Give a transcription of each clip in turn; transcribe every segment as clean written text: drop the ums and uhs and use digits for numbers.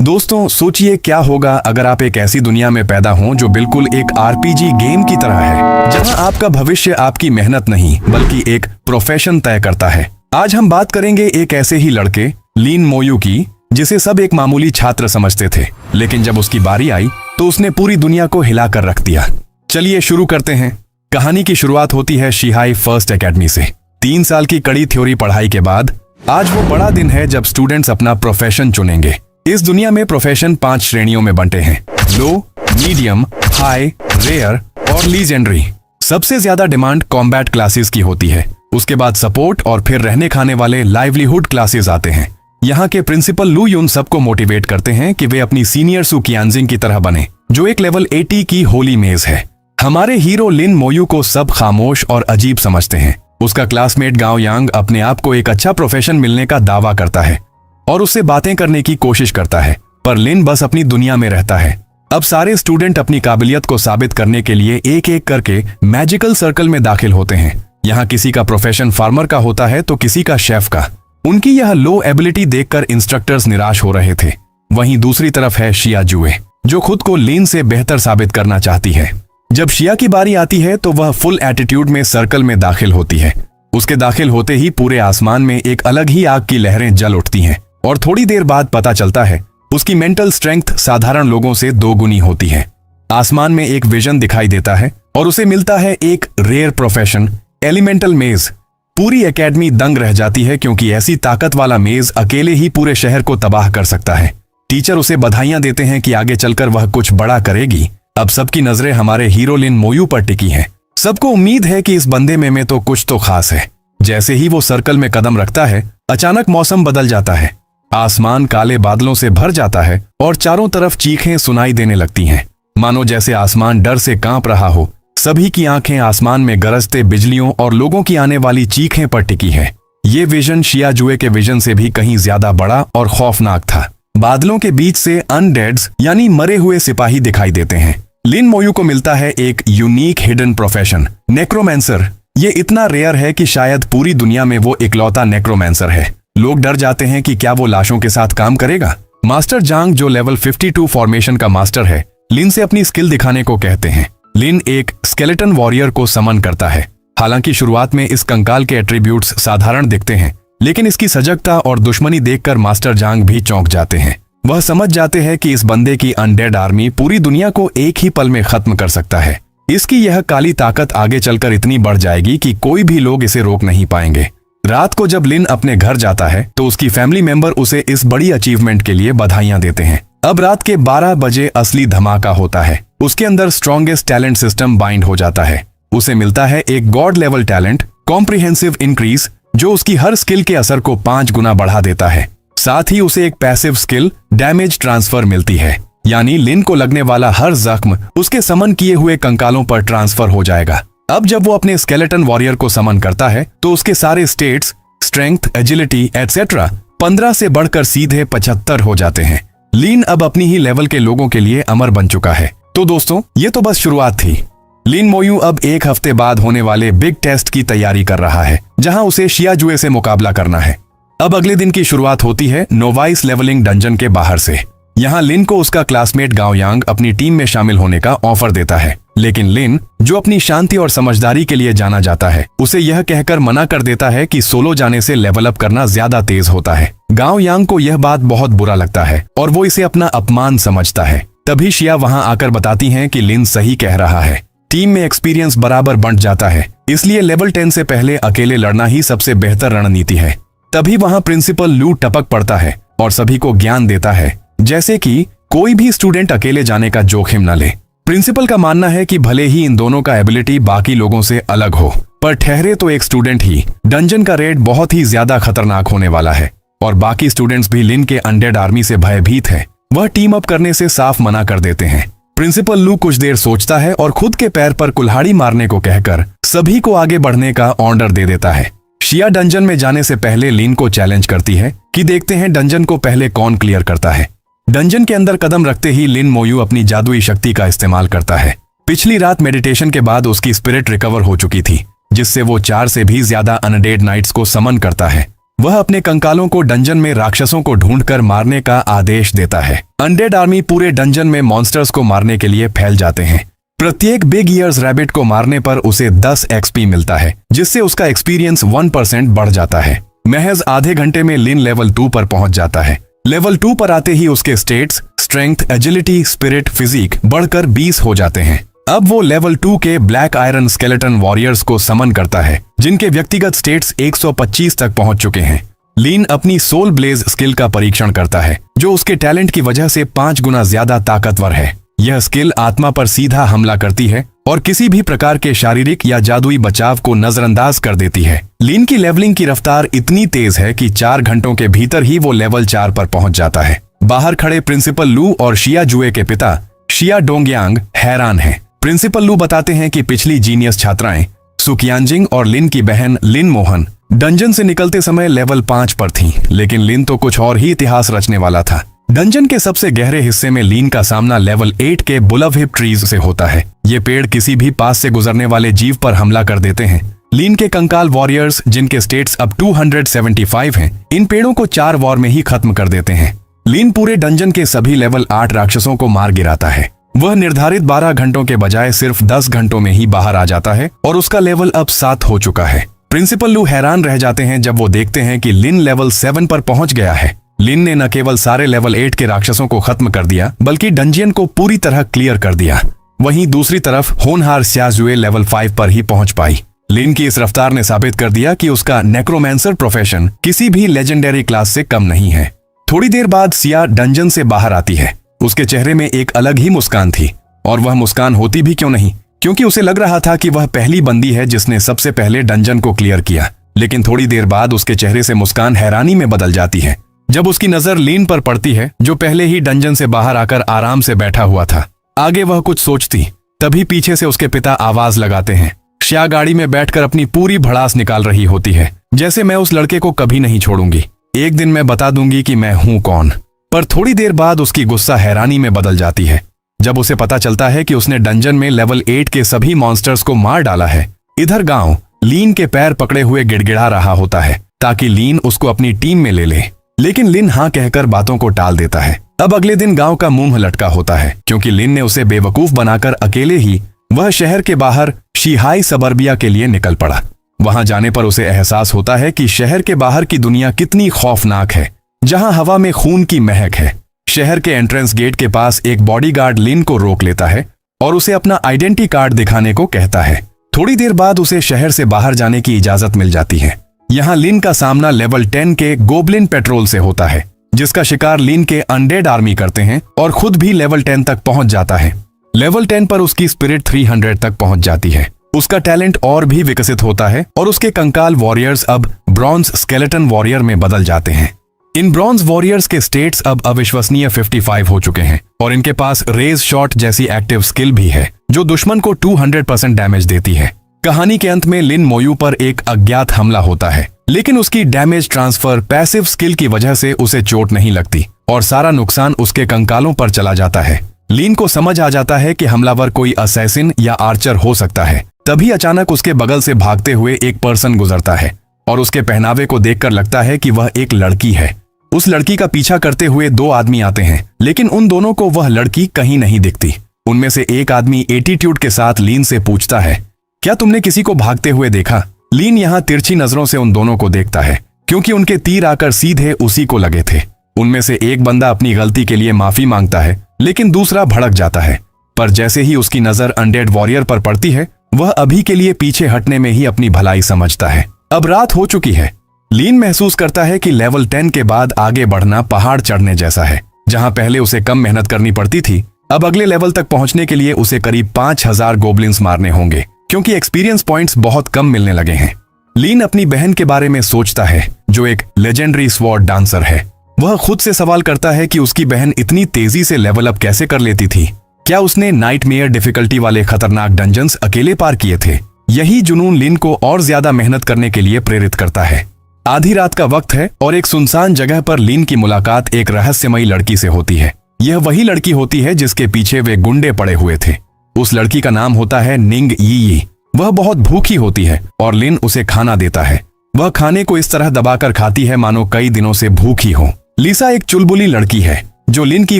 दोस्तों सोचिए क्या होगा अगर आप एक ऐसी दुनिया में पैदा हों जो बिल्कुल एक आरपीजी गेम की तरह है, जहां आपका भविष्य आपकी मेहनत नहीं बल्कि एक प्रोफेशन तय करता है। आज हम बात करेंगे एक ऐसे ही लड़के लिन मोयू की, जिसे सब एक मामूली छात्र समझते थे, लेकिन जब उसकी बारी आई तो उसने पूरी दुनिया को हिलाकर रख दिया। चलिए शुरू करते हैं। कहानी की शुरुआत होती है शिहाई फर्स्ट एकेडमी से। 3 साल की कड़ी थ्योरी पढ़ाई के बाद आज वो बड़ा दिन है जब स्टूडेंट्स अपना प्रोफेशन चुनेंगे। इस दुनिया में प्रोफेशन 5 श्रेणियों में बंटे हैं: लो, मीडियम, हाई, रेयर और लीजेंडरी। सबसे ज्यादा डिमांड कॉम्बैट क्लासेस की होती है, उसके बाद सपोर्ट और फिर रहने खाने वाले लाइवलीहुड क्लासेस आते हैं। यहाँ के प्रिंसिपल लू युन सबको मोटिवेट करते हैं कि वे अपनी सीनियर सू कियानजिंग की तरह बने, जो एक लेवल 80 की होली मेज है। हमारे हीरो लिन मोयू को सब खामोश और अजीब समझते हैं। उसका क्लासमेट गाओ यांग अपने आप को एक अच्छा प्रोफेशन मिलने का दावा करता है और उससे बातें करने की कोशिश करता है, पर लिन बस अपनी दुनिया में रहता है। अब सारे स्टूडेंट अपनी काबिलियत को साबित करने के लिए एक एक करके मैजिकल सर्कल में दाखिल होते हैं। यहाँ किसी का प्रोफेशन फार्मर का होता है तो किसी का शेफ का। उनकी यह लो एबिलिटी देखकर इंस्ट्रक्टर्स निराश हो रहे थे। वहीं दूसरी तरफ है शिया जुए, जो खुद को लिन से बेहतर साबित करना चाहती है। जब शिया की बारी आती है तो वह फुल एटीट्यूड में सर्कल में दाखिल होती है। उसके दाखिल होते ही पूरे आसमान में एक अलग ही आग की लहरें जल उठती हैं और थोड़ी देर बाद पता चलता है उसकी मेंटल स्ट्रेंथ साधारण लोगों से 2 गुनी होती है। आसमान में एक विजन दिखाई देता है और उसे मिलता है एक रेयर प्रोफेशन, एलिमेंटल मेज। पूरी एकेडमी दंग रह जाती है क्योंकि ऐसी ताकत वाला मेज अकेले ही पूरे शहर को तबाह कर सकता है। टीचर उसे बधाइयां देते हैं कि आगे चलकर वह कुछ बड़ा करेगी। अब सबकी नजरें हमारे हीरो लिन मोयू पर टिकी हैं। सबको उम्मीद है कि इस बंदे में तो कुछ तो खास है। जैसे ही वो सर्कल में कदम रखता है, अचानक मौसम बदल जाता है। आसमान काले बादलों से भर जाता है और चारों तरफ चीखें सुनाई देने लगती हैं, मानो जैसे आसमान डर से कांप रहा हो। सभी की आंखें आसमान में गरजते बिजलियों और लोगों की आने वाली चीखें पर टिकी है। ये विजन शिया जुए के विजन से भी कहीं ज्यादा बड़ा और खौफनाक था। बादलों के बीच से अनडेड्स यानी मरे हुए सिपाही दिखाई देते हैं। लिन मोयू को मिलता है एक यूनिक हिडन प्रोफेशन, नेक्रोमैंसर। ये इतना रेयर है कि शायद पूरी दुनिया में वो इकलौता नेक्रोमैंसर है। लोग डर जाते हैं कि क्या वो लाशों के साथ काम करेगा। मास्टर जांग, जो लेवल 52 फॉर्मेशन का मास्टर है, लिन से अपनी स्किल दिखाने को कहते हैं। लिन एक स्केलेटन वॉरियर को समन करता है। हालांकि शुरुआत में इस कंकाल के एट्रीब्यूट्स साधारण दिखते हैं, लेकिन इसकी सजगता और दुश्मनी देखकर मास्टर जांग भी चौंक जाते हैं। वह समझ जाते हैं कि इस बंदे की अनडेड आर्मी पूरी दुनिया को एक ही पल में खत्म कर सकता है। इसकी यह काली ताकत आगे चलकर इतनी बढ़ जाएगी कि कोई भी लोग इसे रोक नहीं पाएंगे। रात को जब लिन अपने घर जाता है तो उसकी फैमिली मेंबर उसे इस बड़ी अचीवमेंट के लिए बधाइयां देते हैं। अब रात के 12 बजे असली धमाका होता है। उसके अंदर स्ट्रॉन्गेस्ट टैलेंट सिस्टम बाइंड हो जाता है। उसे मिलता है एक God level talent, comprehensive increase, जो उसकी हर स्किल के असर को 5 गुना बढ़ा देता है। साथ ही उसे एक पैसिव स्किल, डैमेज ट्रांसफर मिलती है, यानी लिन को लगने वाला हर जख्म उसके समन किए हुए कंकालों पर ट्रांसफर हो जाएगा। अब जब वो अपने स्केलेटन वॉरियर को समन करता है तो उसके सारे स्टेट्स, स्ट्रेंथ, एजिलिटी एटसेट्रा 15 से बढ़कर सीधे 75 हो जाते हैं। लिन अब अपनी ही लेवल के लोगों के लिए अमर बन चुका है। तो दोस्तों, ये तो बस शुरुआत थी। लिन मोयू अब 1 हफ्ते बाद होने वाले बिग टेस्ट की तैयारी कर रहा है, जहां उसे शिया जुए से मुकाबला करना है। अब अगले दिन की शुरुआत होती है नोवाइस लेवलिंग डंजन के बाहर से। यहाँ लिन को उसका क्लासमेट गाओ यांग अपनी टीम में शामिल होने का ऑफर देता है, लेकिन लिन, जो अपनी शांति और समझदारी के लिए जाना जाता है, उसे यह कहकर मना कर देता है कि सोलो जाने से लेवल अप करना ज्यादा तेज होता है। गाओ यांग को यह बात बहुत बुरा लगता है और वो इसे अपना अपमान समझता है। तभी शिया वहां आकर बताती हैं कि लिन सही कह रहा है। टीम में एक्सपीरियंस बराबर बंट जाता है, इसलिए लेवल 10 से पहले अकेले लड़ना ही सबसे बेहतर रणनीति है। तभी वहां प्रिंसिपल लू टपक पड़ता है और सभी को ज्ञान देता है, जैसे कि कोई भी स्टूडेंट अकेले जाने का जोखिम न ले। प्रिंसिपल का मानना है कि भले ही इन दोनों का एबिलिटी बाकी लोगों से अलग हो, पर ठहरे तो एक स्टूडेंट ही। डंजन का रेड बहुत ही ज्यादा खतरनाक होने वाला है और बाकी स्टूडेंट्स भी लिन के अनडेड आर्मी से भयभीत है। वह टीम अप करने से साफ मना कर देते हैं। प्रिंसिपल लू कुछ देर सोचता है और खुद के पैर पर कुल्हाड़ी मारने को कहकर सभी को आगे बढ़ने का ऑर्डर दे देता है। शिया डंजन में जाने से पहले लिन को चैलेंज करती है कि देखते हैं डंजन को पहले कौन क्लियर करता है। डंजन के अंदर कदम रखते ही लिन मोयू अपनी जादुई शक्ति का इस्तेमाल करता है। पिछली रात मेडिटेशन के बाद उसकी स्पिरिट रिकवर हो चुकी थी, जिससे वो 4 से भी ज्यादा अनडेड नाइट्स को समन करता है। वह अपने कंकालों को डंजन में राक्षसों को ढूंढकर मारने का आदेश देता है। अनडेड आर्मी पूरे डंजन में मॉन्स्टर्स को मारने के लिए फैल जाते हैं। प्रत्येक बिग ईयर्स रैबिट को मारने पर उसे 10 एक्सपी मिलता है, जिससे उसका एक्सपीरियंस 1% बढ़ जाता है। महज आधे घंटे में लिन लेवल 2 पर पहुंच जाता है। लेवल 2 पर आते ही उसके stats strength, agility, spirit, physique बढ़कर 20 हो जाते हैं। अब वो लेवल 2 के ब्लैक आयरन स्केलेटन वॉरियर्स को समन करता है, जिनके व्यक्तिगत स्टेट्स 125 तक पहुंच चुके हैं। लीन अपनी सोल ब्लेज स्किल का परीक्षण करता है, जो उसके टैलेंट की वजह से 5 गुना ज्यादा ताकतवर है। यह स्किल आत्मा पर सीधा हमला करती है और किसी भी प्रकार के शारीरिक या जादुई बचाव को नजरअंदाज कर देती है। लीन की लेवलिंग की रफ्तार इतनी तेज है कि 4 घंटों के भीतर ही वो लेवल 4 पर पहुंच जाता है। बाहर खड़े प्रिंसिपल लू और शिया जुए के पिता शिया डोंगयांग हैरान हैं। प्रिंसिपल लू बताते हैं कि पिछली जीनियस छात्राएं सुकियांजिंग और लिन की बहन लिन मोहन डंजन से निकलते समय लेवल 5 पर थीं, लेकिन लिन तो कुछ और ही इतिहास रचने वाला था। डंजन के सबसे गहरे हिस्से में लीन का सामना लेवल 8 के बुलव हिप ट्रीज से होता है। ये पेड़ किसी भी पास से गुजरने वाले जीव पर हमला कर देते हैं। लीन के कंकाल वॉरियर्स, जिनके स्टेट्स अब 275 हैं, इन पेड़ों को 4 वॉर में ही खत्म कर देते हैं। लीन पूरे डंजन के सभी लेवल 8 राक्षसों को मार गिराता है। वह निर्धारित 12 घंटों के बजाय सिर्फ 10 घंटों में ही बाहर आ जाता है और उसका लेवल अब 7 हो चुका है। प्रिंसिपल लू हैरान रह जाते हैं जब वो देखते हैं कि लिन लेवल 7 पर पहुंच गया है। लिन ने न केवल सारे लेवल 8 के राक्षसों को खत्म कर दिया, बल्कि डंजियन को पूरी तरह क्लियर कर दिया। वहीं दूसरी तरफ होनहार स्याजुए लेवल 5 पर ही पहुंच पाई। लिन की इस रफ्तार ने साबित कर दिया कि उसका नेक्रोमैंसर प्रोफेशन किसी भी लेजेंडरी क्लास से कम नहीं है। थोड़ी देर बाद सिया डंजन से बाहर आती है। उसके चेहरे में एक अलग ही मुस्कान थी, और वह मुस्कान होती भी क्यों नहीं, क्योंकि उसे लग रहा था कि वह पहली बंदी है जिसने सबसे पहले डंजन को क्लियर किया। लेकिन थोड़ी देर बाद उसके चेहरे से मुस्कान हैरानी में बदल जाती है जब उसकी नजर लीन पर पड़ती है, जो पहले ही डंजन से बाहर आकर आराम से बैठा हुआ था। आगे वह कुछ सोचती, तभी पीछे से उसके पिता आवाज लगाते हैं। श्या गाड़ी में बैठकर अपनी पूरी भड़ास निकाल रही होती है, जैसे मैं उस लड़के को कभी नहीं छोड़ूंगी, एक दिन मैं बता दूंगी कि मैं हूं कौन। पर थोड़ी देर बाद उसकी गुस्सा हैरानी में बदल जाती है जब उसे पता चलता है कि उसने डंजन में लेवल 8 के सभी मॉन्स्टर्स को मार डाला है। इधर गांव लीन के पैर पकड़े हुए गिड़गिड़ा रहा होता है ताकि लीन उसको अपनी टीम में ले ले, लेकिन लिन हाँ कहकर बातों को टाल देता है। अब अगले दिन गांव का मुंह लटका होता है, क्योंकि लिन ने उसे बेवकूफ बनाकर अकेले ही वह शहर के बाहर शिहाई सबर्बिया के लिए निकल पड़ा। वहां जाने पर उसे एहसास होता है कि शहर के बाहर की दुनिया कितनी खौफनाक है, जहां हवा में खून की महक है। शहर के एंट्रेंस गेट के पास एक बॉडीगार्ड लिन को रोक लेता है और उसे अपना आइडेंटिटी कार्ड दिखाने को कहता है। थोड़ी देर बाद उसे शहर से बाहर जाने की इजाजत मिल जाती है। यहाँ लिन का सामना लेवल 10 के गोब्लिन पेट्रोल से होता है, जिसका शिकार लिन के अनडेड आर्मी करते हैं और खुद भी लेवल 10 तक पहुंच जाता है। लेवल 10 पर उसकी स्पिरिट 300 तक पहुंच जाती है। उसका टैलेंट और भी विकसित होता है और उसके कंकाल वॉरियर्स अब ब्रॉन्ज स्केलेटन वॉरियर में बदल जाते हैं। इन ब्रॉन्ज वॉरियर्स के स्टेट्स अब अविश्वसनीय 55 हो चुके हैं और इनके पास रेज शॉट जैसी एक्टिव स्किल भी है, जो दुश्मन को 200% डैमेज देती है। कहानी के अंत में लिन मोयू पर एक अज्ञात हमला होता है, लेकिन उसकी डैमेज ट्रांसफर पैसिव स्किल की वजह से उसे चोट नहीं लगती और सारा नुकसान उसके कंकालों पर चला जाता है। लिन को समझ आ जाता है कि हमलावर कोई असैसिन या आर्चर हो सकता है। तभी अचानक उसके बगल से भागते हुए एक पर्सन गुजरता है और उसके पहनावे को देखकर लगता है कि वह एक लड़की है। उस लड़की का पीछा करते हुए 2 आदमी आते हैं, लेकिन उन दोनों को वह लड़की कहीं नहीं दिखती। उनमें से एक आदमी एटीट्यूड के साथ लीन से पूछता है, क्या तुमने किसी को भागते हुए देखा? लीन यहाँ तिरछी नजरों से उन दोनों को देखता है, क्योंकि उनके तीर आकर सीधे उसी को लगे थे। उनमें से एक बंदा अपनी गलती के लिए माफी मांगता है, लेकिन दूसरा भड़क जाता है। पर जैसे ही उसकी नजर अनडेड वॉरियर पर पड़ती है, वह अभी के लिए पीछे हटने में ही अपनी भलाई समझता है। अब रात हो चुकी है। लीन महसूस करता है कि लेवल 10 के बाद आगे बढ़ना पहाड़ चढ़ने जैसा है। जहां पहले उसे कम मेहनत करनी पड़ती थी, अब अगले लेवल तक पहुंचने के लिए उसे करीब 5000 गोब्लिन्स मारने होंगे, क्योंकि एक्सपीरियंस पॉइंट्स बहुत कम मिलने लगे हैं। लीन अपनी बहन के बारे में सोचता है, जो एक लेजेंडरी स्वॉर्ड डांसर है। वह खुद से सवाल करता है कि उसकी बहन इतनी तेजी से लेवल अप कैसे कर लेती थी। क्या उसने नाइटमेयर डिफिकल्टी वाले खतरनाक डंजन्स अकेले पार किए थे? यही जुनून लिन को और ज्यादा मेहनत करने के लिए प्रेरित करता है। आधी रात का वक्त है और एक सुनसान जगह पर लिन की मुलाकात एक रहस्यमयी लड़की से होती है। यह वही लड़की होती है जिसके पीछे वे गुंडे पड़े हुए थे। उस लड़की का नाम होता है निंग यी। वह बहुत भूखी होती है और लिन उसे खाना देता है। वह खाने को इस तरह दबाकर खाती है मानो कई दिनों से भूखी हो। लिसा एक चुलबुली लड़की है जो लिन की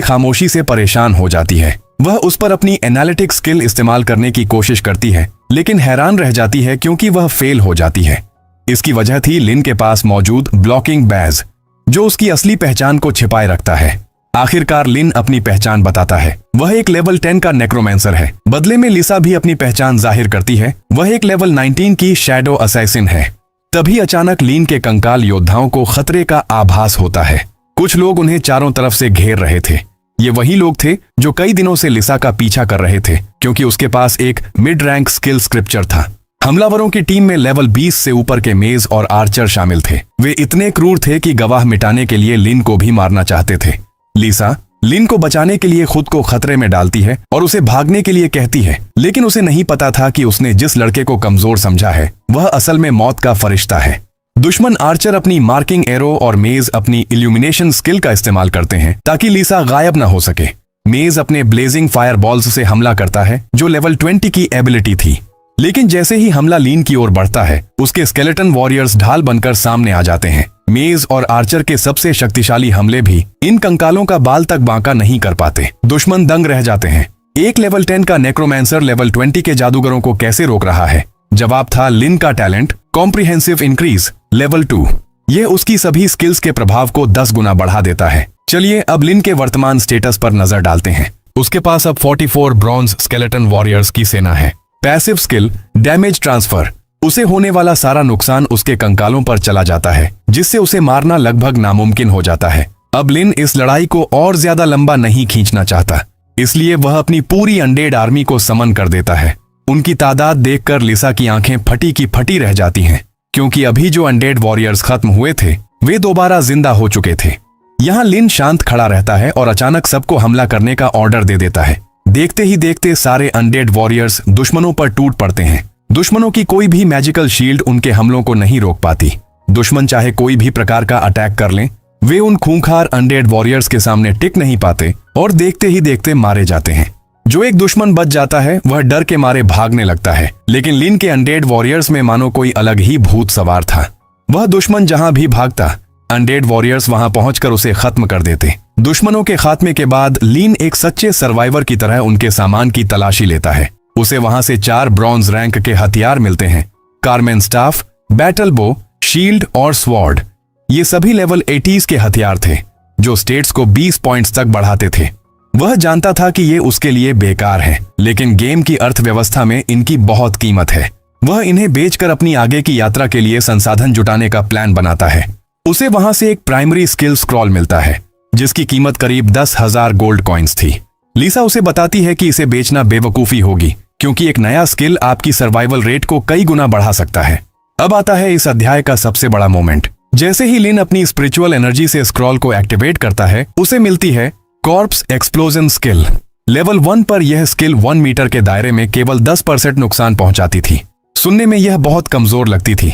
खामोशी से परेशान हो जाती है। वह उस पर अपनी एनालिटिक स्किल इस्तेमाल करने की कोशिश करती है, लेकिन हैरान रह जाती है क्योंकि वह फेल हो जाती है। इसकी वजह थी लिन के पास मौजूद ब्लॉकिंग बैज, जो उसकी असली पहचान को छिपाए रखता है। आखिरकार लिन अपनी पहचान बताता है। वह एक लेवल 10 का नेक्रोमेंसर है। बदले में लिसा भी अपनी पहचान जाहिर करती है। वह एक लेवल 19 की शैडो असैसिन है। तभी अचानक लिन के कंकाल योद्धाओं को खतरे का आभास होता है। कुछ लोग उन्हें चारों तरफ से घेर रहे थे। ये वही लोग थे जो कई दिनों से लिसा का पीछा कर रहे थे, क्योंकि उसके पास एक मिड रैंक स्किल स्क्रिप्चर था। हमलावरों की टीम में लेवल 20 से ऊपर के मेज और आर्चर शामिल थे। वे इतने क्रूर थे कि गवाह मिटाने के लिए लिन को भी मारना चाहते थे। लिसा लिन को बचाने के लिए खुद को खतरे में डालती है और उसे भागने के लिए कहती है, लेकिन उसे नहीं पता था कि उसने जिस लड़के को कमजोर समझा है वह असल में मौत का फरिश्ता है। दुश्मन आर्चर अपनी मार्किंग एरो और मेज अपनी इल्यूमिनेशन स्किल का इस्तेमाल करते हैं ताकि लिसा गायब न हो सके। मेज अपने ब्लेजिंग फायर बॉल्स से हमला करता है, जो लेवल 20 की एबिलिटी थी। लेकिन जैसे ही हमला लिन की ओर बढ़ता है, उसके स्केलेटन वॉरियर्स ढाल बनकर सामने आ जाते हैं। मेज और आर्चर के सबसे शक्तिशाली हमले भी इन कंकालों का बाल तक बांका नहीं कर पाते। दुश्मन दंग रह जाते हैं। एक लेवल 10 का नेक्रोमेंसर लेवल 20 के जादूगरों को कैसे रोक रहा है? जवाब था लिन का टैलेंट कॉम्प्रिहेंसिव इंक्रीज लेवल 2। यह उसकी सभी स्किल्स के प्रभाव को 10 गुना बढ़ा देता है। चलिए अब लिन के वर्तमान स्टेटस पर नजर डालते हैं। उसके पास अब 44 ब्रॉन्ज स्केलेटन वॉरियर्स की सेना है। Passive skill damage transfer. उसे होने वाला सारा नुकसान उसके कंकालों पर चला जाता है, जिससे उसे मारना लगभग नामुमकिन हो जाता है। अब लिन इस लड़ाई को और ज्यादा लंबा नहीं खींचना चाहता, इसलिए वह अपनी पूरी अनडेड आर्मी को समन कर देता है। उनकी तादाद देखकर लिसा की आंखें फटी की फटी रह जाती हैं, क्योंकि अभी जो अनडेड वॉरियर्स खत्म हुए थे वे दोबारा जिंदा हो चुके थे। यहाँ लिन शांत खड़ा रहता है और अचानक सबको हमला करने का ऑर्डर दे देता है। देखते ही देखते सारे अनडेड वॉरियर्स दुश्मनों पर टूट पड़ते हैं। दुश्मनों की कोई भी मैजिकल शील्ड उनके हमलों को नहीं रोक पाती। दुश्मन चाहे कोई भी प्रकार का अटैक कर लें, वे उन खूंखार अनडेड वॉरियर्स के सामने टिक नहीं पाते और देखते ही देखते मारे जाते हैं। जो एक दुश्मन बच जाता है वह डर के मारे भागने लगता है, लेकिन लिन के अनडेड वॉरियर्स में मानो कोई अलग ही भूत सवार था। वह दुश्मन जहां भी भागता, अनडेड वॉरियर्स वहां पहुंचकर उसे खत्म कर देते। दुश्मनों के खात्मे के बाद लिन एक सच्चे सर्वाइवर की तरह उनके सामान की तलाशी लेता है। उसे वहां से 4 ब्रॉन्ज रैंक के हथियार मिलते हैं। कार्मेन स्टाफ, बैटल बो, शील्ड और स्वॉर्ड। ये सभी लेवल 80s के हथियार थे, जो स्टेट्स को 20 पॉइंट्स तक बढ़ाते थे। वह जानता था कि ये उसके लिए बेकार है, लेकिन गेम की अर्थव्यवस्था में इनकी बहुत कीमत है। वह इन्हें बेचकर अपनी आगे की यात्रा के लिए संसाधन जुटाने का प्लान बनाता है। उसे वहां से एक प्राइमरी स्किल स्क्रॉल मिलता है, जिसकी कीमत करीब 10,000 गोल्ड कॉइन्स थी। लिसा उसे बताती है कि इसे बेचना बेवकूफी होगी, क्योंकि एक नया स्किल आपकी सर्वाइवल रेट को कई गुना बढ़ा सकता है। अब आता है इस अध्याय का सबसे बड़ा मोमेंट। जैसे ही लिन अपनी स्पिरिचुअल एनर्जी से स्क्रॉल को एक्टिवेट करता है, उसे मिलती है कॉर्प्स एक्सप्लोजन स्किल। लेवल 1 पर यह स्किल 1 मीटर के दायरे में केवल 10% नुकसान पहुंचाती थी। सुनने में यह बहुत कमजोर लगती थी,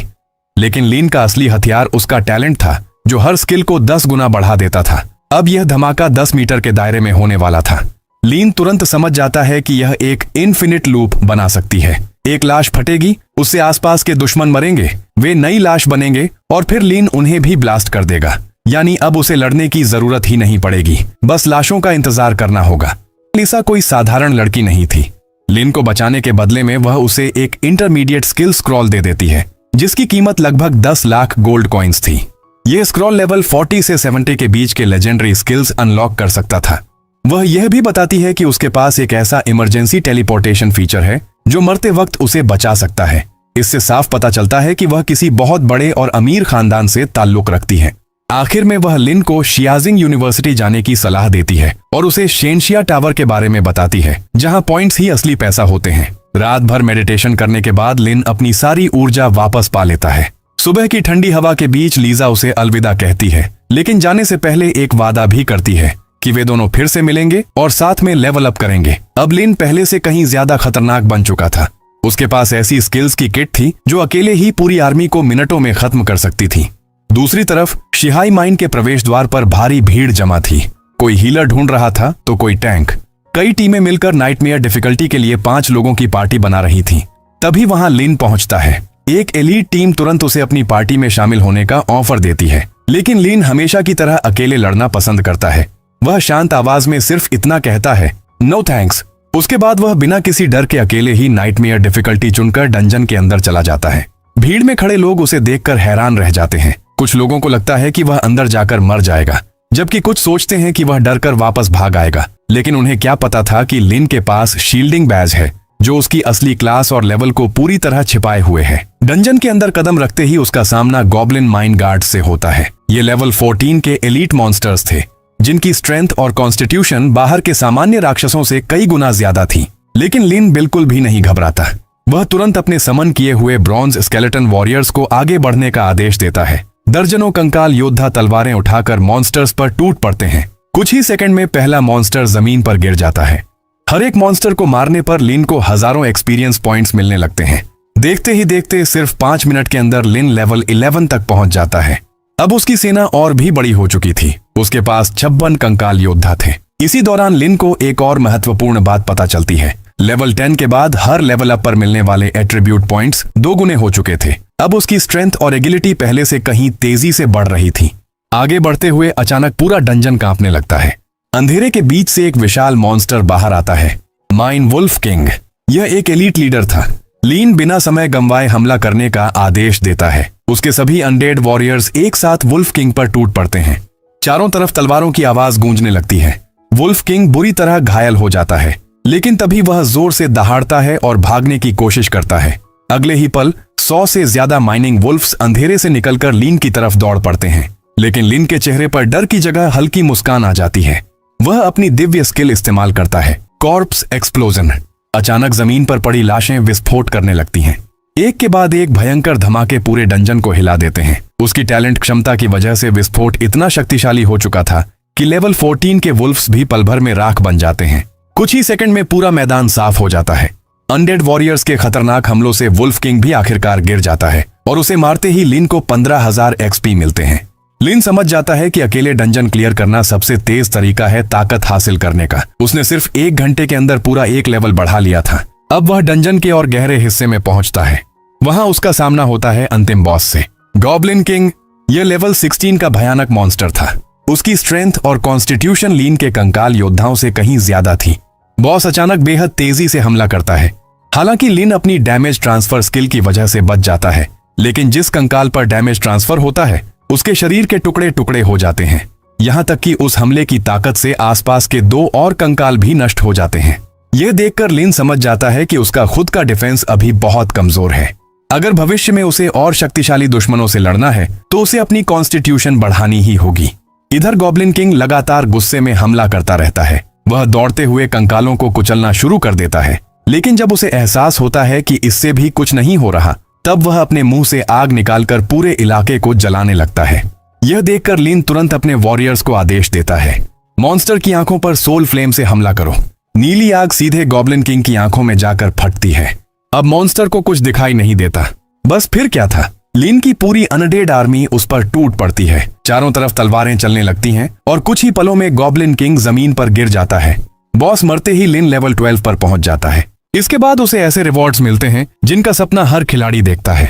लेकिन लिन का असली हथियार उसका टैलेंट था, जो हर स्किल को 10 गुना बढ़ा देता था। अब यह धमाका 10 मीटर के दायरे में होने वाला था। लिन तुरंत समझ जाता है कि यह एक इन्फिनिट लूप बना सकती है। एक लाश फटेगी, उससे आसपास के दुश्मन मरेंगे, वे नई लाश बनेंगे और फिर लिन उन्हें भी ब्लास्ट कर देगा। यानी अब उसे लड़ने की जरूरत ही नहीं पड़ेगी, बस लाशों का इंतजार करना होगा। लिसा कोई साधारण लड़की नहीं थी। लिन को बचाने के बदले में वह उसे एक इंटरमीडिएट स्किल स्क्रॉल दे देती है, जिसकी कीमत लगभग 10 लाख गोल्ड कॉइन्स थी। यह स्क्रॉल लेवल 40 से 70 के बीच के लेजेंडरी स्किल्स अनलॉक कर सकता था। वह यह भी बताती है कि उसके पास एक ऐसा इमरजेंसी टेलीपोर्टेशन फीचर है जो मरते वक्त उसे बचा सकता है। इससे साफ पता चलता है कि वह किसी बहुत बड़े और अमीर खानदान से ताल्लुक रखती है। आखिर में वह लिन को शियाजिंग यूनिवर्सिटी जाने की सलाह देती है और उसे शेनशिया टावर के बारे में बताती है, जहां पॉइंट्स ही असली पैसा होते हैं। रात भर मेडिटेशन करने के बाद लिन अपनी सारी ऊर्जा वापस पा लेता है। सुबह की ठंडी हवा के बीच लीजा उसे अलविदा कहती है, लेकिन जाने से पहले एक वादा भी करती है कि वे दोनों फिर से मिलेंगे और साथ में लेवल अप करेंगे। अब लिन पहले से कहीं ज्यादा खतरनाक बन चुका था। उसके पास ऐसी स्किल्स की किट थी जो अकेले ही पूरी आर्मी को मिनटों में खत्म कर सकती थी। दूसरी तरफ शिहाई माइन के प्रवेश द्वार पर भारी भीड़ जमा थी। कोई हीलर ढूंढ रहा था तो कोई टैंक। कई टीमें मिलकर नाइटमेयर डिफिकल्टी के लिए 5 लोगों की पार्टी बना रही थी। तभी वहां लिन पहुंचता है। एक एलीट टीम तुरंत उसे अपनी पार्टी में शामिल होने का ऑफर देती है, लेकिन लिन हमेशा की तरह अकेले लड़ना पसंद करता है। वह शांत आवाज में सिर्फ इतना कहता है, नो थैंक्स। उसके बाद वह बिना किसी डर के अकेले ही नाइटमेयर डिफिकल्टी चुनकर डंजन के अंदर चला जाता है। भीड़ में खड़े लोग उसे देखकर हैरान रह जाते हैं। कुछ लोगों को लगता है कि वह अंदर जाकर मर जाएगा, जबकि कुछ सोचते हैं कि वह डरकर वापस भाग आएगा। लेकिन उन्हें क्या पता था कि लिन के पास शील्डिंग बैज है, जो उसकी असली क्लास और लेवल को पूरी तरह छिपाए हुए है। डंजन के अंदर कदम रखते ही उसका सामना गॉब्लिन माइन गार्ड से होता है। ये लेवल 14 के एलीट मॉन्स्टर्स थे, जिनकी स्ट्रेंथ और कॉन्स्टिट्यूशन बाहर के सामान्य राक्षसों से कई गुना ज्यादा थी। लेकिन लिन बिल्कुल भी नहीं घबराता। वह तुरंत अपने समन किए हुए ब्रॉन्ज स्केलेटन वॉरियर्स को आगे बढ़ने का आदेश देता है। दर्जनों कंकाल योद्धा तलवारें उठाकर मॉन्स्टर्स पर टूट पड़ते हैं। कुछ ही सेकंड में पहला मॉन्स्टर जमीन पर गिर जाता है। हर एक मॉन्स्टर को मारने पर लिन को हजारों एक्सपीरियंस पॉइंट्स मिलने लगते हैं। देखते ही देखते सिर्फ 5 मिनट के अंदर लिन लेवल 11 तक पहुंच जाता है। अब उसकी सेना और भी बड़ी हो चुकी थी। उसके पास 56 कंकाल योद्धा थे। इसी दौरान लिन को एक और महत्वपूर्ण बात पता चलती है। लेवल 10 के बाद हर लेवल अप पर मिलने वाले एट्रीब्यूट पॉइंट्स 2 गुने हो चुके थे। अब उसकी स्ट्रेंथ और एगिलिटी पहले से कहीं तेजी से बढ़ रही थी। आगे बढ़ते हुए अचानक पूरा डंजन कांपने लगता है। अंधेरे के बीच से एक विशाल मॉन्स्टर बाहर आता है, माइन वुल्फ किंग। यह एक एलीट लीडर था। लीन बिना समय गंवाए हमला करने का आदेश देता है। उसके सभी अनडेड वॉरियर्स एक साथ वुल्फ किंग पर टूट पड़ते हैं। चारों तरफ तलवारों की आवाज गूंजने लगती है। वुल्फ किंग बुरी तरह घायल हो जाता है, लेकिन तभी वह जोर से दहाड़ता है और भागने की कोशिश करता है। अगले ही पल 100 से ज्यादा माइनिंग वुल्फ्स अंधेरे से निकलकर लीन की तरफ दौड़ पड़ते हैं। लेकिन लिन के चेहरे पर डर की जगह हल्की मुस्कान आ जाती है। वह अपनी दिव्य स्किल इस्तेमाल करता है, कॉर्प्स एक्सप्लोजन। अचानक जमीन पर पड़ी लाशें विस्फोट करने लगती हैं। एक के बाद एक भयंकर धमाके पूरे डंजन को हिला देते हैं। उसकी टैलेंट क्षमता की वजह से विस्फोट इतना शक्तिशाली हो चुका था कि लेवल 14 के वुल्फ्स भी पल भर में राख बन जाते हैं। कुछ ही सेकंड में पूरा मैदान साफ हो जाता है। अनडेड वॉरियर्स के खतरनाक हमलों से वुल्फ किंग भी आखिरकार गिर जाता है और उसे मारते ही लिन को 15,000 एक्सपी मिलते हैं। लिन समझ जाता है कि अकेले डंजन क्लियर करना सबसे तेज तरीका है ताकत हासिल करने का। उसने सिर्फ 1 घंटे के अंदर पूरा 1 लेवल बढ़ा लिया था। अब वह डंजन के और गहरे हिस्से में पहुंचता है। वहां उसका सामना होता है अंतिम बॉस से, गॉब्लिन किंग। यह लेवल 16 का भयानक मॉन्स्टर था। उसकी स्ट्रेंथ और कॉन्स्टिट्यूशन लीन के कंकाल योद्धाओं से कहीं ज्यादा थी। बॉस अचानक बेहद तेजी से हमला करता है। हालांकि लिन अपनी डैमेज ट्रांसफर स्किल की वजह से बच जाता है, लेकिन जिस कंकाल पर डैमेज ट्रांसफर होता है उसके शरीर के टुकड़े टुकड़े हो जाते हैं। यहां तक कि उस हमले की ताकत से आसपास के 2 और कंकाल भी नष्ट हो जाते हैं। यह देखकर लिन समझ जाता है कि उसका खुद का डिफेंस अभी बहुत कमजोर है। अगर भविष्य में उसे और शक्तिशाली दुश्मनों से लड़ना है तो उसे अपनी कॉन्स्टिट्यूशन बढ़ानी ही होगी। इधर गॉब्लिन किंग लगातार गुस्से में हमला करता रहता है। वह दौड़ते हुए कंकालों को कुचलना शुरू कर देता है, लेकिन जब उसे एहसास होता है कि इससे भी कुछ नहीं हो रहा, तब वह अपने मुंह से आग निकालकर पूरे इलाके को जलाने लगता है। यह देखकर लिन तुरंत अपने वॉरियर्स को आदेश देता है, मॉन्स्टर की आंखों पर सोल फ्लेम से हमला करो। नीली आग सीधे गॉब्लिन किंग की आंखों में जाकर फटती है। अब मॉन्स्टर को कुछ दिखाई नहीं देता। बस फिर क्या था, लिन की पूरी अनडेड आर्मी उस पर टूट पड़ती है। चारों तरफ तलवारें चलने लगती हैं और कुछ ही पलों में गॉब्लिन किंग जमीन पर गिर जाता है। बॉस मरते ही लिन लेवल 12 पर पहुंच जाता है। इसके बाद उसे ऐसे रिवॉर्ड्स मिलते हैं जिनका सपना हर खिलाड़ी देखता है।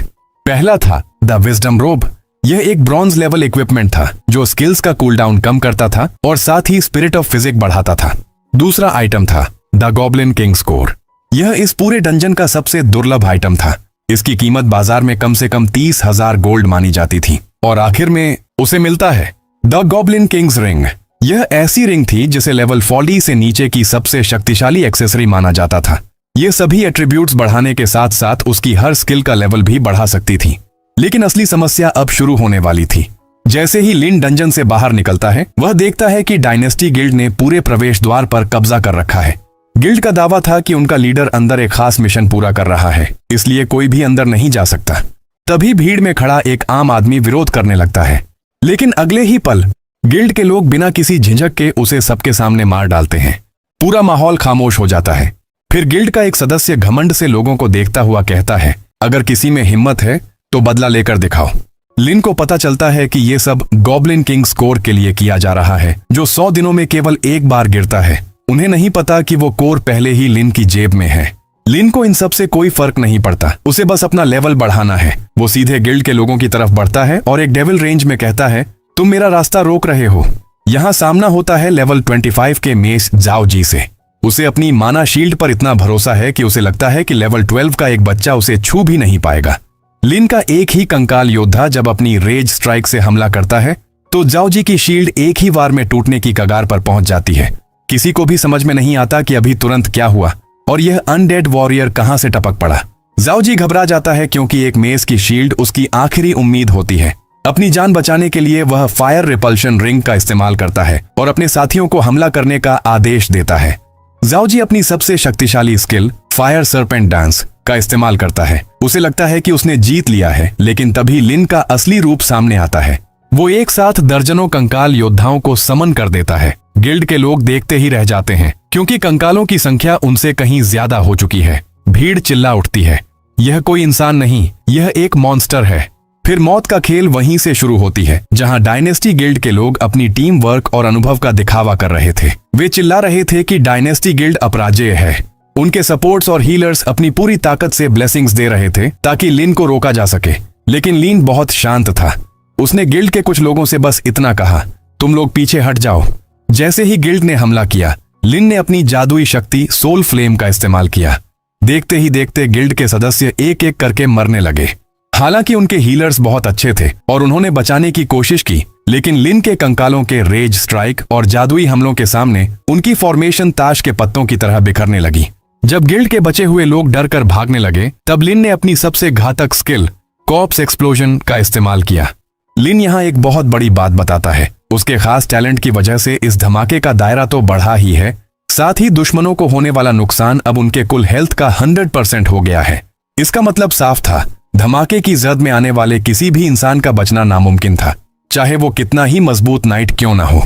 पहला था द विजडम रोब। यह एक ब्रॉन्ज लेवल इक्विपमेंट था जो स्किल्स का कूलडाउन कम करता था और साथ ही स्पिरिट ऑफ फिजिक बढ़ाता था। दूसरा आइटम था द गॉब्लिन किंग स्कोर। यह इस पूरे डंजन का सबसे दुर्लभ आइटम था। इसकी कीमत बाजार में कम से कम 30,000 गोल्ड मानी जाती थी। और आखिर में उसे मिलता है द गॉब्लिन किंग्स रिंग। यह ऐसी रिंग थी जिसे लेवल 40 से नीचे की सबसे शक्तिशाली एक्सेसरी माना जाता था। ये सभी एट्रीब्यूट्स बढ़ाने के साथ साथ उसकी हर स्किल का लेवल भी बढ़ा सकती थी। लेकिन असली समस्या अब शुरू होने वाली थी। जैसे ही लिन डंजन से बाहर निकलता है, वह देखता है कि डायनेस्टी गिल्ड ने पूरे प्रवेश द्वार पर कब्जा कर रखा है। गिल्ड का दावा था कि उनका लीडर अंदर एक खास मिशन पूरा कर रहा है, इसलिए कोई भी अंदर नहीं जा सकता। तभी भीड़ में खड़ा एक आम आदमी विरोध करने लगता है, लेकिन अगले ही पल गिल्ड के लोग बिना किसी झिझक के उसे सबके सामने मार डालते हैं। पूरा माहौल खामोश हो जाता है। फिर गिल्ड का एक सदस्य घमंड से लोगों को देखता हुआ कहता है, अगर किसी में हिम्मत है तो बदला लेकर दिखाओ। लिन को पता चलता है कि ये सब गॉब्लिन किंग स्कोर के लिए किया जा रहा है, जो 100 दिनों में केवल एक बार गिरता है। उन्हें नहीं पता कि वो कोर पहले ही लिन की जेब में है। लिन को इन सब से कोई फर्क नहीं पड़ता, उसे बस अपना लेवल बढ़ाना है। वो सीधे गिल्ड के लोगों की तरफ बढ़ता है और एक डेविल रेंज में कहता है, तुम मेरा रास्ता रोक रहे हो। यहाँ सामना होता है लेवल 25 के मेस जाओ जी से। उसे अपनी माना शील्ड पर इतना भरोसा है कि उसे लगता है कि लेवल 12 का एक बच्चा उसे छू भी नहीं पाएगा। लिन का एक ही कंकाल योद्धा जब अपनी रेज स्ट्राइक से हमला करता है तो जाओ जी की शील्ड एक ही वार में टूटने की कगार पर पहुंच जाती है। किसी को भी समझ में नहीं आता कि अभी तुरंत क्या हुआ और यह अनडेड वॉरियर कहां से टपक पड़ा। जाओ जी घबरा जाता है क्योंकि एक मेस की शील्ड उसकी आखिरी उम्मीद होती है। अपनी जान बचाने के लिए वह फायर रिपल्शन रिंग का इस्तेमाल करता है और अपने साथियों को हमला करने का आदेश देता है। जाओ जी अपनी सबसे शक्तिशाली स्किल फायर सर्पेंट डांस का इस्तेमाल करता है। उसे लगता है कि उसने जीत लिया है, लेकिन तभी लिन का असली रूप सामने आता है। वो एक साथ दर्जनों कंकाल योद्धाओं को समन कर देता है। गिल्ड के लोग देखते ही रह जाते हैं क्योंकि कंकालों की संख्या उनसे कहीं ज्यादा हो चुकी है। भीड़ चिल्ला उठती है, यह कोई इंसान नहीं, यह एक मॉन्स्टर है। फिर मौत का खेल वहीं से शुरू होती है जहां डायनेस्टी गिल्ड के लोग अपनी टीम वर्क और अनुभव का दिखावा कर रहे थे। वे चिल्ला रहे थे कि डायनेस्टी गिल्ड अपराजेय है। उनके सपोर्ट्स और हीलर्स अपनी पूरी ताकत से ब्लेसिंग्स दे रहे थे ताकि लिन को रोका जा सके, लेकिन लिन बहुत शांत था। उसने गिल्ड के कुछ लोगों से बस इतना कहा, तुम लोग पीछे हट जाओ। जैसे ही गिल्ड ने हमला किया, लिन ने अपनी जादुई शक्ति सोल फ्लेम का इस्तेमाल किया। देखते ही देखते गिल्ड के सदस्य एक एक करके मरने लगे। हालांकि उनके हीलर्स बहुत अच्छे थे और उन्होंने बचाने की कोशिश की, लेकिन लिन के कंकालों के रेज स्ट्राइक और जादुई हमलों के सामने उनकी फॉर्मेशन ताश के पत्तों की तरह बिखरने लगी। जब गिल्ड के बचे हुए लोग डर कर भागने लगे, तब लिन ने अपनी सबसे घातक स्किल कॉर्प्स एक्सप्लोजन का इस्तेमाल किया। लिन यहाँ एक बहुत बड़ी बात बताता है। उसके खास टैलेंट की वजह से इस धमाके का दायरा तो बढ़ा ही है, साथ ही दुश्मनों को होने वाला नुकसान अब उनके कुल हेल्थ का 100% हो गया है। इसका मतलब साफ था, धमाके की जद में आने वाले किसी भी इंसान का बचना नामुमकिन था, चाहे वो कितना ही मजबूत नाइट क्यों ना हो।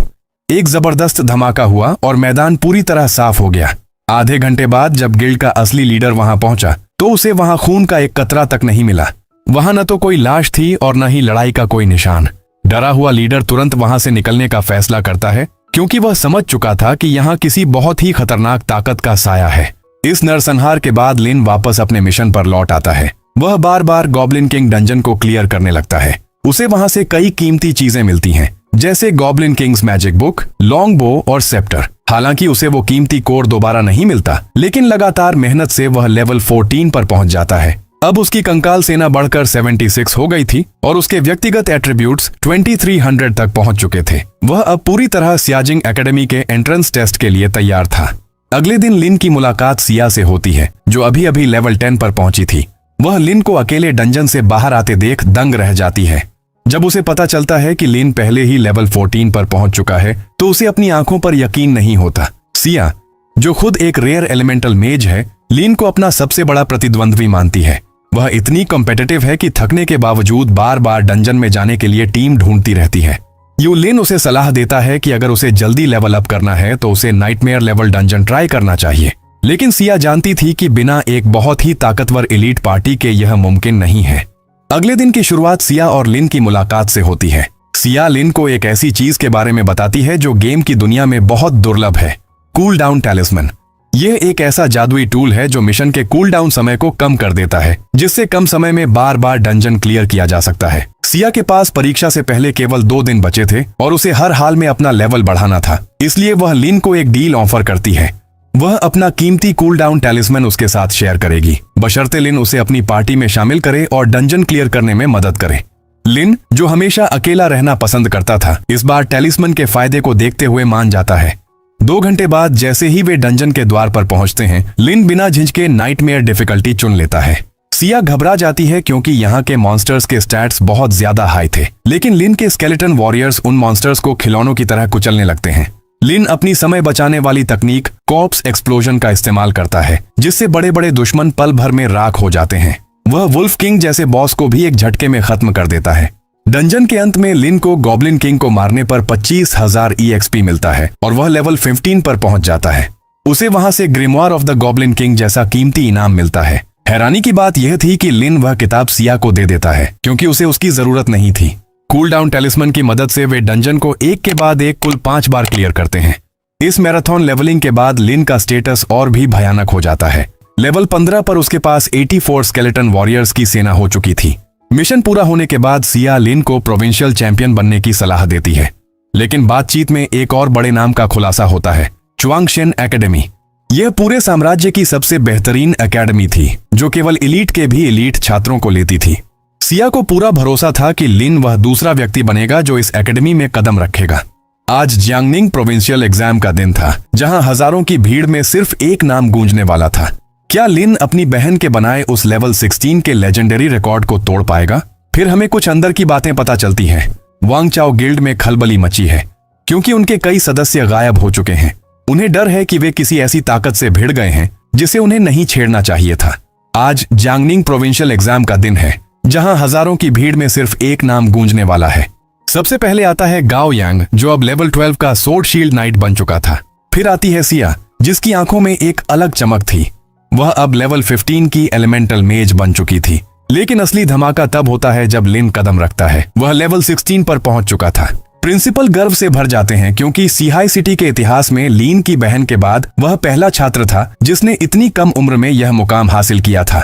एक जबरदस्त धमाका हुआ और मैदान पूरी तरह साफ हो गया। आधे घंटे बाद जब गिल्ड का असली लीडर वहां पहुंचा तो उसे वहां खून का एक कतरा तक नहीं मिला। वहां न तो कोई लाश थी और न ही लड़ाई का कोई निशान। डरा हुआ लीडर तुरंत वहां से निकलने का फैसला करता है क्योंकि वह समझ चुका था कि यहाँ किसी बहुत ही खतरनाक ताकत का साया है। इस नरसंहार के बाद लिन वापस अपने मिशन पर लौट आता है। वह बार बार गॉब्लिन किंग डंजन को क्लियर करने लगता है। उसे वहां से कई कीमती चीजें मिलती हैं, जैसे goblin Kings magic book, long बो और सेप्टर। हालांकि उसे वो कीमती कोर दोबारा नहीं मिलता, लेकिन लगातार मेहनत से वह लेवल 14 पर पहुंच जाता है। अब उसकी कंकाल सेना बढ़कर 76 हो गई थी और उसके व्यक्तिगत एट्रीब्यूट्स 2300 तक पहुंच चुके थे। वह अब पूरी तरह सियाजिंग एकेडमी के एंट्रेंस टेस्ट के लिए तैयार था। अगले दिन लिन की मुलाकात सिया से होती है, जो अभी अभी लेवल 10 पर पहुंची थी। वह लिन को अकेले डंजन से बाहर आते देख दंग रह जाती है। जब उसे पता चलता है कि लिन पहले ही लेवल 14 पर पहुंच चुका है तो उसे अपनी आंखों पर यकीन नहीं होता। सिया, जो खुद एक रेयर एलिमेंटल मेज है, लिन को अपना सबसे बड़ा प्रतिद्वंद्वी मानती है। वह इतनी कॉम्पिटिटिव है कि थकने के बावजूद बार बार डंजन में जाने के लिए टीम ढूंढती रहती है। लिन उसे सलाह देता है कि अगर उसे जल्दी लेवल अप करना है तो उसे नाइटमेयर लेवल डंजन ट्राई करना चाहिए, लेकिन सिया जानती थी कि बिना एक बहुत ही ताकतवर एलीट पार्टी के यह मुमकिन नहीं है। अगले दिन की शुरुआत सिया और लिन की मुलाकात से होती है। सिया लिन को एक ऐसी चीज के बारे में बताती है जो गेम की दुनिया में बहुत दुर्लभ है, कूल डाउन टैलिस्मन। यह एक ऐसा जादुई टूल है जो मिशन के कूल डाउन समय को कम कर देता है, जिससे कम समय में बार बार डंजन क्लियर किया जा सकता है। सिया के पास परीक्षा से पहले केवल 2 दिन बचे थे और उसे हर हाल में अपना लेवल बढ़ाना था, इसलिए वह लिन को एक डील ऑफर करती है। वह अपना कीमती कूल डाउन टैलिस्मन उसके साथ शेयर करेगी, बशर्ते लिन उसे अपनी पार्टी में शामिल करे और डंजन क्लियर करने में मदद करे। लिन, जो हमेशा अकेला रहना पसंद करता था, इस बार टैलिस्मन के फायदे को देखते हुए मान जाता है। 2 घंटे बाद जैसे ही वे डंजन के द्वार पर पहुंचते हैं, लिन बिना झिझके नाइटमेयर डिफिकल्टी चुन लेता है। सिया घबरा जाती है क्योंकि यहाँ के मॉन्स्टर्स के स्टैट्स बहुत ज्यादा हाई थे, लेकिन लिन के स्केलेटन वॉरियर्स उन मॉन्स्टर्स को खिलौनों की तरह कुचलने लगते हैं। लिन अपनी समय बचाने वाली तकनीक कॉर्प्स एक्सप्लोजन का इस्तेमाल करता है, जिससे बड़े बड़े दुश्मन पल भर में राख हो जाते हैं। वह वुल्फ किंग जैसे बॉस को भी एक झटके में खत्म कर देता है। डंजन के अंत में लिन को गॉब्लिन किंग को मारने पर 25,000 EXP मिलता है और वह लेवल 15 पर पहुंच जाता है। उसे वहां से ग्रिमवार ऑफ द गॉब्लिन किंग जैसा कीमती इनाम मिलता है। हैरानी की बात यह थी कि लिन वह किताब सिया को दे देता है क्योंकि उसे उसकी जरूरत नहीं थी। कूल डाउन टैलिस्मन की मदद से वे डंजन को एक के बाद एक कुल 5 बार क्लियर करते हैं। इस मैराथन लेवलिंग के बाद लिन का स्टेटस और भी भयानक हो जाता है। लेवल 15 पर उसके पास 84 स्केलेटन वॉरियर्स की सेना हो चुकी थी। मिशन पूरा होने के बाद सिया लिन को प्रोविंशियल चैंपियन बनने की सलाह देती है, लेकिन बातचीत में एक और बड़े नाम का खुलासा होता है, च्वांगशेन एकेडमी। यह पूरे साम्राज्य की सबसे बेहतरीन एकेडमी थी जो केवल एलीट के भी एलीट छात्रों को लेती थी। सिया को पूरा भरोसा था कि लिन वह दूसरा व्यक्ति बनेगा जो इस एकेडमी में कदम रखेगा। आज जियांगनिंग प्रोविंशियल एग्जाम का दिन था, जहां हजारों की भीड़ में सिर्फ एक नाम गूंजने वाला था। क्या लिन अपनी बहन के बनाए उस लेवल 16 के लेजेंडरी रिकॉर्ड को तोड़ पाएगा? फिर हमें कुछ अंदर की बातें पता चलती हैं। वांग चाओ गिल्ड में खलबली मची है क्योंकि उनके कई सदस्य गायब हो चुके हैं। उन्हें डर है कि वे किसी ऐसी ताकत से भिड़ गए हैं जिसे उन्हें नहीं छेड़ना चाहिए था। आज जियांगनिंग प्रोविंशियल एग्जाम का दिन है, जहां हजारों की भीड़ में सिर्फ एक नाम गूंजने वाला है। सबसे पहले आता है गाओ यांग, जो अब लेवल 12 का सोर्ड शील्ड नाइट बन चुका था। फिर आती है सिया, जिसकी आंखों में एक अलग चमक थी। वह अब लेवल 15 की एलिमेंटल मेज बन चुकी थी। लेकिन असली धमाका तब होता है जब लिन कदम रखता है। वह लेवल 16 पर पहुंच चुका था। प्रिंसिपल गर्व से भर जाते हैं क्योंकि सीहाई सिटी के इतिहास में लिन की बहन के बाद वह पहला छात्र था जिसने इतनी कम उम्र में यह मुकाम हासिल किया था।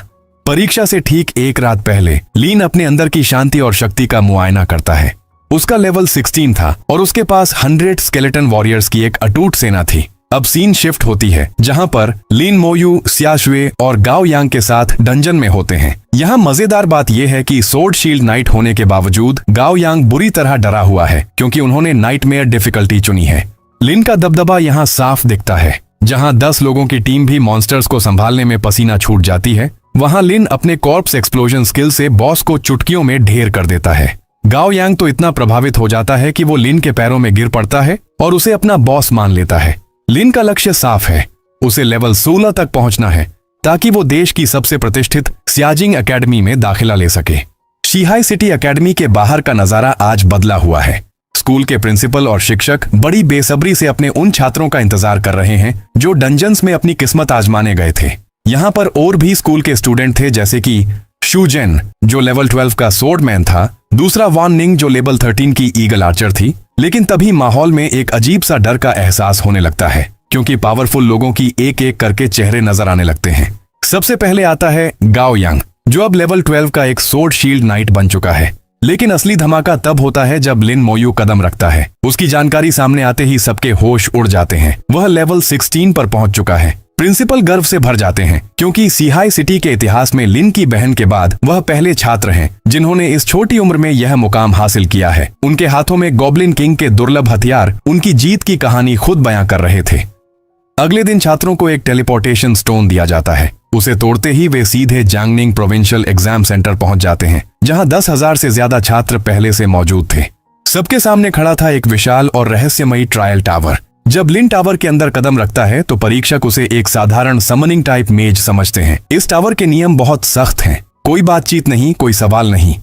परीक्षा से ठीक एक रात पहले लिन अपने अंदर की शांति और शक्ति का मुआयना करता है। उसका लेवल 16 था और उसके पास 100 स्केलेटन वॉरियर्स की एक अटूट सेना थी। अब सीन शिफ्ट होती है, जहां पर लिन मोयू, सिया शुए और गाओ यांग के साथ डंजन में होते हैं। यहाँ मजेदार बात यह है कि सोर्ड शील्ड नाइट होने के बावजूद गाओ यांग बुरी तरह डरा हुआ है क्योंकि उन्होंने नाइटमेयर डिफिकल्टी चुनी है। लिन का दबदबा यहाँ साफ दिखता है। जहाँ 10 लोगों की टीम भी मॉन्स्टर्स को संभालने में पसीना छूट जाती है, वहाँ लिन अपने कॉर्प्स एक्सप्लोजन स्किल से बॉस को चुटकियों में ढेर कर देता है। गाओ यांग तो इतना प्रभावित हो जाता है कि वो लिन के पैरों में गिर पड़ता है और उसे अपना बॉस मान लेता है। लिन का लक्ष्य साफ है, उसे लेवल 16 तक पहुंचना है ताकि वो देश की सबसे प्रतिष्ठित सियाजिंग एकेडमी में दाखिला ले सके। सीहाई सिटी एकेडमी के बाहर का नजारा आज बदला हुआ है। स्कूल के प्रिंसिपल और शिक्षक बड़ी बेसब्री से अपने उन छात्रों का इंतजार कर रहे हैं जो डंजन्स में अपनी किस्मत आजमाने गए थे। यहाँ पर और भी स्कूल के स्टूडेंट थे, जैसे कि शूजेन जो लेवल 12 का सोर्डमैन था, दूसरा वान निंग जो लेवल 13 की ईगल आर्चर थी। लेकिन तभी माहौल में एक अजीब सा डर का एहसास होने लगता है क्योंकि पावरफुल लोगों की एक एक करके चेहरे नजर आने लगते हैं। सबसे पहले आता है गाओ यांग, जो अब लेवल 12 का एक सोर्ड शील्ड नाइट बन चुका है। लेकिन असली धमाका तब होता है जब लिन मोयू कदम रखता है। उसकी जानकारी सामने आते ही सबके होश उड़ जाते हैं। वह लेवल 16 पर पहुंच चुका है। प्रिंसिपल गर्व से भर जाते हैं क्योंकि सीहाई सिटी के इतिहास में लिन की बहन के बाद वह पहले छात्र हैं जिन्होंने इस छोटी उम्र में यह मुकाम हासिल किया है। उनके हाथों में गॉब्लिन किंग के दुर्लभ हथियार उनकी जीत की कहानी खुद बयां कर रहे थे। अगले दिन छात्रों को एक टेलीपोर्टेशन स्टोन दिया जाता है। उसे तोड़ते ही वे सीधे जियांगनिंग प्रोविंशियल एग्जाम सेंटर पहुंच जाते हैं, जहां 10,000 से ज्यादा छात्र पहले से मौजूद थे। सबके सामने खड़ा था एक विशाल और रहस्यमयी ट्रायल टावर। जब लिन टावर के अंदर कदम रखता है तो परीक्षक उसे एक साधारण समनिंग टाइप मेज समझते हैं। इस टावर के नियम बहुत सख्त हैं। कोई बातचीत नहीं, कोई सवाल नहीं।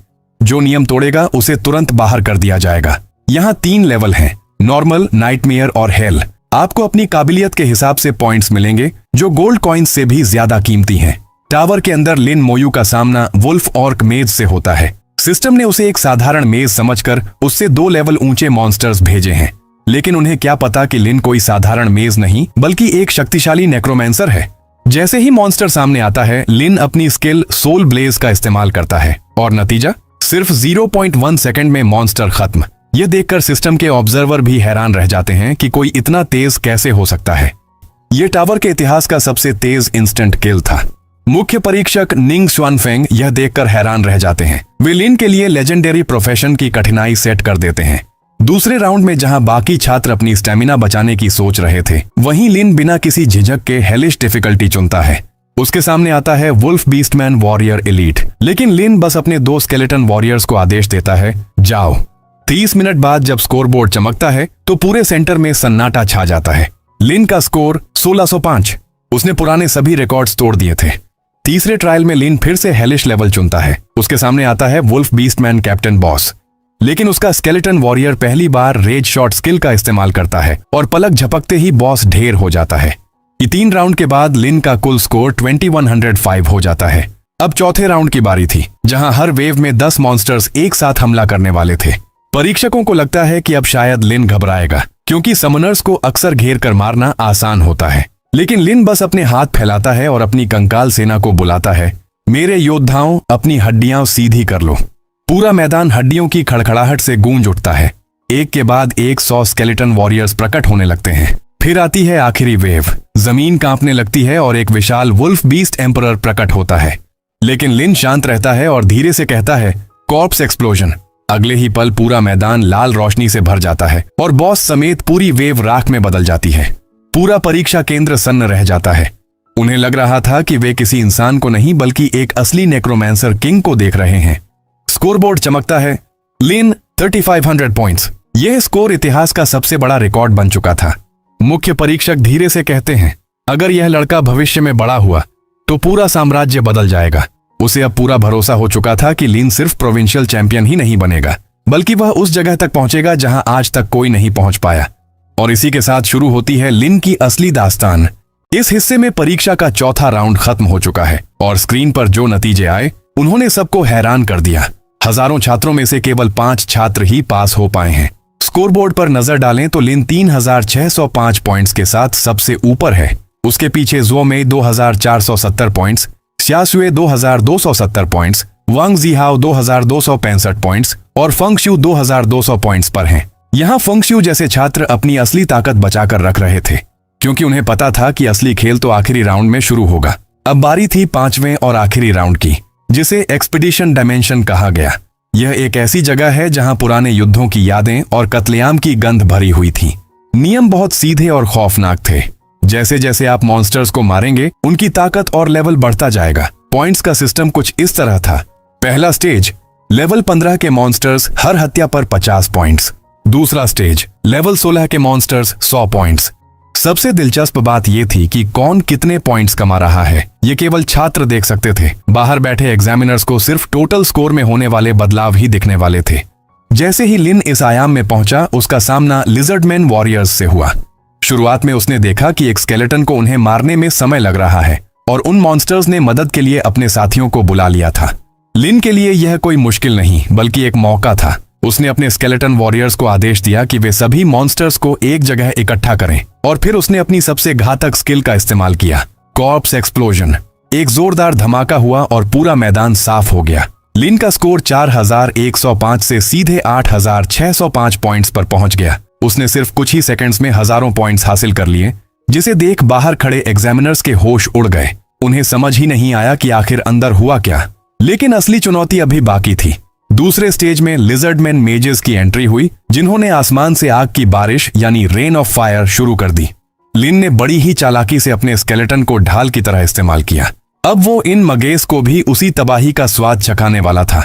जो नियम तोड़ेगा उसे तुरंत बाहर कर दिया जाएगा। यहाँ 3 लेवल हैं, नॉर्मल, नाइटमेयर और हेल। आपको अपनी काबिलियत के हिसाब से पॉइंट्स मिलेंगे जो गोल्ड कॉइन्स से भी ज्यादा कीमती हैं। टावर के अंदर लिन मोयू का सामना वुल्फ ऑर्क मेज से होता है। सिस्टम ने उसे एक साधारण मेज समझकर उससे 2 लेवल ऊंचे मॉन्स्टर्स भेजे हैं। लेकिन उन्हें क्या पता कि लिन कोई साधारण मेज नहीं बल्कि एक शक्तिशाली नेक्रोमेंसर है। जैसे ही मॉन्स्टर सामने आता है, लिन अपनी स्किल सोल ब्लेज का इस्तेमाल करता है और नतीजा सिर्फ 0.1 सेकंड में मॉन्स्टर खत्म। यह देखकर सिस्टम के ऑब्जर्वर भी हैरान रह जाते हैं कि कोई इतना तेज कैसे हो सकता है। यह टावर के इतिहास का सबसे तेज इंस्टेंट किल था। मुख्य परीक्षक निंग श्वानफेंग यह देखकर हैरान रह जाते हैं। वे लिन के लिए लेजेंडरी प्रोफेशन की कठिनाई सेट कर देते हैं। दूसरे राउंड में जहां बाकी छात्र अपनी स्टेमिना बचाने की सोच रहे थे, वहीं लिन बिना किसी झिझक के हेलिश डिफिकल्टी चुनता है। उसके सामने आता है वुल्फ बीस्टमैन वॉरियर एलीट। लेकिन लिन बस अपने 2 स्केलेटन वॉरियर्स को आदेश देता है, जाओ। 30 मिनट बाद जब स्कोरबोर्ड चमकता है तो पूरे सेंटर में सन्नाटा छा जाता है। लिन का स्कोर 1605। उसने पुराने सभी रिकॉर्ड्स तोड़ दिए थे। तीसरे ट्रायल में लिन फिर से हेलिश लेवल चुनता है। उसके सामने आता है वुल्फ बीस्टमैन कैप्टन बॉस। लेकिन उसका स्केलेटन वॉरियर पहली बार रेज शॉट स्किल का इस्तेमाल करता है और पलक झपकते ही बॉस ढेर हो जाता है। 3 राउंड के बाद लिन का कुल स्कोर 2105 हो जाता है। अब चौथे राउंड की बारी थी, जहां हर वेव में 10 मॉन्स्टर्स एक साथ हमला करने वाले थे। परीक्षकों को लगता है कि अब शायद लिन घबराएगा क्योंकि समनर्स को अक्सर घेर कर मारना आसान होता है। लेकिन लिन बस अपने हाथ फैलाता है और अपनी कंकाल सेना को बुलाता है, मेरे योद्धाओं, अपनी हड्डियां सीधी कर लो। पूरा मैदान हड्डियों की खड़खड़ाहट से गूंज उठता है। एक के बाद 100 स्केलेटन वॉरियर्स प्रकट होने लगते हैं। फिर आती है आखिरी वेव। जमीन कांपने लगती है और एक विशाल वुल्फ बीस्ट एम्परर प्रकट होता है। लेकिन लिन शांत रहता है और धीरे से कहता है, कॉर्प्स एक्सप्लोजन। अगले ही पल पूरा मैदान लाल रोशनी से भर जाता है और बॉस समेत पूरी वेव राख में बदल जाती है। पूरा परीक्षा केंद्र सन्न रह जाता है। उन्हें लग रहा था कि वे किसी इंसान को नहीं बल्कि एक असली नेक्रोमैंसर किंग को देख रहे हैं। स्कोरबोर्ड चमकता है। लिन 3500 पॉइंट्स। यह स्कोर इतिहास का सबसे बड़ा रिकॉर्ड बन चुका था। मुख्य परीक्षक धीरे से कहते हैं, अगर यह लड़का भविष्य में बड़ा हुआ तो पूरा साम्राज्य बदल जाएगा। उसे अब पूरा भरोसा हो चुका था कि लिन सिर्फ प्रोविंशियल चैंपियन ही नहीं बनेगा, बल्कि वह उस जगह तक पहुंचेगा जहां आज तक कोई नहीं पहुंच पाया। और इसी के साथ शुरू होती है लिन की असली दास्तान। इस हिस्से में परीक्षा का चौथा राउंड खत्म हो चुका है और स्क्रीन पर जो नतीजे आए उन्होंने सबको हैरान कर दिया। हजारों छात्रों में से केवल 5 छात्र ही पास हो पाए हैं। स्कोरबोर्ड पर नजर डालें तो लिन 3605 पॉइंट्स के साथ सबसे ऊपर है। उसके पीछे ज़ुओमेई 2470 पॉइंट्स, xiaoxue 2270 पॉइंट्स, वांग जीहाओ 2265 पॉइंट्स और फेंगशु 2200 पॉइंट्स पर हैं। यहाँ फेंगशु जैसे छात्र अपनी असली ताकत बचाकर रख रहे थे, क्योंकि उन्हें पता था कि असली खेल तो आखिरी राउंड में शुरू होगा। अब बारी थी 5वें और आखिरी राउंड की, जिसे एक्सपीडिशन डायमेंशन कहा गया। यह एक ऐसी जगह है जहां पुराने युद्धों की यादें और कत्लेआम की गंध भरी हुई थी। नियम बहुत सीधे और खौफनाक थे। जैसे जैसे आप मॉन्स्टर्स को मारेंगे उनकी ताकत और लेवल बढ़ता जाएगा। पॉइंट्स का सिस्टम कुछ इस तरह था। पहला स्टेज, लेवल 15 के मॉन्स्टर्स हर हत्या पर 50 पॉइंट्स। दूसरा स्टेज, लेवल 16 के मॉन्स्टर्स 100 पॉइंट्स। सबसे दिलचस्प बात यह थी कि कौन कितने पॉइंट्स कमा रहा है ये केवल छात्र देख सकते थे। बाहर बैठे एग्जामिनर्स को सिर्फ टोटल स्कोर में होने वाले बदलाव ही दिखने वाले थे। जैसे ही लिन इस आयाम में पहुंचा, उसका सामना लिजर्डमैन वॉरियर्स से हुआ। शुरुआत में उसने देखा कि एक स्केलेटन को उन्हें मारने में समय लग रहा है और उन मॉन्स्टर्स ने मदद के लिए अपने साथियों को बुला लिया था। लिन के लिए यह कोई मुश्किल नहीं बल्कि एक मौका था। उसने अपने स्केलेटन वॉरियर्स को आदेश दिया कि वे सभी मॉन्स्टर्स को एक जगह इकट्ठा करें और फिर उसने अपनी सबसे घातक स्किल का इस्तेमाल किया, कॉर्प्स एक्सप्लोजन। एक जोरदार धमाका हुआ और पूरा मैदान साफ हो गया। लिन का स्कोर 4105 से सीधे 8605 पॉइंट्स पर पहुंच गया। उसने सिर्फ कुछ ही सेकंड्स में हजारों पॉइंट्स हासिल कर लिए, जिसे देख बाहर खड़े एग्जामिनर्स के होश उड़ गए। उन्हें समझ ही नहीं आया कि आखिर अंदर हुआ क्या। लेकिन असली चुनौती अभी बाकी थी। दूसरे स्टेज में लिजर्डमैन मेजेस की एंट्री हुई, जिन्होंने आसमान से आग की बारिश यानी रेन ऑफ फायर शुरू कर दी। लिन ने बड़ी ही चालाकी से अपने स्केलेटन को ढाल की तरह इस्तेमाल किया। अब वो इन मगेस को भी उसी तबाही का स्वाद चखाने वाला था।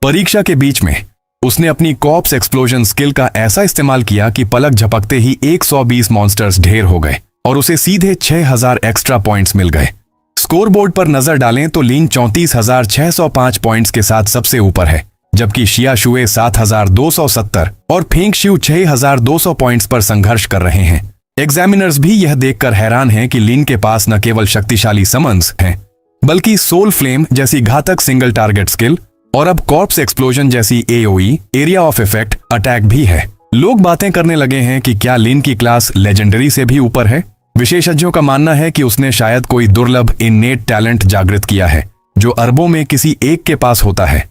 परीक्षा के बीच में उसने अपनी कॉर्प्स एक्सप्लोजन स्किल का ऐसा इस्तेमाल किया कि पलक झपकते ही 120 मॉन्स्टर्स ढेर हो गए और उसे सीधे 6000 एक्स्ट्रा पॉइंट्स मिल गए। स्कोरबोर्ड पर नजर डालें तो लिन 34,605 पॉइंट्स के साथ सबसे ऊपर है, जबकि xiaoxue 7,270 और फेंगशु 6,200 पॉइंट्स पर संघर्ष कर रहे हैं। एग्जामिनर्स भी यह देखकर हैरान हैं कि लिन के पास न केवल शक्तिशाली समन्स हैं, बल्कि सोल फ्लेम जैसी घातक सिंगल टारगेट स्किल और अब कॉर्प्स एक्सप्लोजन जैसी AOE area of effect attack भी है। लोग बातें करने लगे हैं कि क्या लिन की क्लास लेजेंडरी से भी ऊपर है। विशेषज्ञों का मानना है कि उसने शायद कोई दुर्लभ इन्नेट टैलेंट जागृत किया है, जो अरबों में किसी एक के पास होता है।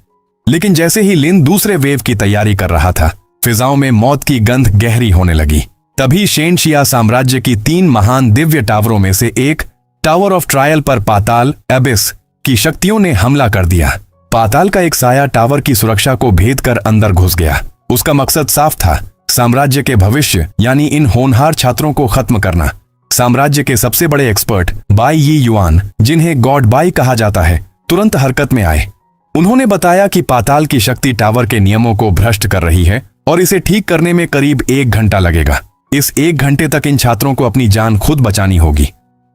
लेकिन जैसे ही लिन दूसरे वेव की तैयारी कर रहा था, फिजाओं में मौत की गंध गहरी होने लगी। तभी शेनशिया साम्राज्य की 3 महान दिव्य टावरों में से एक टावर ऑफ ट्रायल पर पाताल एबिस की शक्तियों ने हमला कर दिया। पाताल का एक साया टावर की सुरक्षा को भेद कर अंदर घुस गया। उसका मकसद साफ था, साम्राज्य के भविष्य यानी इन होनहार छात्रों को खत्म करना। साम्राज्य के सबसे बड़े एक्सपर्ट बाई यी युआन, जिन्हें गॉड बाई कहा जाता है, तुरंत हरकत में आए। उन्होंने बताया कि पाताल की शक्ति टावर के नियमों को भ्रष्ट कर रही है और इसे ठीक करने में करीब 1 घंटा लगेगा। इस 1 घंटे तक इन छात्रों को अपनी जान खुद बचानी होगी।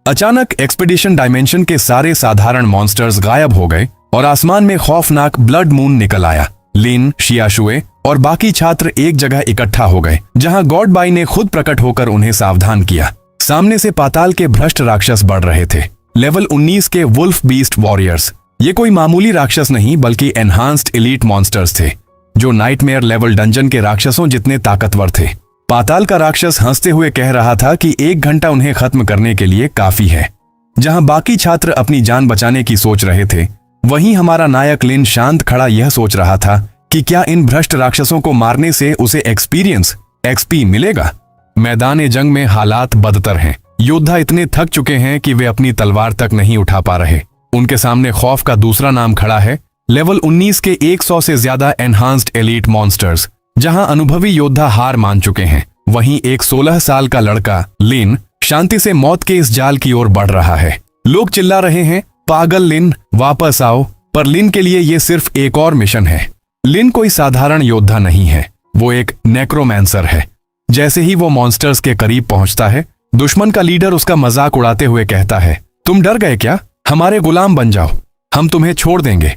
अचानक एक्सपीडिशन डायमेंशन के सारे साधारण मॉन्स्टर्स गायब हो गए और आसमान में खौफनाक ब्लड मून निकल आया। लिन, xiaoxue और बाकी छात्र एक जगह इकट्ठा हो गए, जहां गॉड बाई ने खुद प्रकट होकर उन्हें सावधान किया। सामने से पाताल के भ्रष्ट राक्षस बढ़ रहे थे। लेवल 19 के वुल्फ बीस्ट वॉरियर्स। ये कोई मामूली राक्षस नहीं बल्कि एनहांस्ड एलीट मॉन्स्टर्स थे, जो नाइटमेयर लेवल डंजन के राक्षसों जितने ताकतवर थे। पाताल का राक्षस हंसते हुए कह रहा था कि 1 घंटा उन्हें खत्म करने के लिए काफी है। जहां बाकी छात्र अपनी जान बचाने की सोच रहे थे, वहीं हमारा नायक लिन शांत खड़ा यह सोच रहा था कि क्या इन भ्रष्ट राक्षसों को मारने से उसे एक्सपीरियंस एक्सपी मिलेगा। मैदान जंग में हालात बदतर हैं। योद्धा इतने थक चुके हैं कि वे अपनी तलवार तक नहीं उठा पा रहे। उनके सामने खौफ का दूसरा नाम खड़ा है, लेवल 19 के 100 से ज्यादा एनहांस्ड एलीट मॉन्स्टर्स। जहां अनुभवी योद्धा हार मान चुके हैं, वहीं एक 16 साल का लड़का लिन शांति से मौत के इस जाल की ओर बढ़ रहा है। लोग चिल्ला रहे हैं, पागल लिन, वापस आओ। पर लिन के लिए यह सिर्फ एक और मिशन है। लिन कोई साधारण योद्धा नहीं है, वो एक नेक्रोमैंसर है। जैसे ही वो मॉन्स्टर्स के करीब पहुंचता है, दुश्मन का लीडर उसका मजाक उड़ाते हुए कहता है, तुम डर गए क्या? हमारे गुलाम बन जाओ, हम तुम्हें छोड़ देंगे।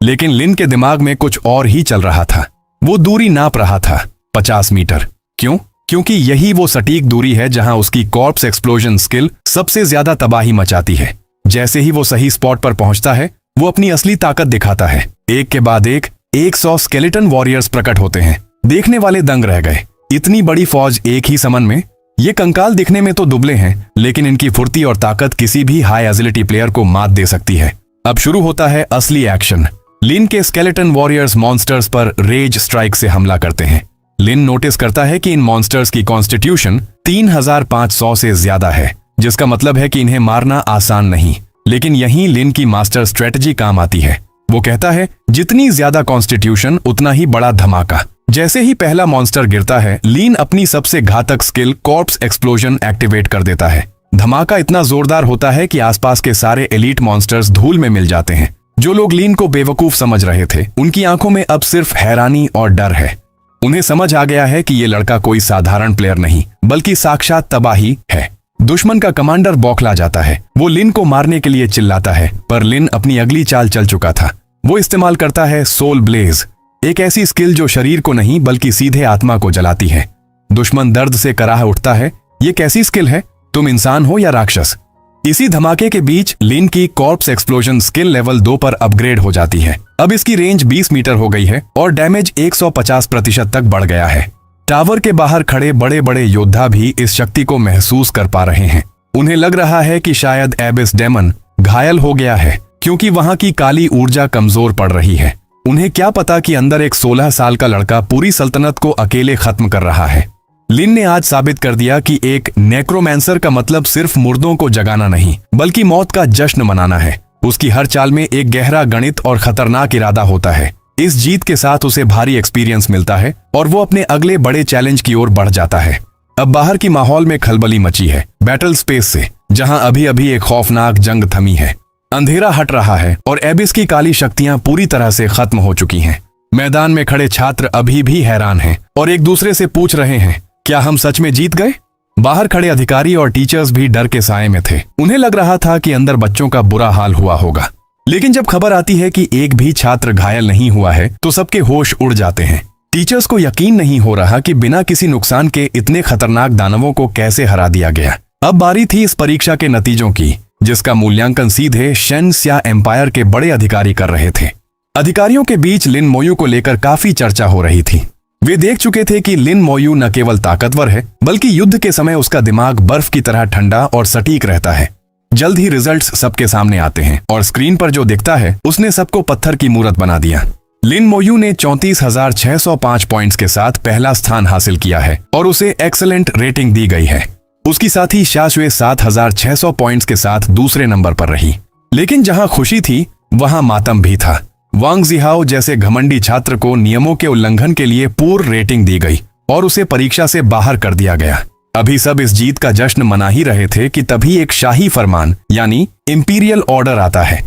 लेकिन लिन के दिमाग में कुछ और ही चल रहा था। वो दूरी नाप रहा था, 50 मीटर। क्यों? क्योंकि यही वो सटीक दूरी है जहां उसकी कॉर्प्स एक्सप्लोजन स्किल सबसे ज्यादा तबाही मचाती है। जैसे ही वो सही स्पॉट पर पहुंचता है, वो अपनी असली ताकत दिखाता है। एक के बाद एक 100 स्केलेटन वॉरियर्स प्रकट होते हैं। देखने वाले दंग रह गए। इतनी बड़ी फौज एक ही समन में। ये कंकाल दिखने में तो दुबले हैं, लेकिन इनकी फुर्ती और ताकत किसी भी हाई एजिलिटी प्लेयर को मात दे सकती है। अब शुरू होता है असली एक्शन। लिन के स्केलेटन वॉरियर्स मॉन्स्टर्स पर रेज स्ट्राइक से हमला करते हैं। लिन नोटिस करता है कि इन मॉन्स्टर्स की कॉन्स्टिट्यूशन 3500 से ज्यादा है, जिसका मतलब है कि इन्हें मारना आसान नहीं। लेकिन यहीं लिन की मास्टर स्ट्रेटजी काम आती है। वो कहता है, जितनी ज्यादा कॉन्स्टिट्यूशन उतना ही बड़ा धमाका। जैसे ही पहला मॉन्स्टर गिरता है, लिन अपनी सबसे घातक स्किल कॉर्प्स एक्सप्लोजन एक्टिवेट कर देता है। धमाका इतना जोरदार होता है कि आसपास के सारे एलीट मॉन्स्टर्स धूल में मिल जाते हैं। जो लोग लिन को बेवकूफ समझ रहे थे, उनकी आंखों में अब सिर्फ हैरानी और डर है। उन्हें समझ आ गया है कि ये लड़का कोई साधारण प्लेयर नहीं, बल्कि साक्षात तबाही है। दुश्मन का कमांडर बौखला जाता है। वो लिन को मारने के लिए चिल्लाता है, पर लिन अपनी अगली चाल चल चुका था। वो इस्तेमाल करता है सोल ब्लेज, एक ऐसी स्किल जो शरीर को नहीं बल्कि सीधे आत्मा को जलाती है। दुश्मन दर्द से कराह उठता है। ये कैसी स्किल है? तुम इंसान हो या राक्षस? इसी धमाके के बीच लिन की कॉर्प्स एक्सप्लोजन स्किल लेवल 2 पर अपग्रेड हो जाती है। अब इसकी रेंज 20 मीटर हो गई है और डैमेज 150% तक बढ़ गया है। टावर के बाहर खड़े बड़े बड़े योद्धा भी इस शक्ति को महसूस कर पा रहे हैं। उन्हें लग रहा है कि शायद एबिस डेमन घायल हो गया है, क्योंकि वहां की काली ऊर्जा कमजोर पड़ रही है। उन्हें क्या पता कि अंदर एक 16 साल का लड़का पूरी सल्तनत को अकेले खत्म कर रहा है। लिन ने आज साबित कर दिया कि एक नेक्रोमैंसर का मतलब सिर्फ मुर्दों को जगाना नहीं, बल्कि मौत का जश्न मनाना है। उसकी हर चाल में एक गहरा गणित और खतरनाक इरादा होता है। इस जीत के साथ उसे भारी एक्सपीरियंस मिलता है और वो अपने अगले बड़े चैलेंज की ओर बढ़ जाता है। अब बाहर की माहौल में खलबली मची है, बैटल स्पेस से, जहां अभी अभी एक खौफनाक जंग थमी है। अंधेरा हट रहा है और एबिस की काली शक्तियां पूरी तरह से खत्म हो चुकी हैं। मैदान में खड़े छात्र अभी भी हैरान हैं और एक दूसरे से पूछ रहे हैं, क्या हम सच में जीत गए? बाहर खड़े अधिकारी और टीचर्स भी डर के साए में थे। उन्हें लग रहा था कि अंदर बच्चों का बुरा हाल हुआ होगा। लेकिन जब खबर आती है कि एक भी छात्र घायल नहीं हुआ है, तो सबके होश उड़ जाते हैं। टीचर्स को यकीन नहीं हो रहा कि बिना किसी नुकसान के इतने खतरनाक दानवों को कैसे हरा दिया गया। अब बारी थी इस परीक्षा के नतीजों की, जिसका मूल्यांकन सीधे शेनस्या एम्पायर के बड़े अधिकारी कर रहे थे। अधिकारियों के बीच लिन मोयू को लेकर काफी चर्चा हो रही थी। वे देख चुके थे कि लिन मोयू न केवल ताकतवर है, बल्कि युद्ध के समय उसका दिमाग बर्फ की तरह ठंडा और सटीक रहता है। जल्द ही रिजल्ट्स सबके सामने आते हैं और स्क्रीन पर जो दिखता है उसने सबको पत्थर की मूरत बना दिया। लिन मोयू ने 34,605 पॉइंट्स के साथ पहला स्थान हासिल किया है और उसे एक्सेलेंट रेटिंग दी गई है। उसकी साथी शाशवे 7,600 पॉइंट्स के साथ दूसरे नंबर पर रही। लेकिन जहां खुशी थी, वहां मातम भी था। वांग जिहाओ जैसे घमंडी छात्र को नियमों के उल्लंघन के लिए पूर्ण रेटिंग दी गई और उसे परीक्षा से बाहर कर दिया गया। अभी सब इस जीत का जश्न मना ही रहे थे कि तभी एक शाही फरमान यानी इंपीरियल ऑर्डर आता है।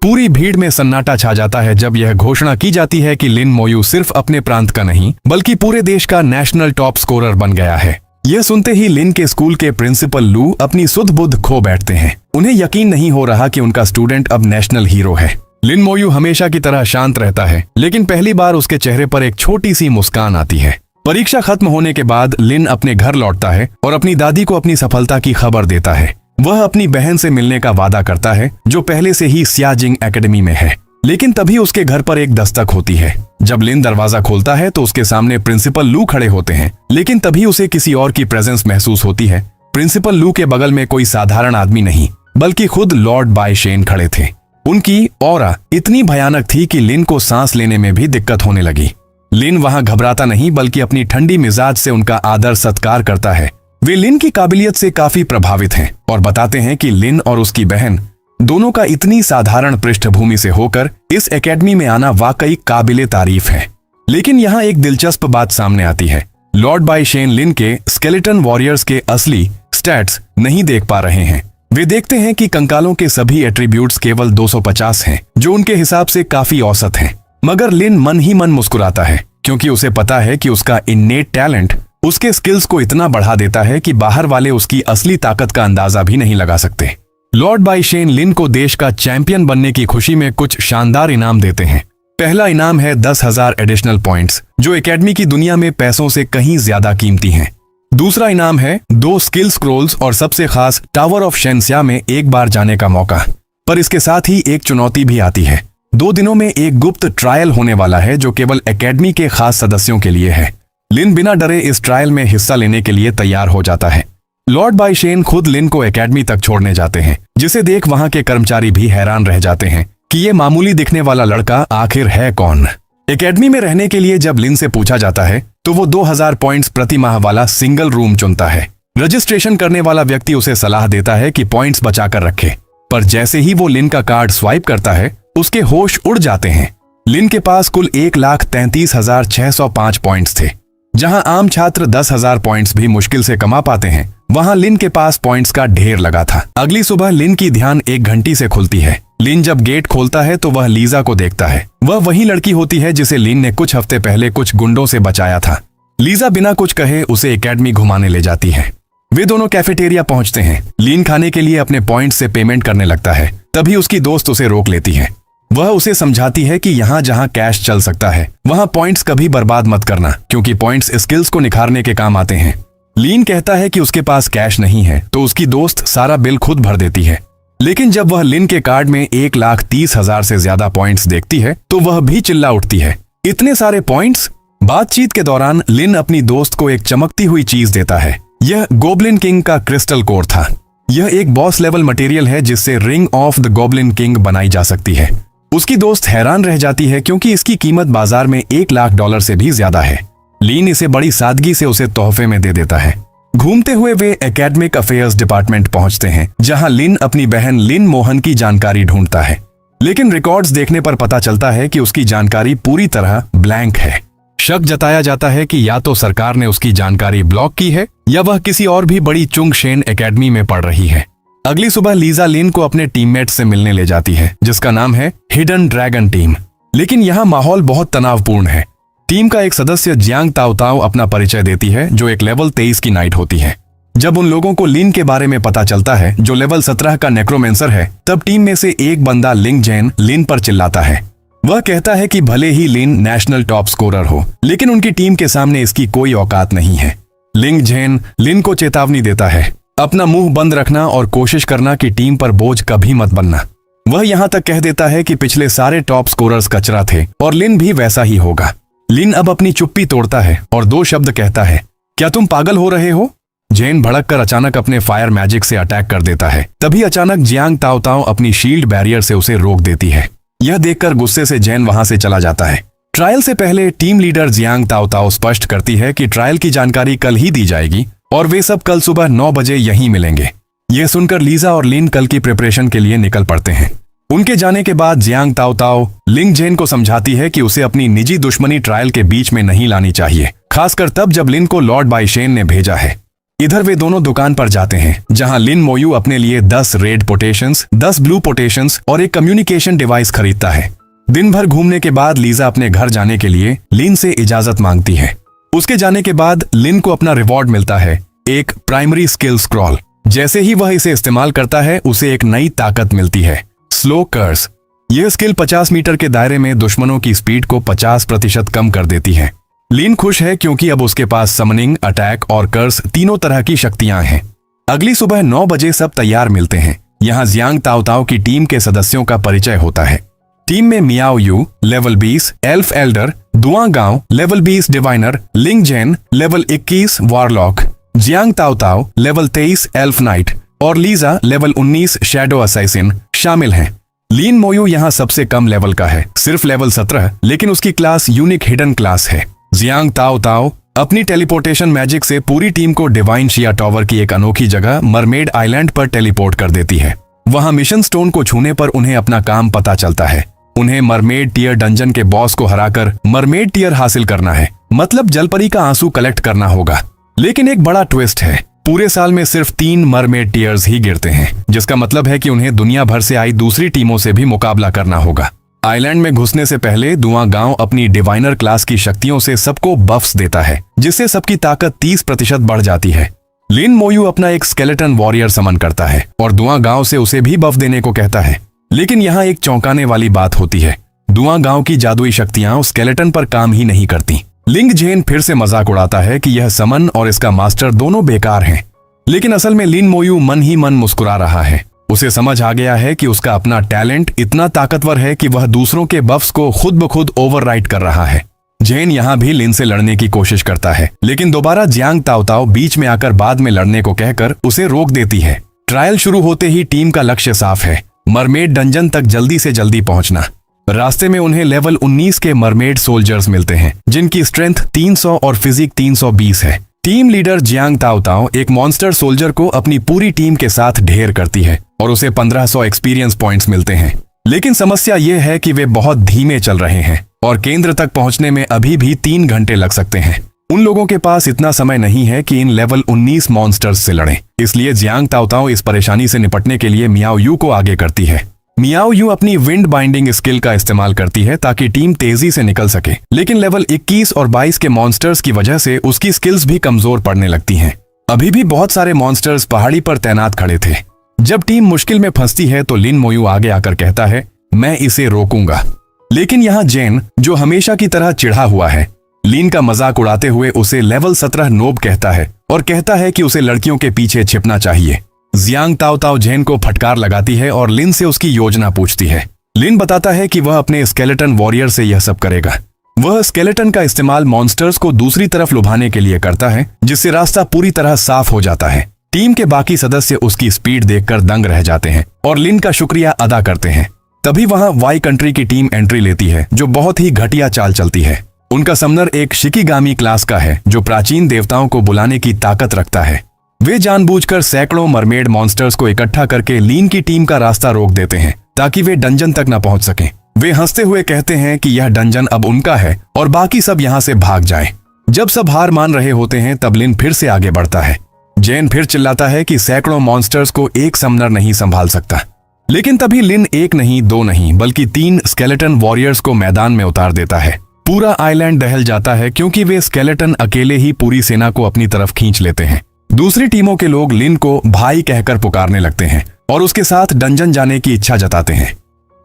पूरी भीड़ में सन्नाटा छा जाता है जब यह घोषणा की जाती है कि लिन मोयू सिर्फ अपने प्रांत का नहीं, बल्कि पूरे देश का नेशनल टॉप स्कोरर बन गया है। यह सुनते ही लिन के स्कूल के प्रिंसिपल लू अपनी सुध बुध खो बैठते हैं। उन्हें यकीन नहीं हो रहा कि उनका स्टूडेंट अब नेशनल हीरो है। लिन मोयू हमेशा की तरह शांत रहता है, लेकिन पहली बार उसके चेहरे पर एक छोटी सी मुस्कान आती है। परीक्षा खत्म होने के बाद लिन अपने घर लौटता है और अपनी दादी को अपनी सफलता की खबर देता है। वह अपनी बहन से मिलने का वादा करता है, जो पहले से ही सियाजिंग एकेडमी में है। लेकिन तभी उसके घर पर एक दस्तक होती है। जब लिन दरवाजा खोलता है तो उसके सामने प्रिंसिपल लू खड़े होते हैं, लेकिन तभी उसे किसी और की प्रेजेंस महसूस होती है। प्रिंसिपल लू के बगल में कोई साधारण आदमी नहीं बल्कि खुद लॉर्ड बायशेन खड़े थे। उनकी ऑरा इतनी भयानक थी कि लिन को सांस लेने में भी दिक्कत होने लगी। लिन वहां घबराता नहीं बल्कि अपनी ठंडी मिजाज से उनका आदर सत्कार करता है। वे लिन की काबिलियत से काफी प्रभावित हैं और बताते हैं कि लिन और उसकी बहन दोनों का इतनी साधारण पृष्ठभूमि से होकर इस एकेडमी में आना वाकई काबिले तारीफ है। लेकिन यहाँ एक दिलचस्प बात सामने आती है। लॉर्ड बायशेन लिन के स्केलेटन वॉरियर्स के असली स्टैट्स नहीं देख पा रहे हैं। वे देखते हैं कि कंकालों के सभी एट्रीब्यूट्स केवल 250 हैं, जो उनके हिसाब से काफी औसत हैं। मगर लिन मन ही मन मुस्कुराता है, क्योंकि उसे पता है कि उसका इन्नेट टैलेंट उसके स्किल्स को इतना बढ़ा देता है कि बाहर वाले उसकी असली ताकत का अंदाजा भी नहीं लगा सकते। लॉर्ड बायशेन लिन को देश का चैंपियन बनने की खुशी में कुछ शानदार इनाम देते हैं। पहला इनाम है 10,000 एडिशनल पॉइंट्स, जो एकेडमी की दुनिया में पैसों से कहीं ज्यादा कीमती हैं। दूसरा इनाम है 2 स्किल स्क्रोल्स और सबसे खास टावर ऑफ शेंसिया में एक बार जाने का मौका। पर इसके साथ ही एक चुनौती भी आती है। 2 दिनों में एक गुप्त ट्रायल होने वाला है जो केवल एकेडमी के खास सदस्यों के लिए है। लिन बिना डरे इस ट्रायल में हिस्सा लेने के लिए तैयार हो जाता है। लॉर्ड बायशेन खुद लिन को एकेडमी तक छोड़ने जाते हैं, जिसे देख वहां के कर्मचारी भी हैरान रह जाते हैं कि ये मामूली दिखने वाला लड़का आखिर है कौन। एकेडमी में रहने के लिए जब लिन से पूछा जाता है तो वो 2000 पॉइंट्स प्रति माह वाला सिंगल रूम चुनता है। रजिस्ट्रेशन करने वाला व्यक्ति उसे सलाह देता है कि पॉइंट्स बचाकर रखे, पर जैसे ही वो लिन का कार्ड स्वाइप करता है उसके होश उड़ जाते हैं। लिन के पास कुल 1,33,605 पॉइंट्स थे। जहां आम छात्र 10,000 पॉइंट्स भी मुश्किल से कमा पाते हैं, वहां लिन के पास पॉइंट्स का ढेर लगा था। अगली सुबह लिन की ध्यान 1 घंटी से खुलती है। लिन जब गेट खोलता है तो वह लीजा को देखता है। वह वही लड़की होती है जिसे लिन ने कुछ हफ्ते पहले कुछ गुंडों से बचाया था। लीजा बिना कुछ कहे उसे एकेडमी घुमाने ले जाती है। वे दोनों कैफेटेरिया पहुंचते हैं। लिन खाने के लिए अपने पॉइंट से पेमेंट करने लगता है, तभी उसकी दोस्त उसे रोक लेती है। वह उसे समझाती है कि यहाँ जहाँ कैश चल सकता है वहाँ पॉइंट्स कभी बर्बाद मत करना, क्योंकि पॉइंट्स स्किल्स को निखारने के काम आते हैं। लीन कहता है कि उसके पास कैश नहीं है, तो उसकी दोस्त सारा बिल खुद भर देती है। लेकिन जब वह लिन के कार्ड में 1,30,000 से ज्यादा पॉइंट्स देखती है तो वह भी चिल्ला उठती है, इतने सारे पॉइंट्स। बातचीत के दौरान लिन अपनी दोस्त को एक चमकती हुई चीज देता है। यह गोब्लिन किंग का क्रिस्टल कोर था। यह एक बॉस लेवल मटेरियल है जिससे ring of the goblin king बनाई जा सकती है। उसकी दोस्त हैरान रह जाती है क्योंकि इसकी कीमत बाजार में $1,00,000 से भी ज्यादा है। लीन इसे बड़ी सादगी से उसे तोहफे में दे देता है। घूमते हुए वे एकेडमिक अफेयर्स डिपार्टमेंट पहुंचते हैं, जहां लिन अपनी बहन लिन मोहन की जानकारी ढूंढता है। लेकिन रिकॉर्ड्स देखने पर पता चलता है कि उसकी जानकारी पूरी तरह ब्लैंक है। शक जताया जाता है कि या तो सरकार ने उसकी जानकारी ब्लॉक की है या वह किसी और भी बड़ी चुंगशेन एकेडमी में पढ़ रही है। अगली सुबह लीजा लिन को अपने टीममेट से मिलने ले जाती है, जिसका नाम है हिडन ड्रैगन टीम। लेकिन यहाँ माहौल बहुत तनावपूर्ण है। टीम का एक सदस्य जियांग ताओ ताओ अपना परिचय देती है, जो एक लेवल 23 की नाइट होती है। जब उन लोगों को लिन के बारे में पता चलता है, जो लेवल 17 का नेक्रोमेंसर है, तब टीम में से एक बंदा लिंग जैन लिन पर चिल्लाता है। वह कहता है कि भले ही लिन नेशनल टॉप स्कोरर हो, लेकिन उनकी टीम के सामने इसकी कोई औकात नहीं है। लिंग जैन लिन को चेतावनी देता है, अपना मुंह बंद रखना और कोशिश करना कि टीम पर बोझ कभी मत बनना। वह यहाँ तक कह देता है कि पिछले सारे टॉप स्कोरर्स कचरा थे और लिन भी वैसा ही होगा। लिन अब अपनी चुप्पी तोड़ता है और 2 शब्द कहता है, क्या तुम पागल हो रहे हो? जैन भड़क कर अचानक अपने फायर मैजिक से अटैक कर देता है। तभी अचानक जियांग ताओ ताओ अपनी शील्ड बैरियर से उसे रोक देती है। यह देखकर गुस्से से जैन वहां से चला जाता है। ट्रायल से पहले टीम लीडर जियांग ताओ ताओ स्पष्ट करती है कि ट्रायल की जानकारी कल ही दी जाएगी और वे सब कल सुबह 9 बजे यहीं मिलेंगे। यह सुनकर लीजा और लिन कल की प्रिपरेशन के लिए निकल पड़ते हैं। उनके जाने के बाद जियांग ताओ ताओ लिंग जैन को समझाती है कि उसे अपनी निजी दुश्मनी ट्रायल के बीच में नहीं लानी चाहिए, खासकर तब जब लिन को लॉर्ड बायशेन ने भेजा है। इधर वे दोनों दुकान पर जाते हैं, जहां लिन मोयू अपने लिए 10 रेड पोटेशंस, 10 ब्लू पोटेशंस और एक कम्युनिकेशन डिवाइस खरीदता है। दिन भर घूमने के बाद लीजा अपने घर जाने के लिए लिन से इजाजत मांगती है। उसके जाने के बाद लिन को अपना रिवॉर्ड मिलता है, एक प्राइमरी स्किल स्क्रॉल। जैसे ही वह इसे इस्तेमाल करता है, उसे एक नई ताकत मिलती है, स्लो कर्स। यह स्किल 50 मीटर के दायरे में दुश्मनों की स्पीड को 50% कम कर देती है। लिन खुश है क्योंकि अब उसके पास समनिंग, अटैक और कर्स तीनों तरह की शक्तियां हैं। अगली सुबह 9 बजे सब तैयार मिलते हैं। यहाँ जियांग ताओ ताओ की टीम के सदस्यों का परिचय होता है। टीम में Miao Yu level 20 elf elder, Duan गांव level 20 diviner, Ling Zhen level 21 warlock, Jiang Tao Tao level 23 elf knight और लीजा लेवल 19 शैडो असैसिन शामिल हैं। लीन मोयू यहाँ सबसे कम लेवल का है, सिर्फ लेवल 17, लेकिन उसकी क्लास यूनिक हिडन क्लास है। जियांग ताओ ताओ अपनी टेलीपोर्टेशन मैजिक से पूरी टीम को डिवाइन शिया टॉवर की एक अनोखी जगह मरमेड आइलैंड पर टेलीपोर्ट कर देती है। वहां मिशन स्टोन को छूने पर उन्हें अपना काम पता चलता है। उन्हें मरमेड टियर डंजन के बॉस को हराकर मरमेड टियर हासिल करना है, मतलब जलपरी का आंसू कलेक्ट करना होगा। लेकिन एक बड़ा ट्विस्ट है, पूरे साल में सिर्फ 3 मरमेड टियर्स ही गिरते हैं, जिसका मतलब है कि उन्हें दुनिया भर से आई दूसरी टीमों से भी मुकाबला करना होगा। आइलैंड में घुसने से पहले दुआं गांव अपनी डिवाइनर क्लास की शक्तियों से सबको बफ्स देता है, जिससे सबकी ताकत 30% बढ़ जाती है। लिन मोयू अपना एक स्केलेटन वॉरियर समन करता है और दुआं गांव से उसे भी बफ देने को कहता है। लेकिन यहाँ एक चौंकाने वाली बात होती है, दुआं गांव की जादुई शक्तियां उस स्केलेटन पर काम ही नहीं करती। लिंग जेन फिर से मजाक उड़ाता है कि यह समन और इसका मास्टर दोनों बेकार हैं। लेकिन असल में लिन मोयू मन ही मन मुस्कुरा रहा है। उसे समझ आ गया है कि उसका अपना टैलेंट इतना ताकतवर है कि वह दूसरों के बफ्स को खुद ब खुद ओवरराइड कर रहा है। जेन यहाँ भी लिन से लड़ने की कोशिश करता है, लेकिन दोबारा जियांग ताओ ताओ बीच में आकर बाद में लड़ने को कहकर उसे रोक देती है। ट्रायल शुरू होते ही टीम का लक्ष्य साफ है, मरमेड डंजन तक जल्दी से जल्दी पहुंचना। रास्ते में उन्हें लेवल 19 के मरमेड सोल्जर्स मिलते हैं, जिनकी स्ट्रेंथ 300 और फिजिक 320 है। टीम लीडर जियांग ताओ ताओ एक मॉन्स्टर सोल्जर को अपनी पूरी टीम के साथ ढेर करती है और उसे 1500 एक्सपीरियंस पॉइंट्स मिलते हैं। लेकिन समस्या ये है कि वे बहुत धीमे चल रहे हैं और केंद्र तक पहुंचने में अभी भी 3 घंटे लग सकते हैं। उन लोगों के पास इतना समय नहीं है कि इन लेवल 19 मॉन्स्टर्स से लड़ें। इसलिए जियांग ताओ ताओ इस परेशानी से निपटने के लिए मियाओ यू को आगे करती है। मियाओ यू अपनी विंड बाइंडिंग स्किल का इस्तेमाल करती है ताकि टीम तेजी से निकल सके, लेकिन लेवल 21 और 22 के मॉन्स्टर्स की वजह से उसकी स्किल्स भी कमजोर पड़ने लगती हैं। अभी भी बहुत सारे मॉन्स्टर्स पहाड़ी पर तैनात खड़े थे। जब टीम मुश्किल में फंसती है तो लिन मोयू आगे आकर कहता है, मैं इसे रोकूंगा। लेकिन यहाँ जेन, जो हमेशा की तरह चिढ़ा हुआ है, लिन का मजाक उड़ाते हुए उसे लेवल 17 नोब कहता है और कहता है कि उसे लड़कियों के पीछे छिपना चाहिए। जियांग ताओ ताओ जेन को फटकार लगाती है और लिन से उसकी योजना पूछती है। लिन बताता है कि वह अपने स्केलेटन वॉरियर से यह सब करेगा। वह स्केलेटन का इस्तेमाल मॉन्स्टर्स को दूसरी तरफ लुभाने के लिए करता है, जिससे रास्ता पूरी तरह साफ हो जाता है। टीम के बाकी सदस्य उसकी स्पीड देखकर दंग रह जाते हैं और लिन का शुक्रिया अदा करते हैं। तभी वहां वाई कंट्री की टीम एंट्री लेती है, जो बहुत ही घटिया चाल चलती है। उनका समनर एक शिकिगामी क्लास का है, जो प्राचीन देवताओं को बुलाने की ताकत रखता है। वे जानबूझकर सैकड़ों मरमेड मॉन्स्टर्स को इकट्ठा करके लीन की टीम का रास्ता रोक देते हैं ताकि वे डंजन तक न पहुंच सकें। वे हंसते हुए कहते हैं कि यह डंजन अब उनका है और बाकी सब यहां से भाग जाएं। जब सब हार मान रहे होते हैं तब लिन फिर से आगे बढ़ता है। जेन फिर चिल्लाता है कि सैकड़ों मॉन्स्टर्स को एक समनर नहीं संभाल सकता। लेकिन तभी लिन एक नहीं, दो नहीं, बल्कि 3 स्केलेटन वॉरियर्स को मैदान में उतार देता है। पूरा आइलैंड दहल जाता है क्योंकि वे स्केलेटन अकेले ही पूरी सेना को अपनी तरफ खींच लेते हैं। दूसरी टीमों के लोग लिन को भाई कहकर पुकारने लगते हैं और उसके साथ डंजन जाने की इच्छा जताते हैं।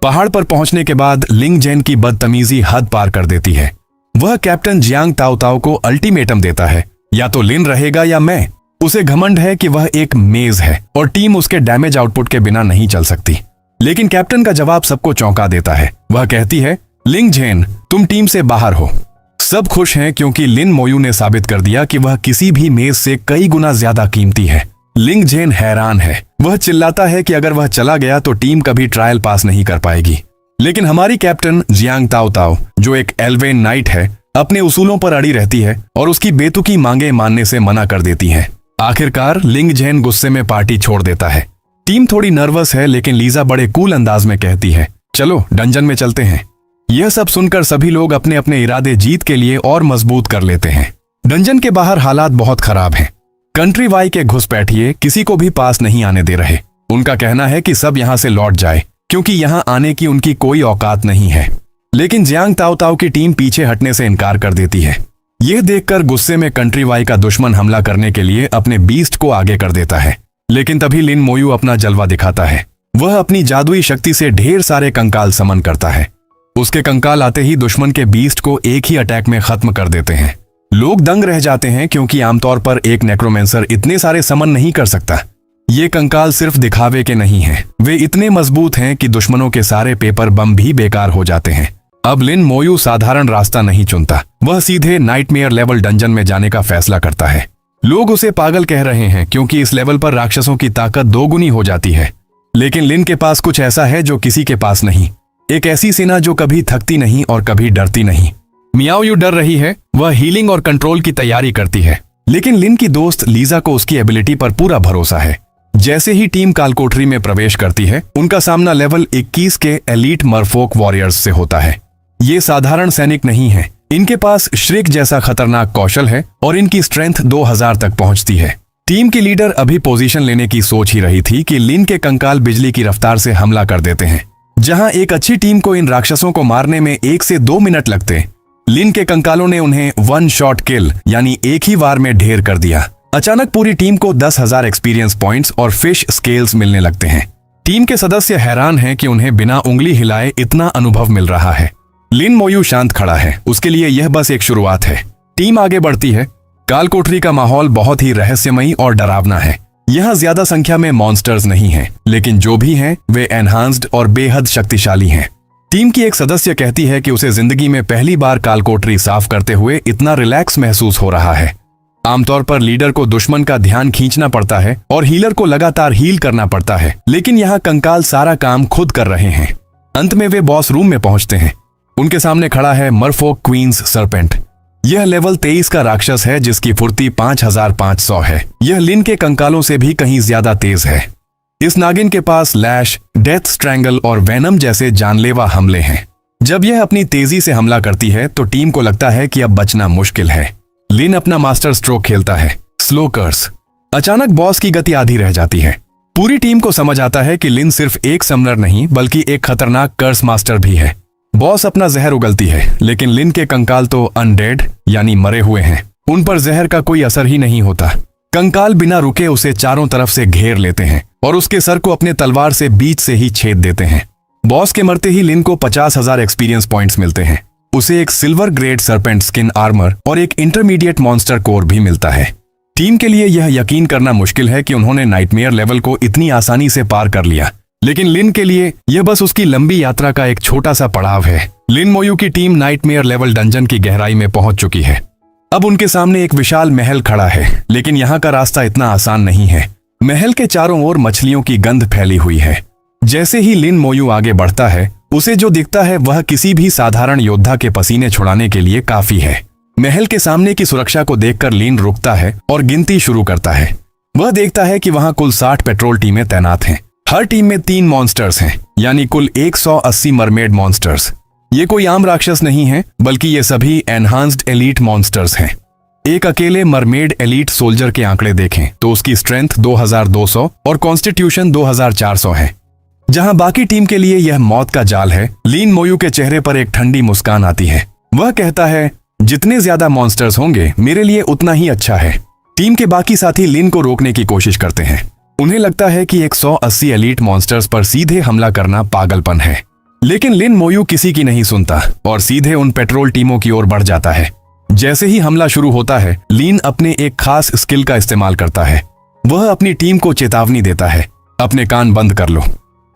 पहाड़ पर पहुंचने के बाद लिंग जेन की बदतमीजी हद पार कर देती है। वह कैप्टन जियांग ताओ ताओ को अल्टीमेटम देता है, या तो लिन रहेगा या मैं। उसे घमंड है कि वह एक मेज है और टीम उसके डैमेज आउटपुट के बिना नहीं चल सकती। लेकिन कैप्टन का जवाब सबको चौंका देता है। वह कहती है, लिंग जेन, तुम टीम से बाहर हो। सब खुश हैं क्योंकि लिन मोयू ने साबित कर दिया कि वह किसी भी मेज से कई गुना ज्यादा कीमती है। लिंग जेन हैरान है। वह चिल्लाता है कि अगर वह चला गया तो टीम कभी ट्रायल पास नहीं कर पाएगी। लेकिन हमारी कैप्टन जियांग ताओ ताओ, जो एक एल्वेन नाइट है, अपने उसूलों पर अड़ी रहती है और उसकी बेतुकी मांगे मानने से मना कर देती है। आखिरकार लिंग जेन गुस्से में पार्टी छोड़ देता है। टीम थोड़ी नर्वस है, लेकिन लीजा बड़े कूल अंदाज में कहती है, चलो डंजन में चलते हैं। यह सब सुनकर सभी लोग अपने अपने इरादे जीत के लिए और मजबूत कर लेते हैं। डंजन के बाहर हालात बहुत खराब हैं। कंट्री वाई के घुसपैठिए किसी को भी पास नहीं आने दे रहे। उनका कहना है कि सब यहाँ से लौट जाए क्योंकि यहाँ आने की उनकी कोई औकात नहीं है। लेकिन जियांग ताओ ताओ की टीम पीछे हटने से इनकार कर देती है। यह देखकर गुस्से में कंट्री वाई का दुश्मन हमला करने के लिए अपने बीस्ट को आगे कर देता है। लेकिन तभी लिन मोयू अपना जलवा दिखाता है। वह अपनी जादुई शक्ति से ढेर सारे कंकाल समन करता है। उसके कंकाल आते ही दुश्मन के बीस्ट को एक ही अटैक में खत्म कर देते हैं। लोग दंग रह जाते हैं क्योंकि आमतौर पर एक नेक्रोमेंसर इतने सारे समन नहीं कर सकता। ये कंकाल सिर्फ दिखावे के नहीं हैं, वे इतने मजबूत हैं कि दुश्मनों के सारे पेपर बम भी बेकार हो जाते हैं। अब लिन मोयू साधारण रास्ता नहीं चुनता, वह सीधे नाइटमेयर लेवल डंजन में जाने का फैसला करता है। लोग उसे पागल कह रहे हैं क्योंकि इस लेवल पर राक्षसों की ताकत दोगुनी हो जाती है, लेकिन लिन के पास कुछ ऐसा है जो किसी के पास नहीं, एक ऐसी सेना जो कभी थकती नहीं और कभी डरती नहीं। मियाओ यू डर रही है, वह हीलिंग और कंट्रोल की तैयारी करती है, लेकिन लिन की दोस्त लीजा को उसकी एबिलिटी पर पूरा भरोसा है। जैसे ही टीम कालकोठरी में प्रवेश करती है, उनका सामना लेवल 21 के एलीट मरफोक वॉरियर्स से होता है। ये साधारण सैनिक नहीं है, इनके पास श्रिक जैसा खतरनाक कौशल है और इनकी स्ट्रेंथ 2000 तक पहुंचती है। टीम की लीडर अभी पोजीशन लेने की सोच ही रही थी कि लिन के कंकाल बिजली की रफ्तार से हमला कर देते हैं। जहां एक अच्छी टीम को इन राक्षसों को मारने में 1 से 2 मिनट लगते, लिन के कंकालों ने उन्हें 1 शॉट किल यानी एक ही वार में ढेर कर दिया। अचानक पूरी टीम को 10,000 एक्सपीरियंस पॉइंट्स और फिश स्केल्स मिलने लगते हैं। टीम के सदस्य हैरान हैं कि उन्हें बिना उंगली हिलाए इतना अनुभव मिल रहा है। लिन मोयू शांत खड़ा है, उसके लिए यह बस एक शुरुआत है। टीम आगे बढ़ती है। कालकोठरी का माहौल बहुत ही रहस्यमयी और डरावना है। यहाँ ज्यादा संख्या में मॉन्स्टर्स नहीं हैं, लेकिन जो भी हैं वे एनहांस्ड और बेहद शक्तिशाली हैं। टीम की एक सदस्य कहती है कि उसे जिंदगी में पहली बार कालकोठरी साफ करते हुए इतना रिलैक्स महसूस हो रहा है। आमतौर पर लीडर को दुश्मन का ध्यान खींचना पड़ता है और हीलर को लगातार हील करना पड़ता है, लेकिन यहाँ कंकाल सारा काम खुद कर रहे हैं। अंत में वे बॉस रूम में पहुंचते हैं। उनके सामने खड़ा है मरफोक क्वींस सरपेंट। यह लेवल 23 का राक्षस है जिसकी फुर्ती 5500 है। यह लिन के कंकालों से भी कहीं ज्यादा तेज है। इस नागिन के पास लैश, डेथ स्ट्रैंगल और वेनम जैसे जानलेवा हमले हैं। जब यह अपनी तेजी से हमला करती है तो टीम को लगता है कि अब बचना मुश्किल है। लिन अपना मास्टर स्ट्रोक खेलता है, स्लो कर्स। अचानक बॉस की गति आधी रह जाती है। पूरी टीम को समझ आता है कि लिन सिर्फ एक समनर नहीं बल्कि एक खतरनाक कर्स मास्टर भी है। बॉस अपना जहर उगलती है, लेकिन लिन के कंकाल तो अनडेड यानी मरे हुए हैं। उन पर जहर का कोई असर ही नहीं होता। कंकाल बिना रुके उसे चारों तरफ से घेर लेते हैं और उसके सर को अपने तलवार से बीच से ही छेद देते हैं। बॉस के मरते ही लिन को 50,000 एक्सपीरियंस पॉइंट्स मिलते हैं। उसे एक silver grade serpent skin armour और एक इंटरमीडिएट मॉन्स्टर कोर भी मिलता है। टीम के लिए यह यकीन करना मुश्किल है कि उन्होंने नाइटमेयर लेवल को इतनी आसानी से पार कर लिया, लेकिन लिन के लिए यह बस उसकी लंबी यात्रा का एक छोटा सा पड़ाव है। लिन मोयू की टीम नाइटमेयर लेवल डंजन की गहराई में पहुंच चुकी है। अब उनके सामने एक विशाल महल खड़ा है, लेकिन यहाँ का रास्ता इतना आसान नहीं है। महल के चारों ओर मछलियों की गंध फैली हुई है। जैसे ही लिन मोयू आगे बढ़ता है, उसे जो दिखता है वह किसी भी साधारण योद्धा के पसीने छुड़ाने के लिए काफी है। महल के सामने की सुरक्षा को देखकर लिन रुकता है और गिनती शुरू करता है। वह देखता है कि वहां कुल 60 पेट्रोल टीमें तैनात हैं। हर टीम में 3 मॉन्स्टर्स हैं, यानी कुल 180 मरमेड मॉन्स्टर्स। ये कोई आम राक्षस नहीं है, बल्कि ये सभी एनहांस्ड एलीट मॉन्स्टर्स हैं। एक अकेले मरमेड एलीट सोल्जर के आंकड़े देखें तो उसकी स्ट्रेंथ 2200 और कॉन्स्टिट्यूशन 2400 है। जहां बाकी टीम के लिए यह मौत का जाल है, लिन मोयू के चेहरे पर एक ठंडी मुस्कान आती है। वह कहता है, जितने ज्यादा मॉन्स्टर्स होंगे मेरे लिए उतना ही अच्छा है। टीम के बाकी साथी लिन को रोकने की कोशिश करते हैं। उन्हें लगता है कि 180 एलीट मॉन्स्टर्स पर सीधे हमला करना पागलपन है, लेकिन लिन मोयू किसी की नहीं सुनता और सीधे उन पेट्रोल टीमों की ओर बढ़ जाता है। जैसे ही हमला शुरू होता है, लिन अपने एक खास स्किल का इस्तेमाल करता है। वह अपनी टीम को चेतावनी देता है, अपने कान बंद कर लो।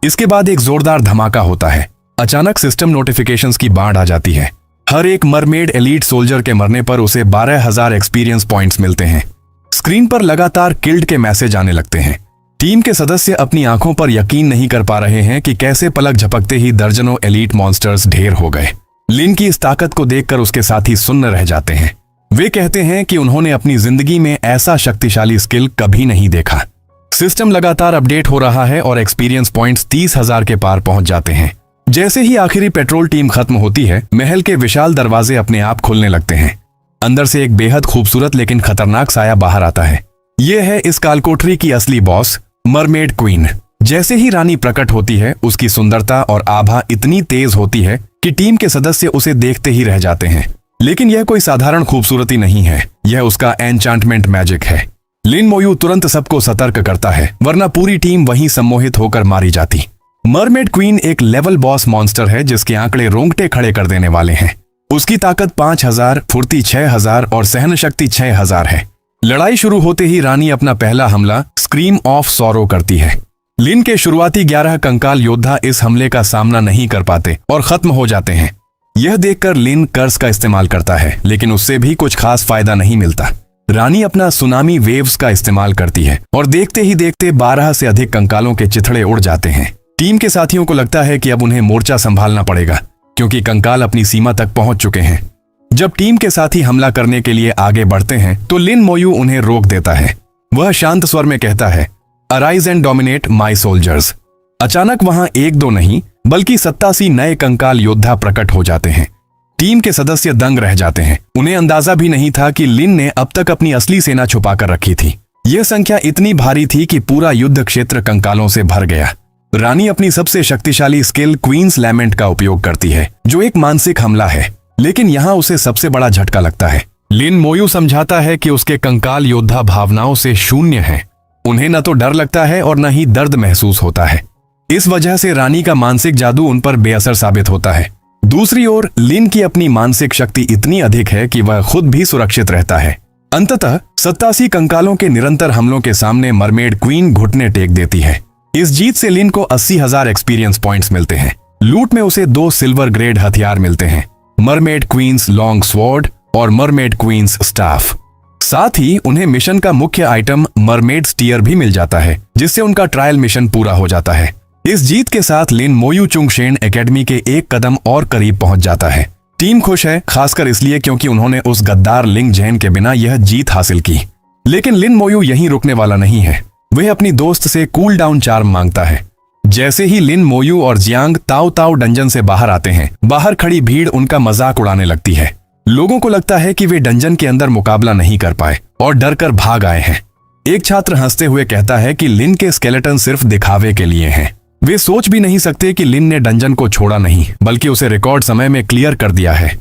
इसके बाद एक जोरदार धमाका होता है। अचानक सिस्टम नोटिफिकेशंस की बाढ़ आ जाती है। हर एक मरमेड एलीट सोल्जर के मरने पर उसे 12,000 एक्सपीरियंस पॉइंट्स मिलते हैं। स्क्रीन पर लगातार किल्ड के मैसेज आने लगते हैं। टीम के सदस्य अपनी आंखों पर यकीन नहीं कर पा रहे हैं कि कैसे पलक झपकते ही दर्जनों एलीट मॉन्स्टर्स ढेर हो गए। लिन की इस ताकत को देखकर उसके साथी सुन्न रह जाते हैं। वे कहते हैं कि उन्होंने अपनी जिंदगी में ऐसा शक्तिशाली स्किल कभी नहीं देखा। सिस्टम लगातार अपडेट हो रहा है और एक्सपीरियंस पॉइंट्स 30,000 के पार पहुंच जाते हैं। जैसे ही आखिरी पेट्रोल टीम खत्म होती है, महल के विशाल दरवाजे अपने आप खुलने लगते हैं। अंदर से एक बेहद खूबसूरत लेकिन खतरनाक साया बाहर आता है। यह है इस कालकोठरी की असली बॉस, मरमेड क्वीन। जैसे ही रानी प्रकट होती है, उसकी सुंदरता और आभा इतनी तेज होती है कि टीम के सदस्य उसे देखते ही रह जाते हैं। लेकिन यह कोई साधारण खूबसूरती नहीं है, यह उसका एन्चांटमेंट मैजिक है। लिन मोयू तुरंत सबको सतर्क करता है, वरना पूरी टीम वहीं सम्मोहित होकर मारी जाती। मरमेड क्वीन एक लेवल बॉस मॉन्स्टर है जिसके आंकड़े रोंगटे खड़े कर देने वाले हैं। उसकी ताकत 5000, फुर्ती 6000 और सहन शक्ति 6000 है। लड़ाई शुरू होते ही रानी अपना पहला हमला स्क्रीम ऑफ सॉरो करती है। लिन के शुरुआती 11 कंकाल योद्धा इस हमले का सामना नहीं कर पाते और खत्म हो जाते हैं। यह देखकर लिन कर्स का इस्तेमाल करता है, लेकिन उससे भी कुछ खास फायदा नहीं मिलता। रानी अपना सुनामी वेव्स का इस्तेमाल करती है और देखते ही देखते 12 से अधिक कंकालों के चिथड़े उड़ जाते हैं। टीम के साथियों को लगता है कि अब उन्हें मोर्चा संभालना पड़ेगा, क्योंकि कंकाल अपनी सीमा तक पहुंच चुके हैं। जब टीम के साथी हमला करने के लिए आगे बढ़ते हैं तो लिन मोयू उन्हें रोक देता है। वह शांत स्वर में कहता है, arise and dominate my soldiers. अचानक वहां 1-2 नहीं बल्कि 87 नए कंकाल योद्धा प्रकट हो जाते हैं। टीम के सदस्य दंग रह जाते हैं। उन्हें अंदाजा भी नहीं था कि लिन ने अब तक अपनी असली सेना छुपाकर रखी थी। यह संख्या इतनी भारी थी कि पूरा युद्ध क्षेत्र कंकालों से भर गया। रानी अपनी सबसे शक्तिशाली स्किल क्वींस लैमेंट का उपयोग करती है, जो एक मानसिक हमला है, लेकिन यहाँ उसे सबसे बड़ा झटका लगता है। लिन मोयू समझाता है कि उसके कंकाल योद्धा भावनाओं से शून्य हैं। उन्हें न तो डर लगता है और न ही दर्द महसूस होता है। इस वजह से रानी का मानसिक जादू उन पर बेअसर साबित होता है। दूसरी ओर लिन की अपनी मानसिक शक्ति इतनी अधिक है कि वह खुद भी सुरक्षित रहता है। अंततः 87 कंकालों के निरंतर हमलों के सामने मरमेड क्वीन घुटने टेक देती है। इस जीत से लिन को 80,000 एक्सपीरियंस पॉइंट्स मिलते हैं। लूट में उसे 2 सिल्वर ग्रेड हथियार मिलते हैं, मरमेड क्वींस लॉन्ग स्वॉर्ड और मरमेड क्वींस स्टाफ। साथ ही उन्हें मिशन का मुख्य आइटम मरमेड स्टीयर भी मिल जाता है, जिससे उनका ट्रायल मिशन पूरा हो जाता है। इस जीत के साथ लिन मोयू चुंगशेन एकेडमी के एक कदम और करीब पहुंच जाता है। टीम खुश है, खासकर इसलिए क्योंकि उन्होंने उस गद्दार लिंग जैन के बिना यह जीत हासिल की। लेकिन लिन मोयू यहीं रुकने वाला नहीं है। वह अपनी दोस्त से कूल डाउन चार्म मांगता है। जैसे ही लिन मोयू और जियांग ताओ ताओ डंजन से बाहर आते हैं, बाहर खड़ी भीड़ उनका मजाक उड़ाने लगती है। लोगों को लगता है कि वे डंजन के अंदर मुकाबला नहीं कर पाए और डर कर भाग आए हैं। एक छात्र हंसते हुए कहता है कि लिन के स्केलेटन सिर्फ दिखावे के लिए हैं। वे सोच भी नहीं सकते कि लिन ने डंजन को छोड़ा नहीं, बल्कि उसे रिकॉर्ड समय में क्लियर कर दिया है।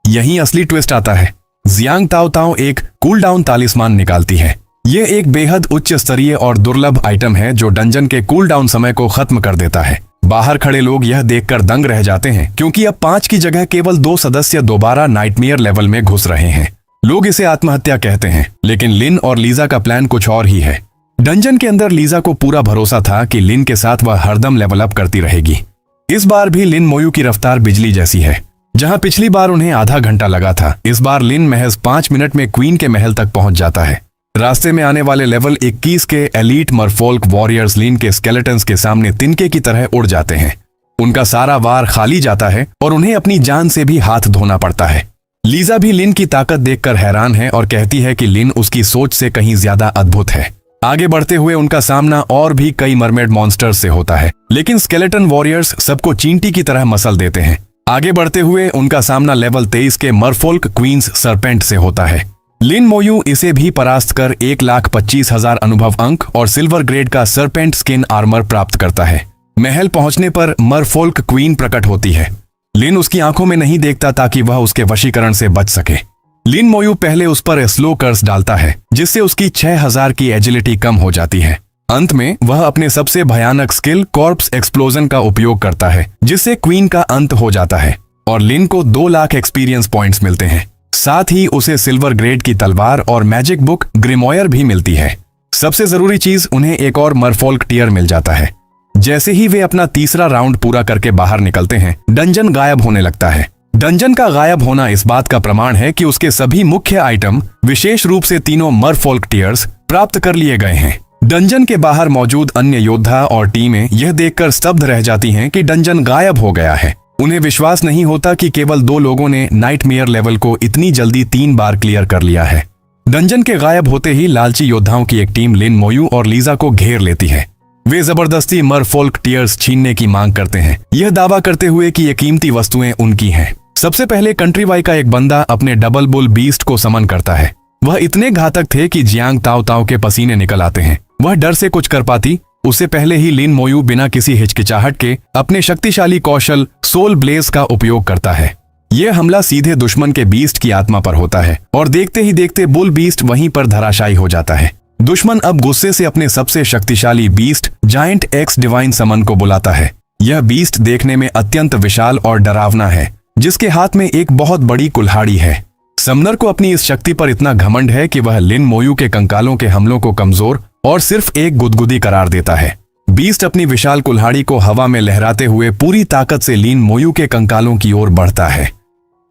यहीं असली ट्विस्ट आता है। जियांग ताओ ताओ एक कूल डाउन तालिस्मान निकालती है। यह एक बेहद उच्च स्तरीय और दुर्लभ आइटम है जो डंजन के कूल डाउन समय को खत्म कर देता है। बाहर खड़े लोग यह देखकर दंग रह जाते हैं, क्योंकि अब 5 की जगह केवल 2 सदस्य दोबारा नाइटमेयर लेवल में घुस रहे हैं। लोग इसे आत्महत्या कहते हैं, लेकिन लिन और लीजा का प्लान कुछ और ही है। डंजन के अंदर लीजा को पूरा भरोसा था कि लिन के साथ वह हरदम लेवल अप करती रहेगी। इस बार भी लिन मोयू की रफ्तार बिजली जैसी है। जहां पिछली बार उन्हें आधा घंटा लगा था, इस बार लिन महज 5 मिनट में क्वीन के महल तक पहुंच जाता है। रास्ते में आने वाले लेवल 21 के एलीट मरफोल्क वॉरियर्स लिन के स्केलेटन्स के सामने तिनके की तरह उड़ जाते हैं। उनका सारा वार खाली जाता है और उन्हें अपनी जान से भी हाथ धोना पड़ता है। लीजा भी लिन की ताकत देखकर हैरान है और कहती है कि लिन उसकी सोच से कहीं ज्यादा अद्भुत है। आगे बढ़ते हुए उनका सामना और भी कई मरमेड मॉन्स्टर्स से होता है, लेकिन स्केलेटन वॉरियर्स सबको चींटी की तरह मसल देते हैं। आगे बढ़ते हुए उनका सामना लेवल 23 के मरफोल्क क्वींस सरपेंट से होता है। लिन मोयू इसे भी परास्त कर 1,25,000 अनुभव अंक और सिल्वर ग्रेड का सरपेंट स्किन आर्मर प्राप्त करता है। महल पहुंचने पर मरफोल्क क्वीन प्रकट होती है। लिन उसकी आंखों में नहीं देखता ताकि वह उसके वशीकरण से बच सके। लिन मोयू पहले उस पर स्लो कर्स डालता है, जिससे उसकी 6,000 की एजिलिटी कम हो जाती है। अंत में वह अपने सबसे भयानक स्किल कॉर्प्स एक्सप्लोजन का उपयोग करता है, जिससे क्वीन का अंत हो जाता है और लिन को 2 लाख एक्सपीरियंस पॉइंट्स मिलते हैं। साथ ही उसे सिल्वर ग्रेड की तलवार और मैजिक बुक ग्रिमोयर भी मिलती है। सबसे जरूरी चीज, उन्हें एक और मरफोल्क टीयर मिल जाता है। जैसे ही वे अपना तीसरा राउंड पूरा करके बाहर निकलते हैं, डंजन गायब होने लगता है। डंजन का गायब होना इस बात का प्रमाण है कि उसके सभी मुख्य आइटम, विशेष रूप से तीनों मरफोल्क टीयर्स, प्राप्त कर लिए गए हैं। डंजन के बाहर मौजूद अन्य योद्धा और टीमें यह देखकर स्तब्ध रह जाती हैं कि डंजन गायब हो गया है। उन्हें विश्वास नहीं होता कि केवल 2 लोगों ने नाइटमेयर लेवल को इतनी जल्दी 3 बार क्लियर कर लिया है। डंजन के गायब होते ही लालची योद्धाओं की एक टीम लिन मोयू और लीजा को घेर लेती है। वे जबरदस्ती मरफोल्क टीयर्स छीनने की मांग करते हैं, यह दावा करते हुए कि ये कीमती वस्तुएं उनकी हैं। सबसे पहले कंट्री वाई का एक बंदा अपने डबल बुल बीस्ट को समन करता है। वह इतने घातक थे कि जियांग ताओ ताओ के पसीने निकल आते हैं। वह डर से कुछ कर पाती उससे पहले ही लिन मोयू बिना किसी हिचकिचाहट के अपने शक्तिशाली कौशल सोल ब्लेज का उपयोग करता है। यह हमला सीधे दुश्मन के बीस्ट की आत्मा पर होता है और देखते ही देखते बुल बीस्ट वहीं पर धराशायी हो जाता है। दुश्मन अब गुस्से से अपने सबसे शक्तिशाली बीस्ट जायंट एक्स डिवाइन समन को बुलाता है। यह बीस्ट देखने में अत्यंत विशाल और डरावना है, जिसके हाथ में एक बहुत बड़ी कुल्हाड़ी है। समनर को अपनी इस शक्ति पर इतना घमंड है कि वह लिन मोयू के कंकालों के हमलों को कमजोर और सिर्फ एक गुदगुदी करार देता है। बीस्ट अपनी विशाल कुल्हाड़ी को हवा में लहराते हुए पूरी ताकत से लिन मोयू के कंकालों की ओर बढ़ता है।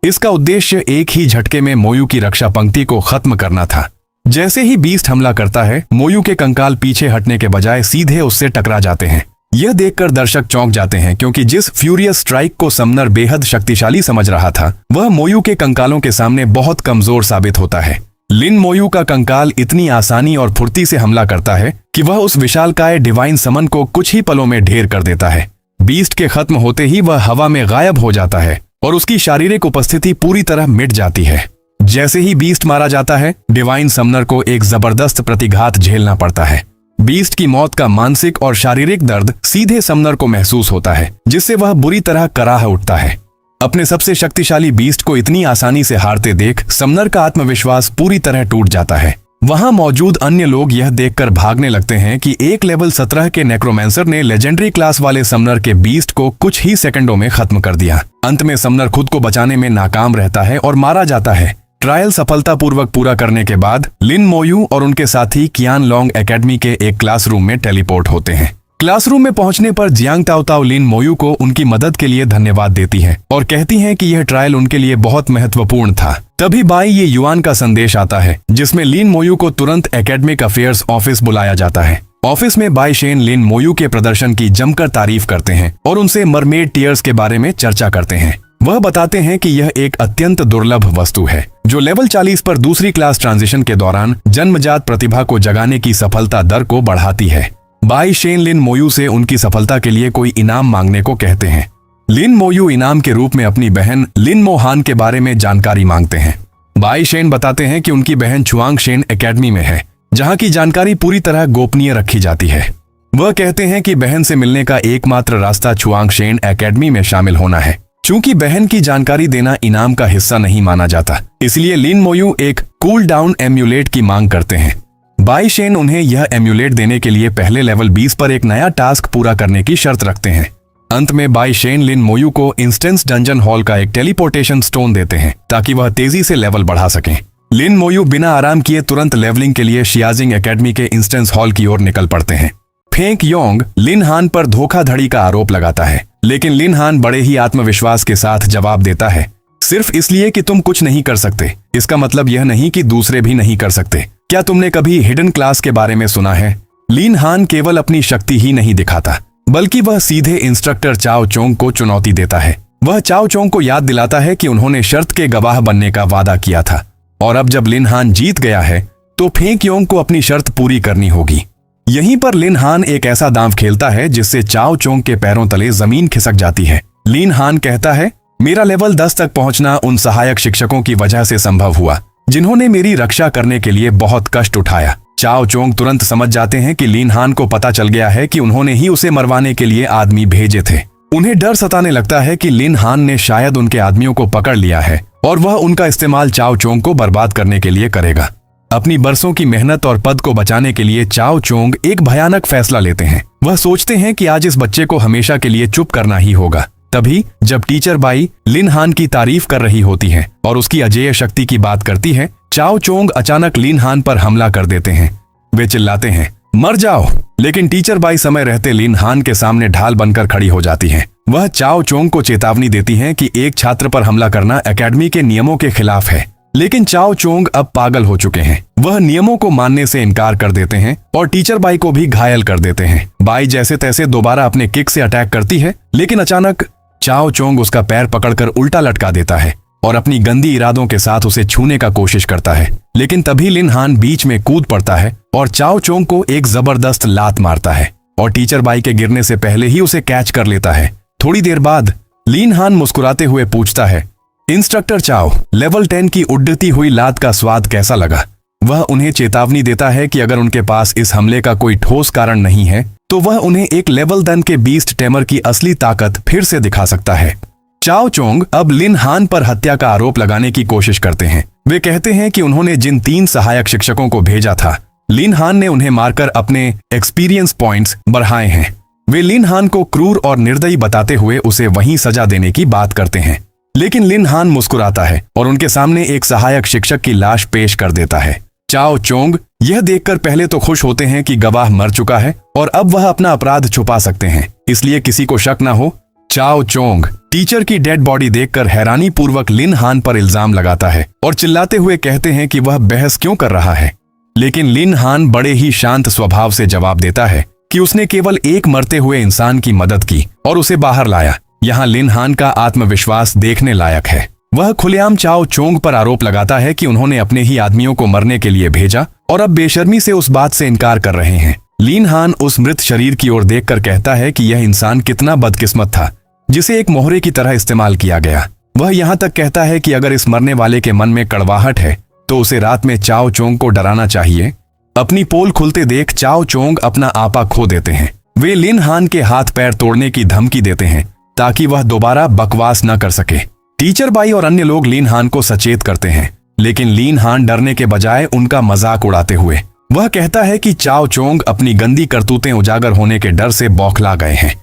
इसका उद्देश्य एक ही झटके में मोयू की रक्षा पंक्ति को खत्म करना था। जैसे ही बीस्ट हमला करता है, मोयू के कंकाल पीछे हटने के बजाय सीधे उससे टकरा जाते हैं। यह देखकर दर्शक चौंक जाते हैं, क्योंकि जिस फ्यूरियस स्ट्राइक को समनर बेहद शक्तिशाली समझ रहा था, वह मोयू के कंकालों के सामने बहुत कमजोर साबित होता है। लिन मोयू का कंकाल इतनी आसानी और फुर्ती से हमला करता है कि वह उस विशालकाय डिवाइन समन को कुछ ही पलों में ढेर कर देता है। बीस्ट के खत्म होते ही वह हवा में गायब हो जाता है और उसकी शारीरिक उपस्थिति पूरी तरह मिट जाती है। जैसे ही बीस्ट मारा जाता है, डिवाइन समनर को एक जबरदस्त प्रतिघात झेलना पड़ता है। बीस्ट की मौत का मानसिक और शारीरिक दर्द सीधे समनर को महसूस होता है, जिससे वह बुरी तरह कराह उठता है। अपने सबसे शक्तिशाली बीस्ट को इतनी आसानी से हारते देख समनर का आत्मविश्वास पूरी तरह टूट जाता है। वहां मौजूद अन्य लोग यह देखकर भागने लगते हैं कि एक लेवल 17 के नेक्रोमेंसर ने लेजेंडरी क्लास वाले समनर के बीस्ट को कुछ ही सेकंडों में खत्म कर दिया। अंत में समनर खुद को बचाने में नाकाम रहता है और मारा जाता है। ट्रायल सफलतापूर्वक पूरा करने के बाद लिन मोयू और उनके साथी कियान लोंग एकेडमी के एक क्लासरूम में टेलीपोर्ट होते हैं। क्लासरूम में पहुंचने पर जियांग ताओताओ लिन मोयू को उनकी मदद के लिए धन्यवाद देती है और कहती हैं कि यह ट्रायल उनके लिए बहुत महत्वपूर्ण था। तभी बाई ये युआन का संदेश आता है, जिसमें लिन मोयू को तुरंत एकेडमिक अफेयर्स ऑफिस बुलाया जाता है। ऑफिस में बाई शेन लिन मोयू के प्रदर्शन की जमकर तारीफ करते हैं और उनसे मरमेड टीयर्स के बारे में चर्चा करते हैं। वह बताते हैं कि यह एक अत्यंत दुर्लभ वस्तु है, जो लेवल 40 पर दूसरी क्लास ट्रांजिशन के दौरान जन्मजात प्रतिभा को जगाने की सफलता दर को बढ़ाती है। बाई शेन लिन मोयू से उनकी सफलता के लिए कोई इनाम मांगने को कहते हैं। लिन मोयू इनाम के रूप में अपनी बहन लिन मोहान के बारे में जानकारी मांगते हैं। बाई शेन बताते हैं कि उनकी बहन छुआंग शेन एकेडमी में है, जहां की जानकारी पूरी तरह गोपनीय रखी जाती है। वह कहते हैं कि बहन से मिलने का एकमात्र रास्ता छुआंग शेन एकेडमी में शामिल होना है। चूंकि बहन की जानकारी देना इनाम का हिस्सा नहीं माना जाता, इसलिए लिन मोयू एक कूल डाउन एम्यूलेट की मांग करते हैं। बाई शेन उन्हें यह एम्यूलेट देने के लिए पहले लेवल 20 पर एक नया टास्क पूरा करने की शर्त रखते हैं। अंत में बाई शेन लिन मोयू को इंस्टेंस डंजन हॉल का एक टेलीपोर्टेशन स्टोन देते हैं, ताकि वह तेजी से लेवल बढ़ा सकें। लिन मोयू बिना आराम किए तुरंत लेवलिंग के लिए शियाजिंग एकेडमी के इंस्टेंस हॉल की ओर निकल पड़ते हैं। फेंक योंग लिन हान पर धोखाधड़ी का आरोप लगाता है, लेकिन लिन हान बड़े ही आत्मविश्वास के साथ जवाब देता है, सिर्फ इसलिए कि तुम कुछ नहीं कर सकते, इसका मतलब यह नहीं कि दूसरे भी नहीं कर सकते। क्या तुमने कभी हिडन क्लास के बारे में सुना है? लिन हान केवल अपनी शक्ति ही नहीं दिखाता, बल्कि वह सीधे इंस्ट्रक्टर चाओ चोंग को चुनौती देता है। वह चाओ चोंग को याद दिलाता है कि उन्होंने शर्त के गवाह बनने का वादा किया था, और अब जब लिन हान जीत गया है तो फेंक योंग को अपनी शर्त पूरी करनी होगी। यहीं पर लिन हान एक ऐसा दांव खेलता है जिससे चाओ चोंग के पैरों तले जमीन खिसक जाती है। लिन हान कहता है, मेरा लेवल 10 तक पहुंचना उन सहायक शिक्षकों की वजह से संभव हुआ, जिन्होंने मेरी रक्षा करने के लिए बहुत कष्ट उठाया। चाओ चोंग तुरंत समझ जाते हैं कि लिन हान को पता चल गया है कि उन्होंने ही उसे मरवाने के लिए आदमी भेजे थे। उन्हें डर सताने लगता है कि लिन हान ने शायद उनके आदमियों को पकड़ लिया है और वह उनका इस्तेमाल चाओ चोंग को बर्बाद करने के लिए करेगा। अपनी बरसों की मेहनत और पद को बचाने के लिए चाओ चोंग एक भयानक फैसला लेते हैं। वह सोचते हैं कि आज इस बच्चे को हमेशा के लिए चुप करना ही होगा। तभी जब टीचर बाई लिन हान की तारीफ कर रही होती है और उसकी अजेय शक्ति की बात करती है, चाओ चोंग अचानक लिन हान पर हमला कर देते हैं। वे चिल्लाते हैं, मर जाओ, लेकिन टीचर बाई समय रहते लिन हान के सामने ढाल बनकर खड़ी हो जाती हैं। वह चाओ चोंग को चेतावनी देती हैं कि एक छात्र पर हमला करना एकेडमी के नियमों के खिलाफ है, लेकिन चाओ चोंग अब पागल हो चुके हैं। वह नियमों को मानने से इनकार कर देते हैं और टीचर बाई को भी घायल कर देते हैं। बाई जैसे तैसे दोबारा अपने किक से अटैक करती है, लेकिन अचानक चाओ चोंग उसका पैर पकड़कर उल्टा लटका देता है और अपनी गंदी इरादों के साथ उसे छूने का कोशिश करता है। लेकिन तभी लिन हान बीच में कूद पड़ता है और चाओ चोंग को एक जबरदस्त लात मारता है और टीचर बाई के गिरने से पहले ही उसे कैच कर लेता है। थोड़ी देर बाद लिन हान मुस्कुराते हुए पूछता है, इंस्ट्रक्टर चाओ, लेवल 10 की उड़ती हुई लात का स्वाद कैसा लगा? वह उन्हें चेतावनी देता है कि अगर उनके पास इस हमले का कोई ठोस कारण नहीं है तो वह उन्हें एक लेवल 10 के बीस्ट टेमर की असली ताकत फिर से दिखा सकता है। चाओ चोंग अब लिन हान पर हत्या का आरोप लगाने की कोशिश करते हैं। वे कहते हैं कि उन्होंने जिन 3 सहायक शिक्षकों को भेजा था, लिन हान ने उन्हें मारकर अपने एक्सपीरियंस पॉइंट्स बढ़ाए हैं। वे लिन हान को क्रूर और निर्दयी बताते हुए उसे वहीं सजा देने की बात करते हैं। लेकिन लिन हान मुस्कुराता है और उनके सामने एक सहायक शिक्षक की लाश पेश कर देता है। चाओ चोंग यह देखकर पहले तो खुश होते हैं कि गवाह मर चुका है और अब वह अपना अपराध छुपा सकते हैं, इसलिए किसी को शक न हो। चाओ चोंग टीचर की डेड बॉडी देखकर हैरानी पूर्वक लिन हान पर इल्जाम लगाता है और चिल्लाते हुए कहते हैं कि वह बहस क्यों कर रहा है। लेकिन लिन हान बड़े ही शांत स्वभाव से जवाब देता है कि उसने केवल एक मरते हुए इंसान की मदद की और उसे बाहर लाया। यहाँ लिन हान का आत्मविश्वास देखने लायक है। वह खुलेआम चाओ चोंग पर आरोप लगाता है कि उन्होंने अपने ही आदमियों को मरने के लिए भेजा और अब बेशर्मी से उस बात से इनकार कर रहे हैं। लिन हान उस मृत शरीर की ओर देखकर कहता है कि यह इंसान कितना बदकिस्मत था जिसे एक मोहरे की तरह इस्तेमाल किया गया। वह यहाँ तक कहता है कि अगर इस मरने वाले के मन में कड़वाहट है तो उसे रात में चाओ चोंग को डराना चाहिए। अपनी पोल खुलते देख चाओ चोंग अपना आपा खो देते हैं। वे लिन हान के हाथ पैर तोड़ने की धमकी देते हैं ताकि वह दोबारा बकवास न कर सके। टीचर बाई और अन्य लोग लिन हान को सचेत करते हैं, लेकिन लिन हान डरने के बजाय उनका मजाक उड़ाते हुए वह कहता है कि चाओ चोंग अपनी गंदी करतूतें उजागर होने के डर से बौखला गए हैं।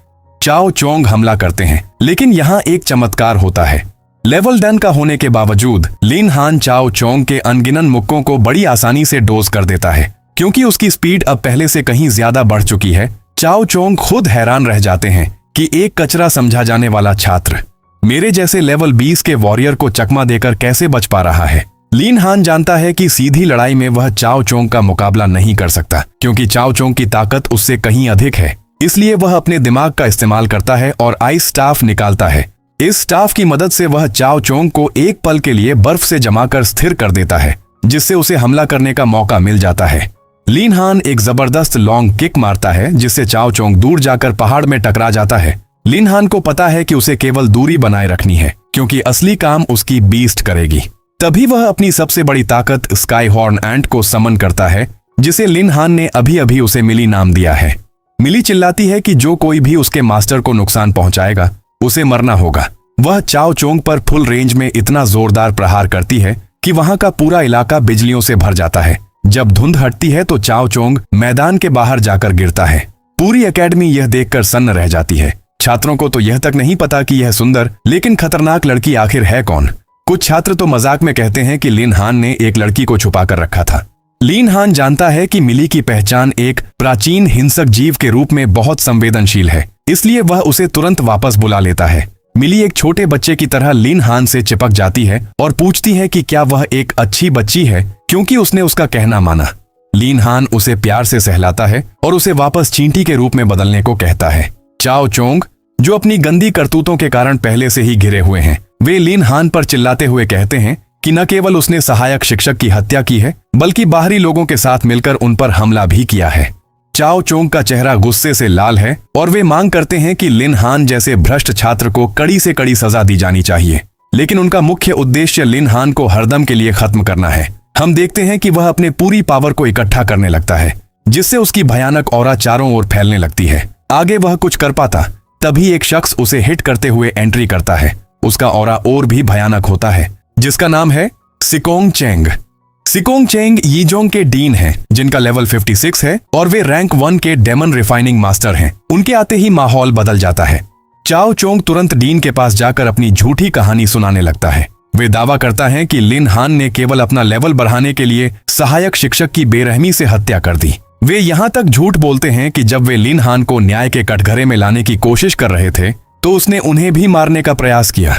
चाओ चोंग हमला करते हैं, लेकिन यहाँ एक चमत्कार होता है। लेवल 10 का होने के बावजूद लिन हान चाओ चोंग के अनगिनत मुक्कों को बड़ी आसानी से डोज कर देता है। क्योंकि उसकी स्पीड अब पहले से कहीं ज्यादा बढ़ चुकी है, चाओ चोंग खुद हैरान रह जाते हैं कि एक कचरा समझा जाने वाला छात्र मेरे जैसे लेवल 20 के वॉरियर को चकमा देकर कैसे बच पा रहा है। लिन हान जानता है कि सीधी लड़ाई में वह चाओ चोंग का मुकाबला नहीं कर सकता, क्योंकि चाओ चोंग की ताकत उससे कहीं अधिक है। इसलिए वह अपने दिमाग का इस्तेमाल करता है और आइस स्टाफ निकालता है। इस स्टाफ की मदद से वह चाओ चोंग को एक पल के लिए बर्फ से जमाकर स्थिर कर देता है, जिससे उसे हमला करने का मौका मिल जाता है। लिन हान एक जबरदस्त लॉन्ग किक मारता है, जिससे चाओ चोंग दूर जाकर पहाड़ में टकरा जाता है। लिन हान को पता है कि उसे केवल दूरी बनाए रखनी है, क्योंकि असली काम उसकी बीस्ट करेगी। तभी वह अपनी सबसे बड़ी ताकत स्काई हॉर्न एंट को समन करता है, जिसे लिन हान ने अभी अभी उसे मिली नाम दिया है। मिली चिल्लाती है कि जो कोई भी उसके मास्टर को नुकसान पहुंचाएगा उसे मरना होगा। वह चाओ चोंग पर फुल रेंज में इतना जोरदार प्रहार करती है कि वहां का पूरा इलाका बिजलियों से भर जाता है। जब धुंध हटती है तो चाओ चोंग मैदान के बाहर जाकर गिरता है। पूरी एकेडमी यह देखकर सन्न रह जाती है। छात्रों को तो यह तक नहीं पता कि यह सुंदर लेकिन खतरनाक लड़की आखिर है कौन। कुछ छात्र तो मजाक में कहते हैं कि लिन हान ने एक लड़की को छुपा कर रखा था। लिन हान जानता है कि मिली की पहचान एक प्राचीन हिंसक जीव के रूप में बहुत संवेदनशील है, इसलिए वह उसे तुरंत वापस बुला लेता है। मिली एक छोटे बच्चे की तरह लिन हान से चिपक जाती है और पूछती है कि क्या वह एक अच्छी बच्ची है, क्योंकि उसने उसका कहना माना। लिन हान उसे प्यार से सहलाता है और उसे वापस चींटी के रूप में बदलने को कहता है। चाओ चोंग, जो अपनी गंदी करतूतों के कारण पहले से ही घिरे हुए हैं, वे लिन हान पर चिल्लाते हुए कहते हैं कि न केवल उसने सहायक शिक्षक की हत्या की है, बल्कि बाहरी लोगों के साथ मिलकर उन पर हमला भी किया है। चाओ चोंग का चेहरा गुस्से से लाल है और वे मांग करते हैं कि लिन हान जैसे भ्रष्ट छात्र को कड़ी से कड़ी सजा दी जानी चाहिए। लेकिन उनका मुख्य उद्देश्य लिन हान को हरदम के लिए खत्म करना है। हम देखते हैं कि वह अपने पूरी पावर को इकट्ठा करने लगता है, जिससे उसकी भयानक ऑरा चारों ओर फैलने लगती है। आगे वह कुछ कर पाता, तभी एक शख्स उसे हिट करते हुए एंट्री करता है। उसका ऑरा और भी भयानक होता है, जिसका नाम है सिकोंग चेंग। सिकोंग चेंग यीजोंग के डीन हैं, जिनका लेवल 56 है और वे रैंक 1 के डेमन रिफाइनिंग मास्टर हैं। उनके आते ही माहौल बदल जाता है। चाओ चोंग तुरंत डीन के पास जाकर अपनी झूठी कहानी सुनाने लगता है। वे दावा करता है कि लिन हान ने केवल अपना लेवल बढ़ाने के लिए सहायक शिक्षक की बेरहमी से हत्या कर दी। वे यहाँ तक झूठ बोलते हैं कि जब वे लिन हान को न्याय के कटघरे में लाने की कोशिश कर रहे थे तो उसने उन्हें भी मारने का प्रयास किया।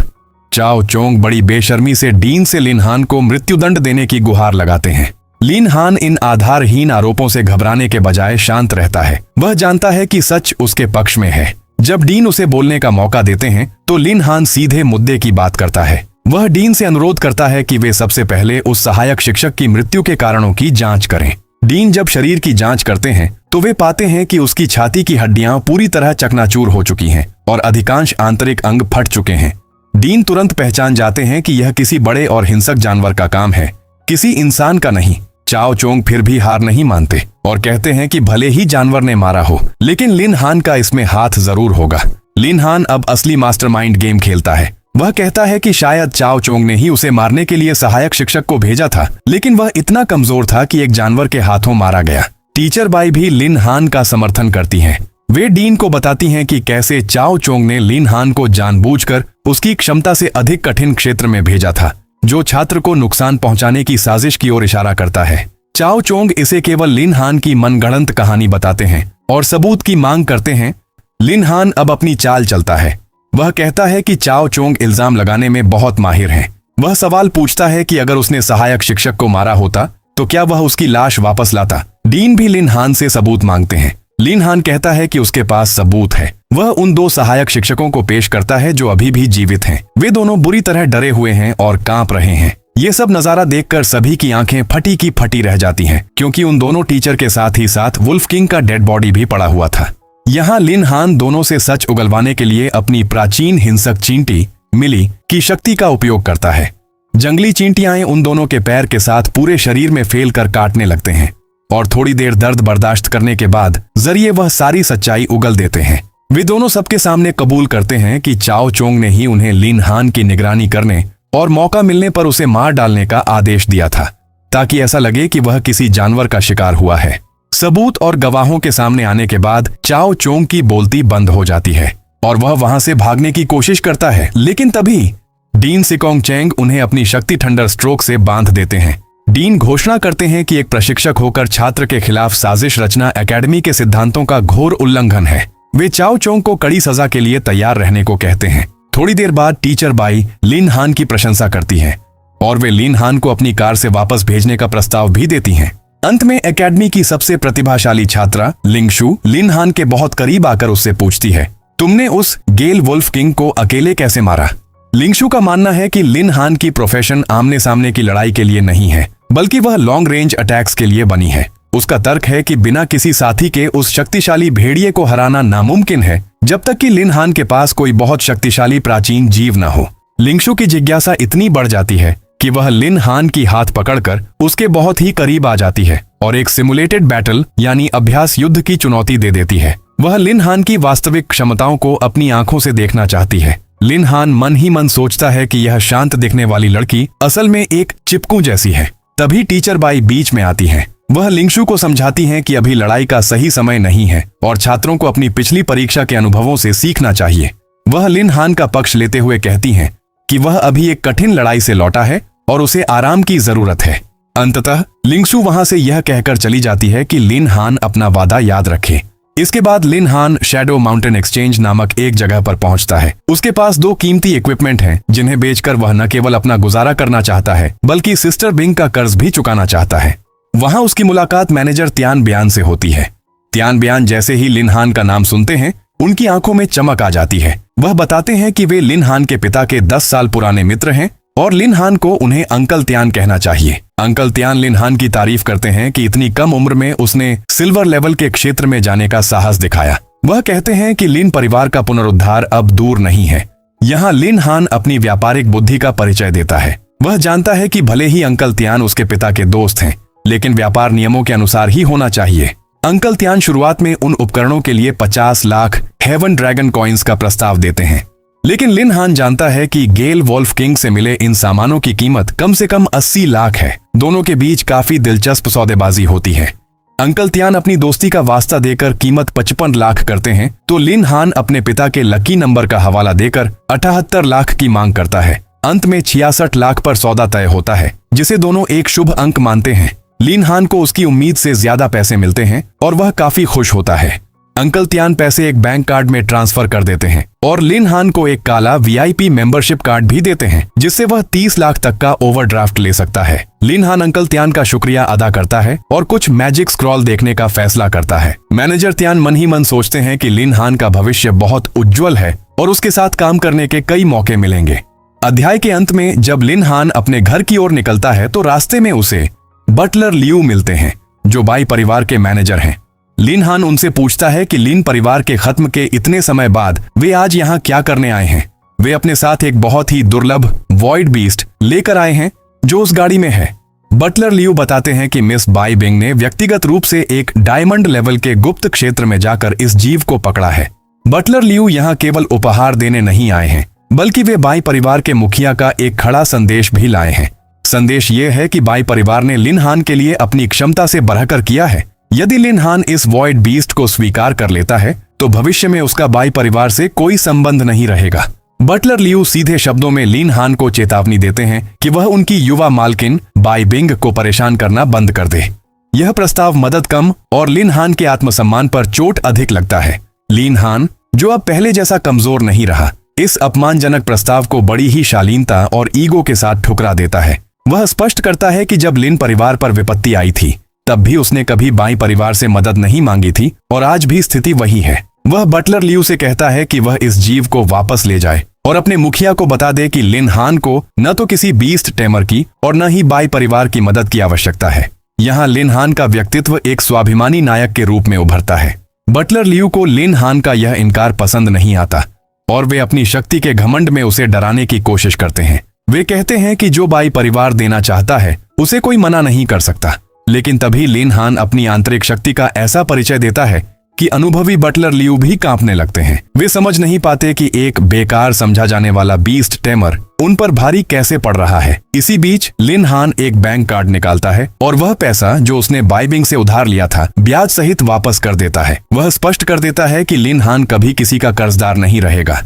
चाओ चोंग बड़ी बेशर्मी से डीन से लिन हान को मृत्युदंड देने की गुहार लगाते हैं। लिन हान इन आधारहीन आरोपों से घबराने के बजाय शांत रहता है। वह जानता है कि सच उसके पक्ष में है। जब डीन उसे बोलने का मौका देते हैं तो लिन हान सीधे मुद्दे की बात करता है। वह डीन से अनुरोध करता है कि वे सबसे पहले उस सहायक शिक्षक की मृत्यु के कारणों की जांच करें। डीन जब शरीर की जांच करते हैं तो वे पाते हैं कि उसकी छाती की हड्डियां पूरी तरह चकनाचूर हो चुकी हैं और अधिकांश आंतरिक अंग फट चुके हैं। डीन तुरंत पहचान जाते हैं कि यह किसी बड़े और हिंसक जानवर का काम है, किसी इंसान का नहीं। चाओ चोंग फिर भी हार नहीं मानते और कहते हैं कि भले ही जानवर ने मारा हो, लेकिन लिन हान का इसमें हाथ जरूर होगा। लिन हान अब असली मास्टरमाइंड गेम खेलता है। वह कहता है कि शायद चाओ चोंग ने ही उसे मारने के लिए सहायक शिक्षक को भेजा था, लेकिन वह इतना कमजोर था कि एक जानवर के हाथों मारा गया। टीचर बाई भी लिन हान का समर्थन करती हैं। वे डीन को बताती हैं कि कैसे चाओ चोंग ने लिन हान को जानबूझकर उसकी क्षमता से अधिक कठिन क्षेत्र में भेजा था, जो छात्र को नुकसान पहुंचाने की साजिश की ओर इशारा करता है। चाओ चोंग इसे केवल लिन हान की मनगढ़ंत कहानी बताते हैं और सबूत की मांग करते हैं। लिन हान अब अपनी चाल चलता है। वह कहता है कि चाओ चोंग इल्जाम लगाने में बहुत माहिर हैं। वह सवाल पूछता है कि अगर उसने सहायक शिक्षक को मारा होता तो क्या वह उसकी लाश वापस लाता। डीन भी लिन हान से सबूत मांगते हैं। लिन हान कहता है कि उसके पास सबूत है। वह उन 2 सहायक शिक्षकों को पेश करता है जो अभी भी जीवित हैं। वे दोनों बुरी तरह डरे हुए हैं और कांप रहे हैं। ये सब नजारा देखकर सभी की आंखें फटी की फटी रह जाती हैं, क्योंकि उन दोनों टीचर के साथ ही साथ वुल्फ किंग का डेड बॉडी भी पड़ा हुआ था। यहाँ लिन हान दोनों से सच उगलवाने के लिए अपनी प्राचीन हिंसक चींटी मिली की शक्ति का उपयोग करता है। जंगली चींटियां उन दोनों के पैर के साथ पूरे शरीर में फैल कर काटने लगते हैं और थोड़ी देर दर्द बर्दाश्त करने के बाद जरिए वह सारी सच्चाई उगल देते हैं। वे दोनों सबके सामने कबूल करते हैं कि चाओ चोंग ने ही उन्हें लिन हान की निगरानी करने और मौका मिलने पर उसे मार डालने का आदेश दिया था, ताकि ऐसा लगे कि वह किसी जानवर का शिकार हुआ है। सबूत और गवाहों के सामने आने के बाद चाओ चोंग की बोलती बंद हो जाती है और वह वहां से भागने की कोशिश करता है, लेकिन तभी डीन सिकोंग चेंग उन्हें अपनी शक्ति थंडर स्ट्रोक से बांध देते हैं। डीन घोषणा करते हैं कि एक प्रशिक्षक होकर छात्र के खिलाफ साजिश रचना एकेडमी के सिद्धांतों का घोर उल्लंघन है। वे चाओ चोंग को कड़ी सजा के लिए तैयार रहने को कहते हैं। थोड़ी देर बाद टीचर बाई लिन हान की प्रशंसा करती है और वे लिन हान को अपनी कार से वापस भेजने का प्रस्ताव भी देती हैं। अंत में एकेडमी की सबसे प्रतिभाशाली छात्रा लिंगशु लिन हान के बहुत करीब आकर उससे पूछती है, तुमने उस गेल वुल्फ किंग को अकेले कैसे मारा? लिंगशु का मानना है कि लिन हान की प्रोफेशन आमने सामने की लड़ाई के लिए नहीं है, बल्कि वह लॉन्ग रेंज अटैक्स के लिए बनी है। उसका तर्क है कि बिना किसी साथी के उस शक्तिशाली भेड़िए को हराना नामुमकिन है, जब तक कि लिन हान के पास कोई बहुत शक्तिशाली प्राचीन जीव न हो। लिंगशु की जिज्ञासा इतनी बढ़ जाती है कि वह लिन हान की हाथ पकड़कर उसके बहुत ही करीब आ जाती है और एक सिमुलेटेड बैटल यानी अभ्यास युद्ध की चुनौती दे देती है। वह लिन हान की वास्तविक क्षमताओं को अपनी आंखों से देखना चाहती है। लिन हान मन ही मन सोचता है कि यह शांत दिखने वाली लड़की असल में एक चिपकू जैसी है। तभी टीचर बाई बीच में आती हैं। वह लिंगशु को समझाती हैं कि अभी लड़ाई का सही समय नहीं है और छात्रों को अपनी पिछली परीक्षा के अनुभवों से सीखना चाहिए। वह लिन हान का पक्ष लेते हुए कहती हैं कि वह अभी एक कठिन लड़ाई से लौटा है और उसे आराम की जरूरत है। अंततः लिंगशु वहां से यह कहकर चली जाती है कि लिन हान अपना वादा याद रखे। इसके बाद लिन हान शैडो माउंटेन एक्सचेंज नामक एक जगह पर पहुंचता है। उसके पास 2 कीमती इक्विपमेंट हैं, जिन्हें बेचकर वह न केवल अपना गुजारा करना चाहता है, बल्कि सिस्टर बिंग का कर्ज भी चुकाना चाहता है। वहां उसकी मुलाकात मैनेजर त्यान ब्यान से होती है। त्यान ब्यान जैसे ही लिन हान का नाम सुनते हैं, उनकी आंखों में चमक आ जाती है। वह बताते हैं कि वे लिन हान के पिता के 10 साल पुराने मित्र हैं और लिन हान को उन्हें अंकल त्यान कहना चाहिए। अंकल त्यान लिन हान की तारीफ करते हैं कि इतनी कम उम्र में उसने सिल्वर लेवल के क्षेत्र में जाने का साहस दिखाया। वह कहते हैं कि लिन परिवार का पुनरुद्धार अब दूर नहीं है। यहाँ लिन हान अपनी व्यापारिक बुद्धि का परिचय देता है। वह जानता है कि भले ही अंकल त्यान उसके पिता के दोस्त हैं, लेकिन व्यापार नियमों के अनुसार ही होना चाहिए। अंकल त्यान शुरुआत में उन उपकरणों के लिए 50 लाख हेवन ड्रैगन कॉइन्स का प्रस्ताव देते हैं, लेकिन लिन हान जानता है कि गेल वुल्फ किंग से मिले इन सामानों की कीमत कम से कम 80 लाख है। दोनों के बीच काफी दिलचस्प सौदेबाजी होती है। अंकल त्यान अपनी दोस्ती का वास्ता देकर कीमत 55 लाख करते हैं, तो लिन हान अपने पिता के लकी नंबर का हवाला देकर 78 लाख की मांग करता है। अंत में 66 लाख पर सौदा तय होता है, जिसे दोनों एक शुभ अंक मानते हैं। लिन हान को उसकी उम्मीद से ज्यादा पैसे मिलते हैं और वह काफी खुश होता है। अंकल त्यान पैसे एक बैंक कार्ड में ट्रांसफर कर देते हैं और लिन हान को एक काला VIP मेंबरशिप कार्ड भी देते हैं, जिससे वह 30 लाख तक का ओवरड्राफ्ट ले सकता है। लिन हान अंकल त्यान का शुक्रिया अदा करता है और कुछ मैजिक स्क्रॉल देखने का फैसला करता है। मैनेजर त्यान मन ही मन सोचते हैं कि लिन हान का भविष्य बहुत उज्जवल है और उसके साथ काम करने के कई मौके मिलेंगे। अध्याय के अंत में जब लिन हान अपने घर की ओर निकलता है तो रास्ते में उसे बटलर लियू मिलते हैं, जो बाई परिवार के मैनेजर हैं। लिन हान उनसे पूछता है कि लिन परिवार के खत्म के इतने समय बाद वे आज यहाँ क्या करने आए हैं। वे अपने साथ एक बहुत ही दुर्लभ वॉइड बीस्ट लेकर आए हैं, जो उस गाड़ी में है। बटलर लियू बताते हैं कि मिस बाई बिंग ने व्यक्तिगत रूप से एक डायमंड लेवल के गुप्त क्षेत्र में जाकर इस जीव को पकड़ा है। बटलर लियू यहाँ केवल उपहार देने नहीं आए हैं, बल्कि वे बाई परिवार के मुखिया का एक खड़ा संदेश भी लाए हैं। संदेश ये है कि बाई परिवार ने लिन हान के लिए अपनी क्षमता से बढ़कर किया है। यदि लिन हान इस वॉइड बीस्ट को स्वीकार कर लेता है तो भविष्य में उसका बाई परिवार से कोई संबंध नहीं रहेगा। बटलर लियू सीधे शब्दों में लिन हान को चेतावनी देते हैं कि वह उनकी युवा मालकिन बाई बिंग को परेशान करना बंद कर दे। यह प्रस्ताव मदद कम और लिन हान के आत्मसम्मान पर चोट अधिक लगता है। लिन हान, जो अब पहले जैसा कमजोर नहीं रहा, इस अपमानजनक प्रस्ताव को बड़ी ही शालीनता और ईगो के साथ ठुकरा देता है। वह स्पष्ट करता है कि जब लिन परिवार पर विपत्ति आई थी तब भी उसने कभी बाई परिवार से मदद नहीं मांगी थी और आज भी स्थिति वही है। वह बटलर लियू से कहता है कि वह इस जीव को वापस ले जाए और अपने मुखिया को बता दे कि लिन हान को न तो किसी बीस्ट टेमर की और न ही बाई परिवार की मदद की आवश्यकता है। यहाँ लिन हान का व्यक्तित्व एक स्वाभिमानी नायक के रूप में उभरता है। बटलर लियू को लिन हान का यह इनकार पसंद नहीं आता और वे अपनी शक्ति के घमंड में उसे डराने की कोशिश करते हैं। वे कहते हैं कि जो बाई परिवार देना चाहता है उसे कोई मना नहीं कर सकता। लेकिन तभी लिन हान अपनी आंतरिक शक्ति का ऐसा परिचय देता है कि अनुभवी बटलर लियू भी कांपने लगते हैं। वे समझ नहीं पाते कि एक बेकार समझा जाने वाला बीस्ट टेमर उन पर भारी कैसे पड़ रहा है। इसी बीच लिन हान एक बैंक कार्ड निकालता है और वह पैसा जो उसने बाई बिंग से उधार लिया था ब्याज सहित वापस कर देता है। वह स्पष्ट कर देता है कि लिन हान कभी किसी का कर्जदार नहीं रहेगा।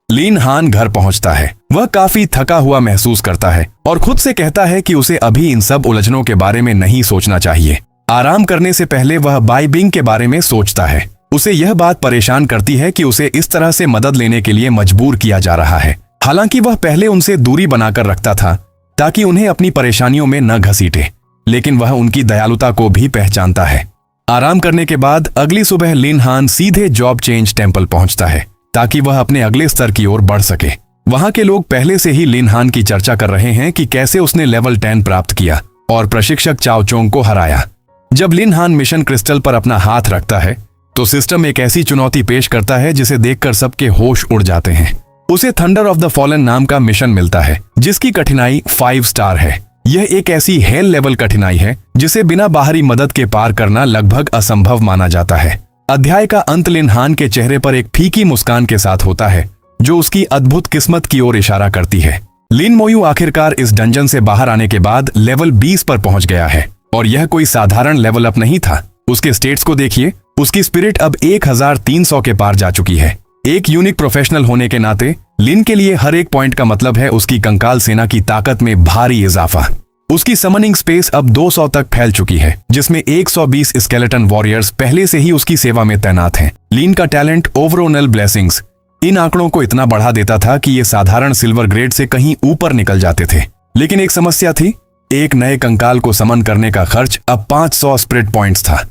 लिन हान घर पहुंचता है। वह काफी थका हुआ महसूस करता है और खुद से कहता है कि उसे अभी इन सब उलझनों के बारे में नहीं सोचना चाहिए। आराम करने से पहले वह बाई बिंग के बारे में सोचता है। उसे यह बात परेशान करती है कि उसे इस तरह से मदद लेने के लिए मजबूर किया जा रहा है। हालांकि वह पहले उनसे दूरी बनाकर रखता था ताकि उन्हें अपनी परेशानियों में न घसीटे, लेकिन वह उनकी दयालुता को भी पहचानता है। आराम करने के बाद अगली सुबह लिन हान सीधे जॉब चेंज टेम्पल पहुंचता है ताकि वह अपने अगले स्तर की ओर बढ़ सके। वहां के लोग पहले से ही लिन हान की चर्चा कर रहे हैं कि कैसे उसने लेवल 10 प्राप्त किया और प्रशिक्षक चाओ चोंग को हराया। जब लिन हान मिशन क्रिस्टल पर अपना हाथ रखता है तो सिस्टम एक ऐसी चुनौती पेश करता है जिसे देखकर सबके होश उड़ जाते हैं। उसे थंडर ऑफ द फॉलन नाम का मिशन मिलता है जिसकी कठिनाई 5 स्टार है। यह एक ऐसी हेल लेवल कठिनाई है जिसे बिना बाहरी मदद के पार करना लगभग असंभव माना जाता है। अध्याय का अंत लिन हान के चेहरे पर एक फीकी मुस्कान के साथ होता है जो उसकी अद्भुत किस्मत की ओर इशारा करती है। लिन मोयू आखिरकार इस डंजन से बाहर आने के बाद लेवल 20 पर पहुंच गया है और यह कोई साधारण लेवल अप नहीं था। उसके स्टेट्स को देखिए, उसकी स्पिरिट अब 1300 के पार जा चुकी है। एक यूनिक प्रोफेशनल होने के नाते लिन के लिए हर एक पॉइंट का मतलब है उसकी कंकाल सेना की ताकत में भारी इजाफा। उसकी समनिंग स्पेस अब 200 तक फैल चुकी है जिसमें 120 स्केलेटन वॉरियर्स पहले से ही उसकी सेवा में तैनात हैं। लिन का टैलेंट ओवरऑल ब्लेसिंग्स इन आंकड़ों को इतना बढ़ा देता था कि ये साधारण सिल्वर ग्रेड से कहीं ऊपर निकल जाते थे। लेकिन एक समस्या थी, एक नए कंकाल को समन करने का खर्च अब 500 स्पिरिट पॉइंट्स था।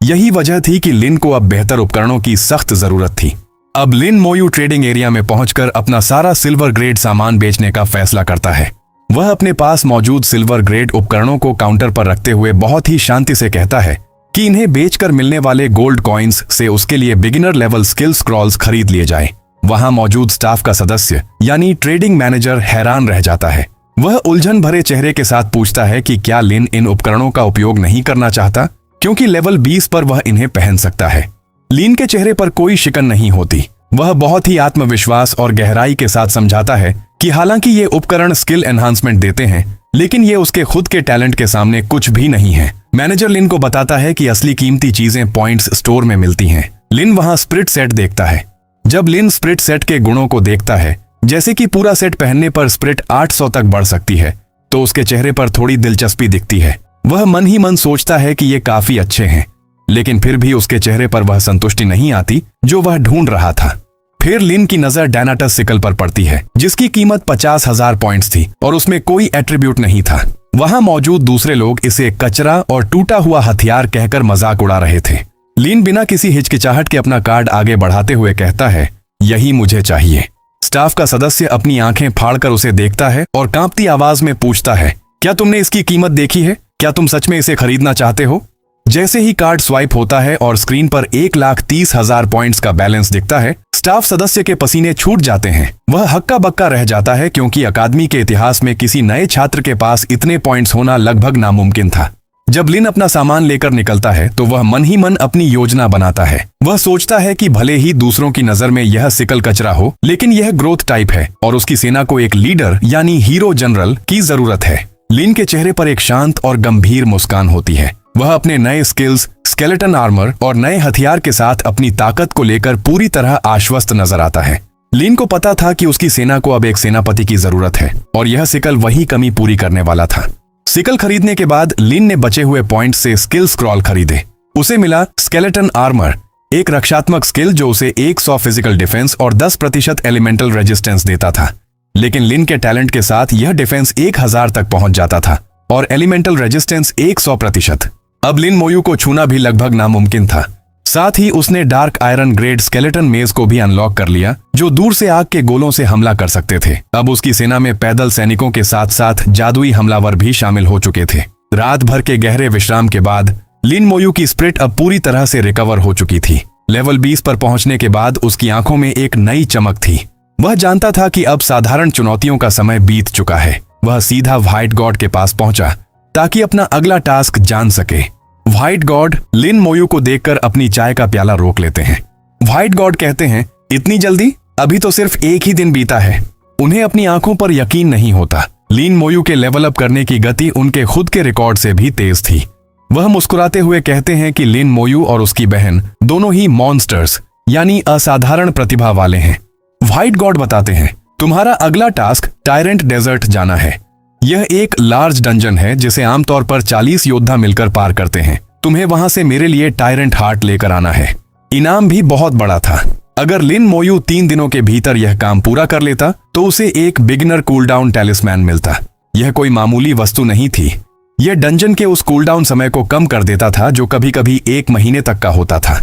यही वजह थी कि लिन को अब बेहतर उपकरणों की सख्त जरूरत थी। अब लिन मोयू ट्रेडिंग एरिया में पहुंचकर अपना सारा सिल्वर ग्रेड सामान बेचने का फैसला करता है। वह अपने पास मौजूद सिल्वर ग्रेड उपकरणों को काउंटर पर रखते हुए बहुत ही शांति से कहता है कि इन्हें बेचकर मिलने वाले गोल्ड कॉइन्स से उसके लिए बिगिनर लेवल स्किल स्क्रॉल्स खरीद लिए जाए। वहां मौजूद स्टाफ का सदस्य यानी ट्रेडिंग मैनेजर हैरान रह जाता है। वह उलझन भरे चेहरे के साथ पूछता है कि क्या लिन इन उपकरणों का उपयोग नहीं करना चाहता क्योंकि लेवल 20 पर वह इन्हें पहन सकता है। लिन के चेहरे पर कोई शिकन नहीं होती। वह बहुत ही आत्मविश्वास और गहराई के साथ समझाता है कि हालांकि ये उपकरण स्किल एनहांसमेंट देते हैं लेकिन ये उसके खुद के टैलेंट के सामने कुछ भी नहीं है। मैनेजर लिन को बताता है कि असली कीमती चीजें पॉइंट्स स्टोर में मिलती हैं। लिन वहां स्प्रिट सेट देखता है। जब लिन स्प्रिट सेट के गुणों को देखता है, जैसे कि पूरा सेट पहनने पर स्प्रिट 800 तक बढ़ सकती है, तो उसके चेहरे पर थोड़ी दिलचस्पी दिखती है। वह मन ही मन सोचता है कि ये काफी अच्छे हैं, लेकिन फिर भी उसके चेहरे पर वह संतुष्टि नहीं आती जो वह ढूंढ रहा था। फिर लिन की नजर डायनाटस सिकल पर पड़ती है जिसकी कीमत 50,000 पॉइंट्स थी और उसमें कोई एट्रीब्यूट नहीं था। वहां मौजूद दूसरे लोग इसे कचरा और टूटा हुआ हथियार कहकर मजाक उड़ा रहे थे। लिन बिना किसी हिचकिचाहट के अपना कार्ड आगे बढ़ाते हुए कहता है, यही मुझे चाहिए। स्टाफ का सदस्य अपनी आंखें फाड़कर उसे देखता है और कांपती आवाज में पूछता है, क्या तुमने इसकी कीमत देखी है? क्या तुम सच में इसे खरीदना चाहते हो? जैसे ही कार्ड स्वाइप होता है और स्क्रीन पर 1,30,000 पॉइंट्स का बैलेंस दिखता है, स्टाफ सदस्य के पसीने छूट जाते हैं। वह हक्का बक्का रह जाता है क्योंकि अकादमी के इतिहास में किसी नए छात्र के पास इतने पॉइंट्स होना लगभग नामुमकिन था। जब लिन अपना सामान लेकर निकलता है तो वह मन ही मन अपनी योजना बनाता है। वह सोचता है कि भले ही दूसरों की नजर में यह सिकल कचरा हो, लेकिन यह ग्रोथ टाइप है और उसकी सेना को एक लीडर यानी हीरो जनरल की जरूरत है। लिन के चेहरे पर एक शांत और गंभीर मुस्कान होती है। वह अपने नए स्किल्स, स्केलेटन आर्मर और नए हथियार के साथ अपनी ताकत को लेकर पूरी तरह आश्वस्त नजर आता है। लिन को पता था कि उसकी सेना को अब एक सेनापति की जरूरत है और यह सिकल वही कमी पूरी करने वाला था। सिकल खरीदने के बाद लिन ने बचे हुए पॉइंट से स्किल स्क्रॉल खरीदे। उसे मिला स्केलेटन आर्मर, एक रक्षात्मक स्किल जो उसे 100 फिजिकल डिफेंस और 10% एलिमेंटल रेजिस्टेंस देता था। लेकिन लिन के टैलेंट के साथ यह डिफेंस 1000 तक पहुंच जाता था और एलिमेंटल रेजिस्टेंस 100%। अब लिन मोयू को छूना भी लगभग नामुमकिन था। साथ ही उसने डार्क आयरन ग्रेड स्केलेटन मेज को भी अनलॉक कर लिया, जो दूर से आग के गोलों से हमला कर सकते थे। अब उसकी सेना में पैदल सैनिकों के साथ साथ जादुई हमलावर भी शामिल हो चुके थे। रात भर के गहरे विश्राम के बाद लिन मोयू की स्प्रिट अब पूरी तरह से रिकवर हो चुकी थी। लेवल 20 पर पहुंचने के बाद उसकी आंखों में एक नई चमक थी। वह जानता था कि अब साधारण चुनौतियों का समय बीत चुका है। वह सीधा व्हाइट गॉड के पास पहुंचा ताकि अपना अगला टास्क जान सके। व्हाइट गॉड लिन मोयू को देखकर अपनी चाय का प्याला रोक लेते हैं। व्हाइट गॉड कहते हैं, इतनी जल्दी? अभी तो सिर्फ एक ही दिन बीता है। उन्हें अपनी आंखों पर यकीन नहीं होता। लिन मोयू के लेवल अप करने की गति उनके खुद के रिकॉर्ड से भी तेज थी। वह मुस्कुराते हुए कहते हैं कि लिन मोयू और उसकी बहन दोनों ही मॉन्स्टर्स यानी असाधारण प्रतिभा वाले हैं। व्हाइट गॉड बताते हैं, तुम्हारा अगला टास्क टायरेंट डेजर्ट जाना है। यह एक लार्ज डंजन है जिसे आमतौर पर 40 योद्धा मिलकर पार करते हैं। तुम्हें वहां से मेरे लिए टायरेंट हार्ट लेकर आना है। इनाम भी बहुत बड़ा था। अगर लिन मोयू 3 दिनों के भीतर यह काम पूरा कर लेता तो उसे एक बिगिनर कूलडाउन टैलिस्मैन मिलता। यह कोई मामूली वस्तु नहीं थी। यह डंजन के उस कूलडाउन समय को कम कर देता था जो कभी कभी 1 महीने तक का होता था।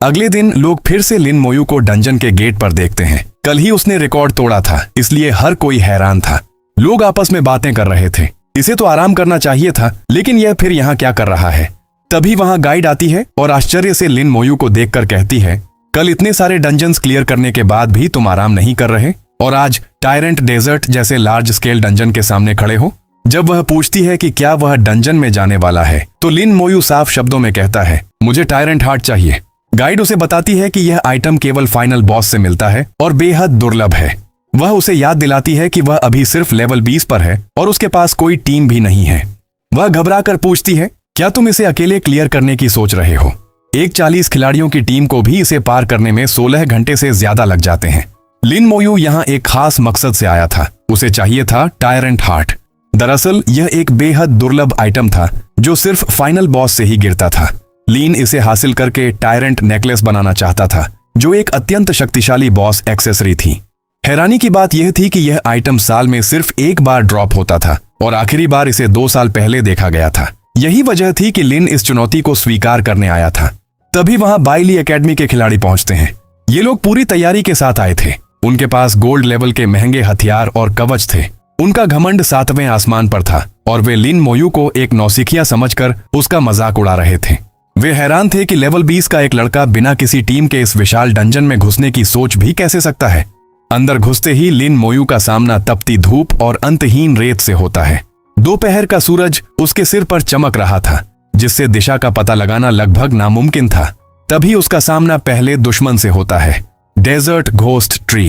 अगले दिन लोग फिर से लिन मोयू को डंजन के गेट पर देखते हैं। कल ही उसने रिकॉर्ड तोड़ा था, इसलिए हर कोई हैरान था। लोग आपस में बातें कर रहे थे। इसे तो आराम करना चाहिए था, लेकिन यह फिर यहाँ क्या कर रहा है? तभी वहां गाइड आती है और आश्चर्य से लिन मोयू को देखकर कहती है, कल इतने सारे डंजन्स क्लियर करने के बाद भी तुम आराम नहीं कर रहे और आज टायरेंट डेजर्ट जैसे लार्ज स्केल डंजन के सामने खड़े हो। जब वह पूछती है कि क्या वह डंजन में जाने वाला है तो लिन मोयू साफ शब्दों में कहता है, मुझे टायरेंट हार्ट चाहिए। गाइड उसे बताती है कि यह आइटम केवल फाइनल बॉस से मिलता है और बेहद दुर्लभ है। वह उसे याद दिलाती है कि वह अभी सिर्फ लेवल 20 पर है और उसके पास कोई टीम भी नहीं है। वह घबराकर पूछती है, क्या तुम इसे अकेले क्लियर करने की सोच रहे हो? एक 40 खिलाड़ियों की टीम को भी इसे पार करने में 16 घंटे से ज्यादा लग जाते हैं। लिन मोयू यहाँ एक खास मकसद से आया था। उसे चाहिए था टायरेंट हार्ट। दरअसल यह एक बेहद दुर्लभ आइटम था जो सिर्फ फाइनल बॉस से ही गिरता था। लिन इसे हासिल करके टायरेंट नेकलेस बनाना चाहता था, जो एक अत्यंत शक्तिशाली बॉस एक्सेसरी थी। हैरानी की बात यह थी कि यह आइटम साल में सिर्फ एक बार ड्रॉप होता था और आखिरी बार इसे 2 साल पहले देखा गया था। यही वजह थी कि लिन इस चुनौती को स्वीकार करने आया था। तभी वहां बाइली एकेडमी के खिलाड़ी पहुंचते हैं। ये लोग पूरी तैयारी के साथ आए थे। उनके पास गोल्ड लेवल के महंगे हथियार और कवच थे। उनका घमंड 7वें आसमान पर था और वे लिन मोयू को एक नौसिखिया समझकर उसका मजाक उड़ा रहे थे। वे हैरान थे कि लेवल 20 का एक लड़का बिना किसी टीम के इस विशाल डंजन में घुसने की सोच भी कैसे सकता है। अंदर घुसते ही लिन मोयू का सामना तपती धूप और अंतहीन रेत से होता है। दोपहर का सूरज उसके सिर पर चमक रहा था, जिससे दिशा का पता लगाना लगभग नामुमकिन था। तभी उसका सामना पहले दुश्मन से होता है, डेजर्ट घोस्ट ट्री।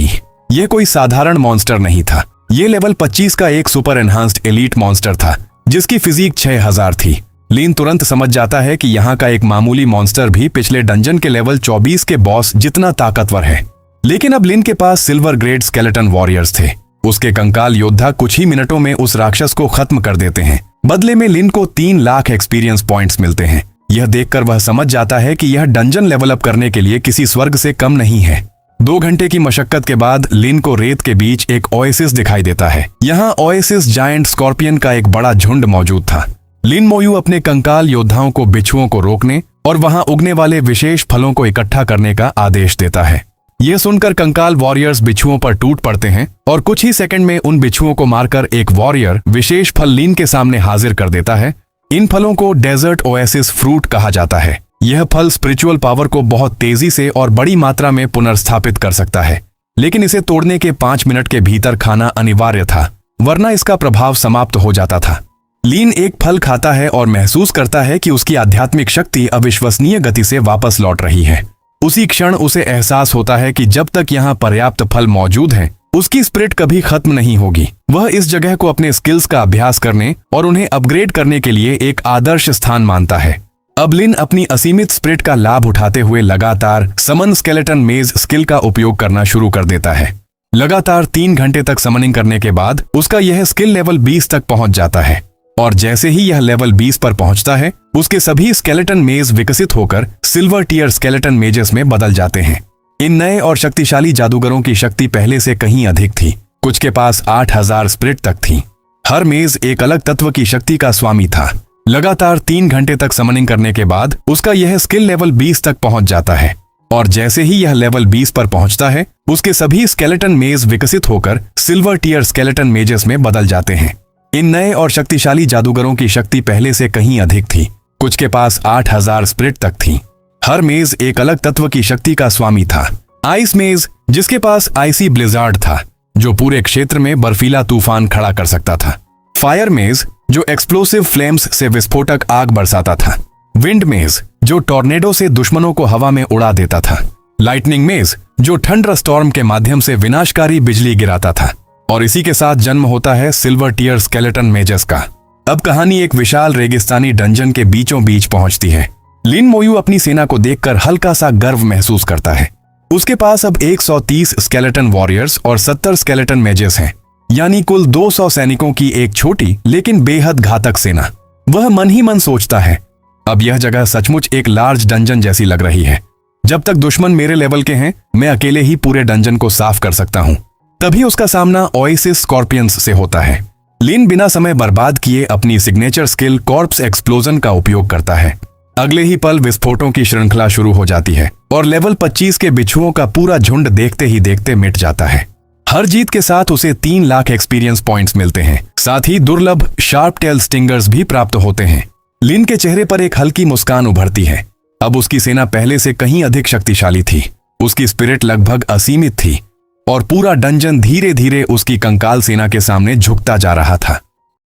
यह कोई साधारण मॉन्स्टर नहीं था। यह लेवल 25 का एक सुपर एनहांस्ड एलीट मॉन्स्टर था, जिसकी फिजिक 6000 थी। लिन तुरंत समझ जाता है कि यहाँ का एक मामूली मॉन्स्टर भी पिछले डंजन के लेवल 24 के बॉस जितना ताकतवर है। लेकिन अब लिन के पास सिल्वर ग्रेड स्केलेटन वॉरियर्स थे। उसके कंकाल योद्धा कुछ ही मिनटों में उस राक्षस को खत्म कर देते हैं। बदले में लिन को 3 लाख एक्सपीरियंस पॉइंट्स मिलते हैं। यह देखकर वह समझ जाता है कि यह डंजन लेवल अप करने के लिए किसी स्वर्ग से कम नहीं है। 2 घंटे की मशक्कत के बाद लिन को रेत के बीच एक ओएसिस दिखाई देता है। यहाँ ओएसिस जायंट स्कॉर्पियन का एक बड़ा झुंड मौजूद था। लिन मोयू अपने कंकाल योद्धाओं को बिच्छुओं को रोकने और वहां उगने वाले विशेष फलों को इकट्ठा करने का आदेश देता है। यह सुनकर कंकाल वॉरियर्स बिच्छुओं पर टूट पड़ते हैं और कुछ ही सेकंड में उन बिच्छुओं को मारकर एक वॉरियर विशेष फल लिन के सामने हाजिर कर देता है। इन फलों को डेजर्ट ओएसिस फ्रूट कहा जाता है। यह फल स्पिरिचुअल पावर को बहुत तेजी से और बड़ी मात्रा में पुनर्स्थापित कर सकता है, लेकिन इसे तोड़ने के 5 मिनट के भीतर खाना अनिवार्य था, वरना इसका प्रभाव समाप्त हो जाता था। लिन एक फल खाता है और महसूस करता है कि उसकी आध्यात्मिक शक्ति अविश्वसनीय गति से वापस लौट रही है। उसी क्षण उसे एहसास होता है कि जब तक यहाँ पर्याप्त फल मौजूद हैं, उसकी स्पिरिट कभी खत्म नहीं होगी। वह इस जगह को अपने स्किल्स का अभ्यास करने और उन्हें अपग्रेड करने के लिए एक आदर्श स्थान मानता है। अब लिन अपनी असीमित स्पिरिट का लाभ उठाते हुए लगातार समन स्केलेटन मेज स्किल का उपयोग करना शुरू कर देता है। लगातार 3 घंटे तक समनिंग करने के बाद उसका यह स्किल लेवल 20 तक पहुंच जाता है और जैसे ही यह लेवल 20 पर पहुंचता है उसके सभी स्केलेटन मेज विकसित होकर सिल्वर टियर स्केलेटन मेजेस में बदल जाते हैं। इन नए और शक्तिशाली जादूगरों की शक्ति पहले से कहीं अधिक थी। कुछ के पास 8000 स्पिरिट तक थी। हर मेज एक अलग तत्व की शक्ति का स्वामी था। लगातार 3 घंटे तक समनिंग करने के बाद उसका यह स्किल लेवल 20 तक पहुंच जाता है और जैसे ही यह लेवल 20 पर पहुंचता है उसके सभी स्केलेटन मेज विकसित होकर सिल्वर टियर स्केलेटन मेजेस में बदल जाते हैं। इन नए और शक्तिशाली जादूगरों की शक्ति पहले से कहीं अधिक थी। कुछ के पास 8000 स्पिरिट तक थी। हर मेज एक अलग तत्व की शक्ति का स्वामी था। आइस मेज, जिसके पास आइसी ब्लिजार्ड था जो पूरे क्षेत्र में बर्फीला तूफान खड़ा कर सकता था। फायर मेज, जो एक्सप्लोसिव फ्लेम्स से विस्फोटक आग बरसाता था। विंड मेज, जो टॉर्नेडो से दुश्मनों को हवा में उड़ा देता था। लाइटनिंग मेज, जो थंडर स्टॉर्म के माध्यम से विनाशकारी बिजली गिराता था। और इसी के साथ जन्म होता है सिल्वर टियर स्केलेटन मेजेस का। अब कहानी एक विशाल रेगिस्तानी डंजन के बीचों बीच पहुंचती है। लिन मोयू अपनी सेना को देखकर हल्का सा गर्व महसूस करता है। उसके पास अब 130 स्केलेटन वॉरियर्स और 70 स्केलेटन मेजेस हैं, यानी कुल 200 सैनिकों की एक छोटी लेकिन बेहद घातक सेना। वह मन ही मन सोचता है, अब यह जगह सचमुच एक लार्ज डंजन जैसी लग रही है। जब तक दुश्मन मेरे लेवल के हैं, मैं अकेले ही पूरे डंजन को साफ कर सकता हूं। तभी उसका सामना ओएसिस स्कॉर्पियंस से होता है। लिन बिना समय बर्बाद किए अपनी सिग्नेचर स्किल कॉर्प्स एक्सप्लोजन का उपयोग करता है। अगले ही पल विस्फोटों की श्रृंखला शुरू हो जाती है और लेवल 25 के बिच्छुओं का पूरा झुंड देखते ही देखते मिट जाता है। हर जीत के साथ उसे 3 लाख एक्सपीरियंस पॉइंट्स मिलते हैं। साथ ही दुर्लभ शार्प टेल स्टिंगर्स भी प्राप्त होते हैं। लिन के चेहरे पर एक हल्की मुस्कान उभरती है। अब उसकी सेना पहले से कहीं अधिक शक्तिशाली थी। उसकी स्पिरिट लगभग असीमित थी और पूरा डंजन धीरे धीरे उसकी कंकाल सेना के सामने झुकता जा रहा था।